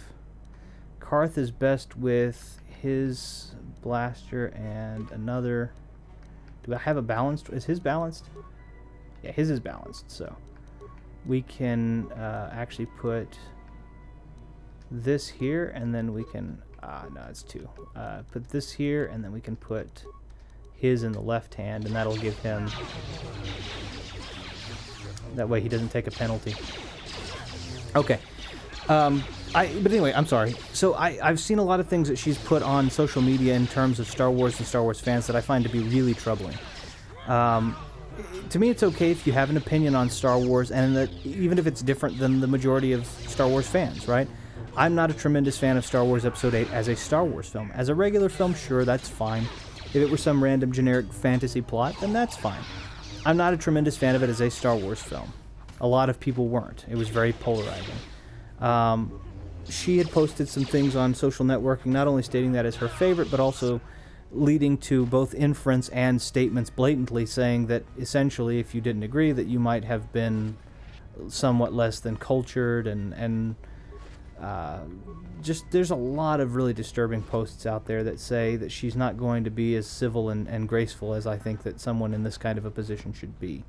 Karth is best with his blaster and another... Do I have a balanced? Is his balanced? Yeah, his is balanced, so... We can actually put this here, and then we can... no, it's 2. Put this here, and then we can put his in the left hand, and that'll give him... That way he doesn't take a penalty. Okay. But anyway, I'm sorry. So I've seen a lot of things that she's put on social media in terms of Star Wars and Star Wars fans that I find to be really troubling. To me, it's okay if you have an opinion on Star Wars, and that even if it's different than the majority of Star Wars fans, right? I'm not a tremendous fan of Star Wars Episode 8 as a Star Wars film. As a regular film, sure, that's fine. If it were some random generic fantasy plot, then that's fine. I'm not a tremendous fan of it as a Star Wars film. A lot of people weren't. It was very polarizing. She had posted some things on social networking, not only stating that as her favorite, but also leading to both inference and statements blatantly saying that essentially, if you didn't agree, that you might have been somewhat less than cultured, and just there's a lot of really disturbing posts out there that say that she's not going to be as civil and graceful as I think that someone in this kind of a position should be.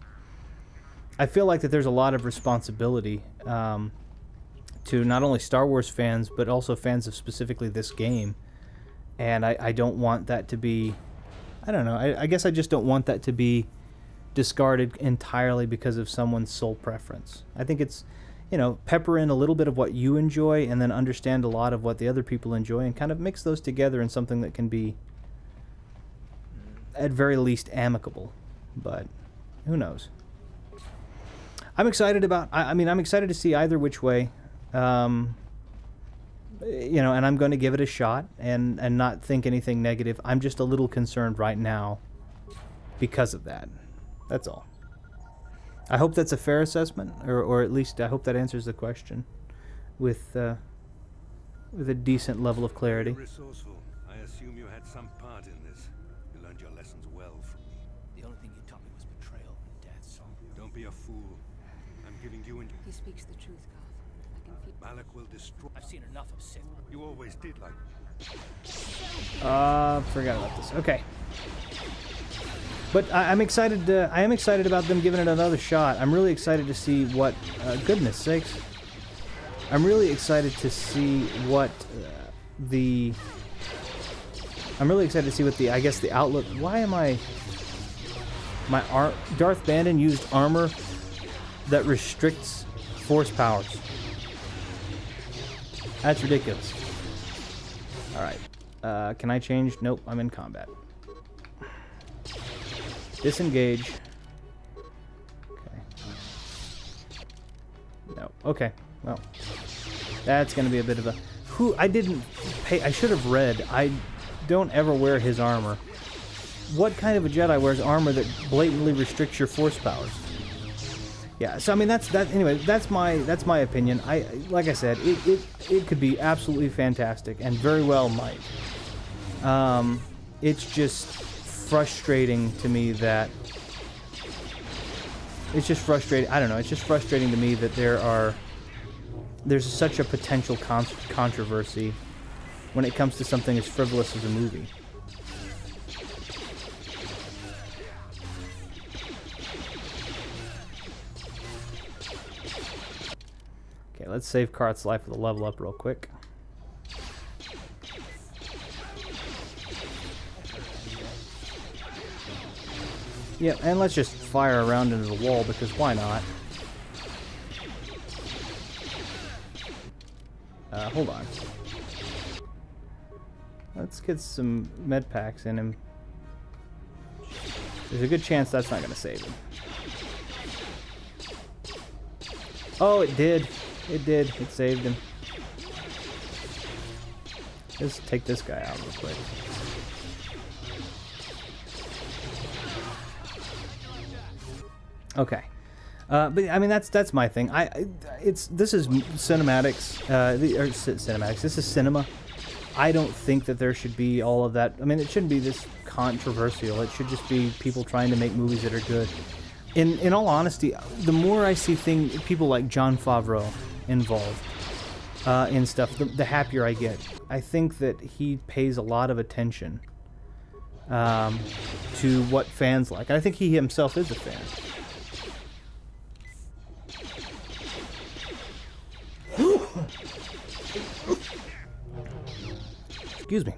I feel like that there's a lot of responsibility to not only Star Wars fans, but also fans of specifically this game. And I don't want that to be... I don't know. I guess I just don't want that to be discarded entirely because of someone's sole preference. I think it's, pepper in a little bit of what you enjoy and then understand a lot of what the other people enjoy and kind of mix those together in something that can be, at very least, amicable. But who knows? I'm excited about... I'm excited to see either which way. And I'm going to give it a shot and not think anything negative. I'm just a little concerned right now because of that. That's all. I hope that's a fair assessment, or at least I hope that answers the question with a decent level of clarity. Resourceful. I assume you had some part in this. You learned your lessons well from me. The only thing you taught me was betrayal and death, so... Don't be a fool. I'm giving you and... He speaks the truth, Garth. I can feel... Malak will destroy... I've seen enough of Sith. You always did like... Forgot about this. Okay. But I am excited about them giving it another shot. I'm really excited to see what... goodness sakes. I'm really excited to see what the... I'm really excited to see what the... I guess the outlook... Why am I... Darth Bandon used armor that restricts force powers. That's ridiculous. Alright. Can I change? Nope, I'm in combat. Disengage. Okay. No. Okay. Well, that's going to be a bit of a... I didn't I should have read. I don't ever wear his armor. What kind of a Jedi wears armor that blatantly restricts your force powers? Yeah, so I mean anyway, that's my opinion. Like I said, it could be absolutely fantastic and very well might. It's just frustrating to me that it's just frustrating. I don't know. It's just frustrating to me that there's such a potential controversy when it comes to something as frivolous as a movie. Okay, let's save Karth's life with a level up real quick. Yeah, and let's just fire around into the wall, because why not? Hold on. Let's get some med packs in him. There's a good chance that's not going to save him. Oh, it did. It did. It saved him. Let's take this guy out real quick. Okay, but I mean that's my thing. This is cinematics. Cinematics. This is cinema. I don't think that there should be all of that. I mean, it shouldn't be this controversial. It should just be people trying to make movies that are good. In all honesty, the more I see people like Jon Favreau involved in stuff, the happier I get. I think that he pays a lot of attention to what fans like. And I think he himself is a fan. Excuse me.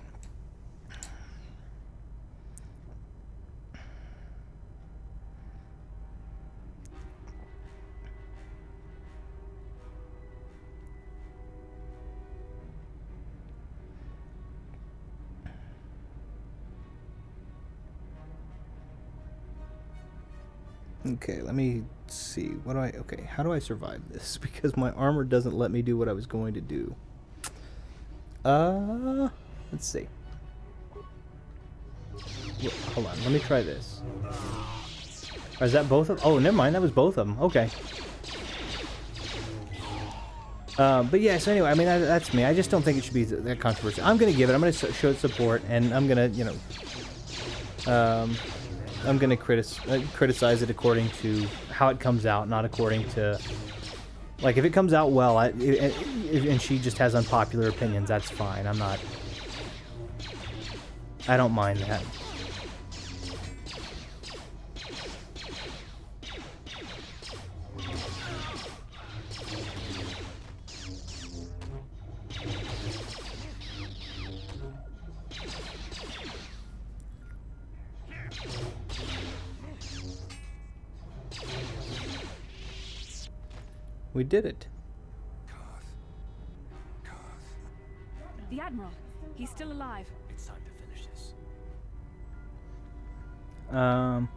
Okay, let me see. Okay, how do I survive this? Because my armor doesn't let me do what I was going to do. Let's see. Hold on, let me try this. Or is that both of them? Oh, never mind, that was both of them. Okay. But yeah, so anyway, I mean, that's me. I just don't think it should be that controversial. I'm going to give it, I'm going to show support, and I'm going to, I'm going to criticize it according to how it comes out, not according to... Like, if it comes out well, and she just has unpopular opinions, that's fine. I don't mind that. We did it. The Admiral. He's still alive. It's time to finish this. No,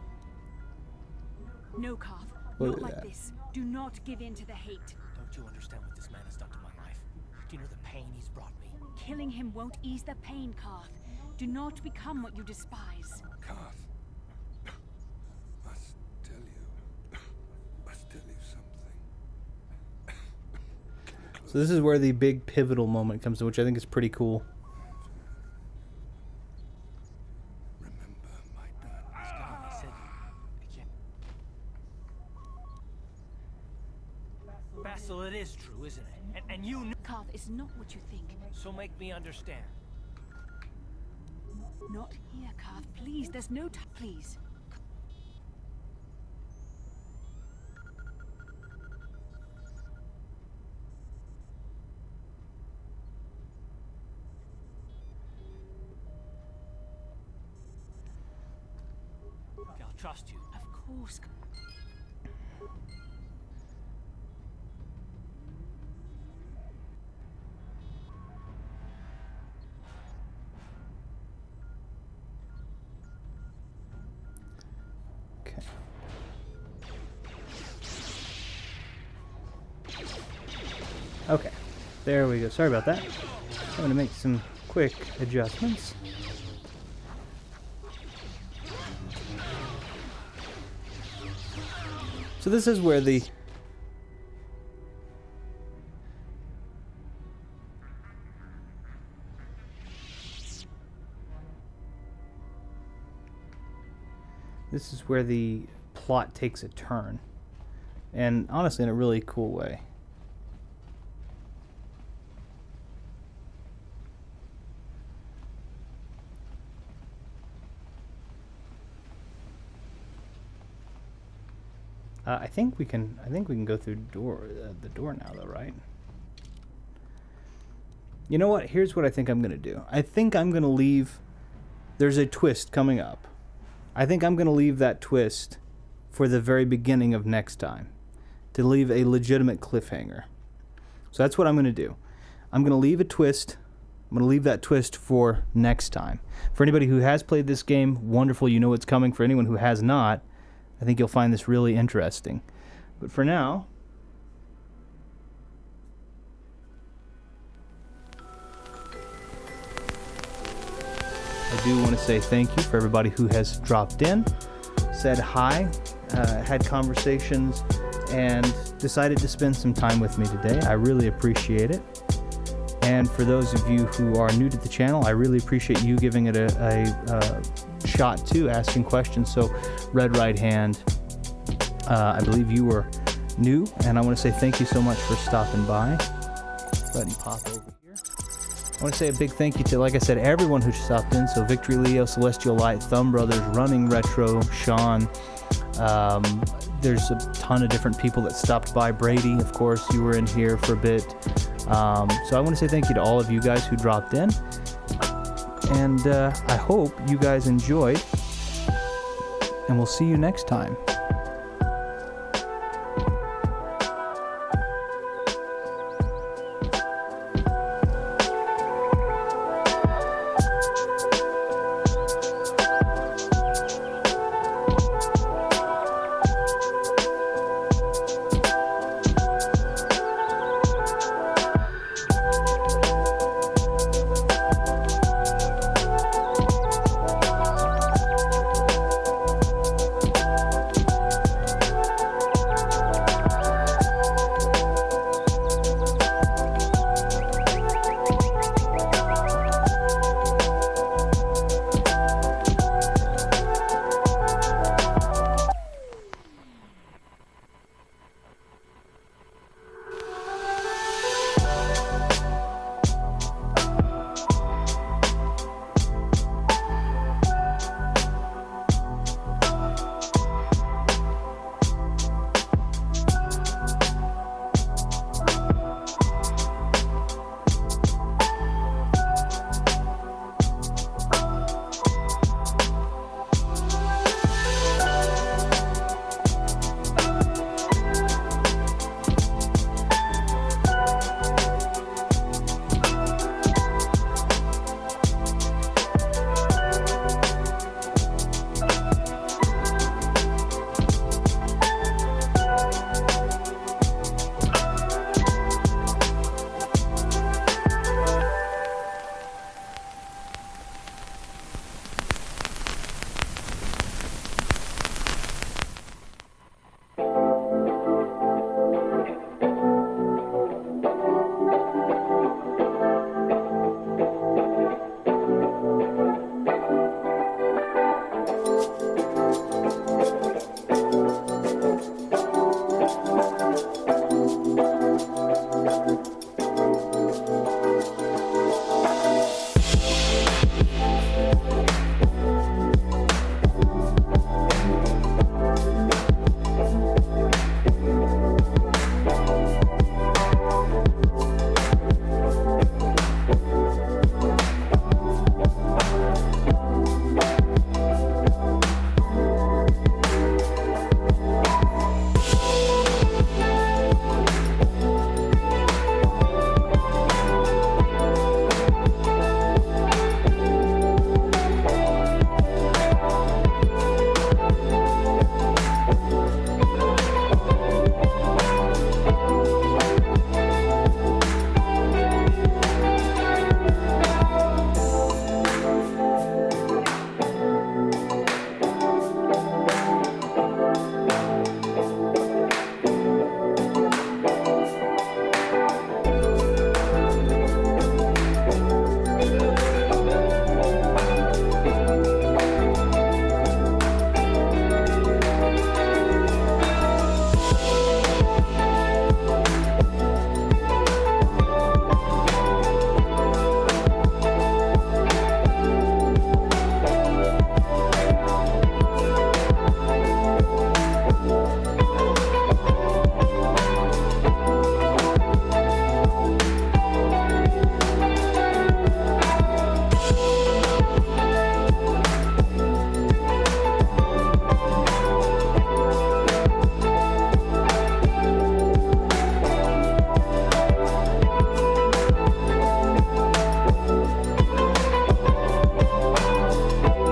Karth. Not like this. Do not give in to the hate. Don't you understand what this man has done to my life? Do you know the pain he's brought me? Killing him won't ease the pain, Karth. Do not become what you despise. Karth, must tell you something. So this is where the big pivotal moment comes in, which I think is pretty cool. Remember my dad. He's gone. I said I can't. Basil, it is true, isn't it? And you know. Karth is not what you think. So make me understand. Not here, Karth. Please, there's no time. Please. Okay, I'll trust you. Of course. Okay, there we go. Sorry about that. I'm going to make some quick adjustments. So this is where the plot takes a turn, and honestly in a really cool way. I think we can go through the door now, though, right? You know what? Here's what I think I'm gonna do. I think I'm gonna leave. There's a twist coming up. I think I'm gonna leave that twist for the very beginning of next time, to leave a legitimate cliffhanger. So that's what I'm gonna do. I'm gonna leave a twist. I'm gonna leave that twist for next time. For anybody who has played this game, wonderful. You know what's coming. For anyone who has not, I think you'll find this really interesting. But for now, I do want to say thank you for everybody who has dropped in, said hi, had conversations, and decided to spend some time with me today. I really appreciate it. And for those of you who are new to the channel, I really appreciate you giving it a shot too, asking questions. So Red Right Hand, I believe you were new, and I want to say thank you so much for stopping by. Go ahead and pop over here. I want to say a big thank you to, like I said, everyone who stopped in. So Victory Leo, Celestial Light, Thumb Brothers, Running Retro, Sean. There's a ton of different people that stopped by. Brady, of course, you were in here for a bit. So I want to say thank you to all of you guys who dropped in. And I hope you guys enjoyed. And we'll see you next time.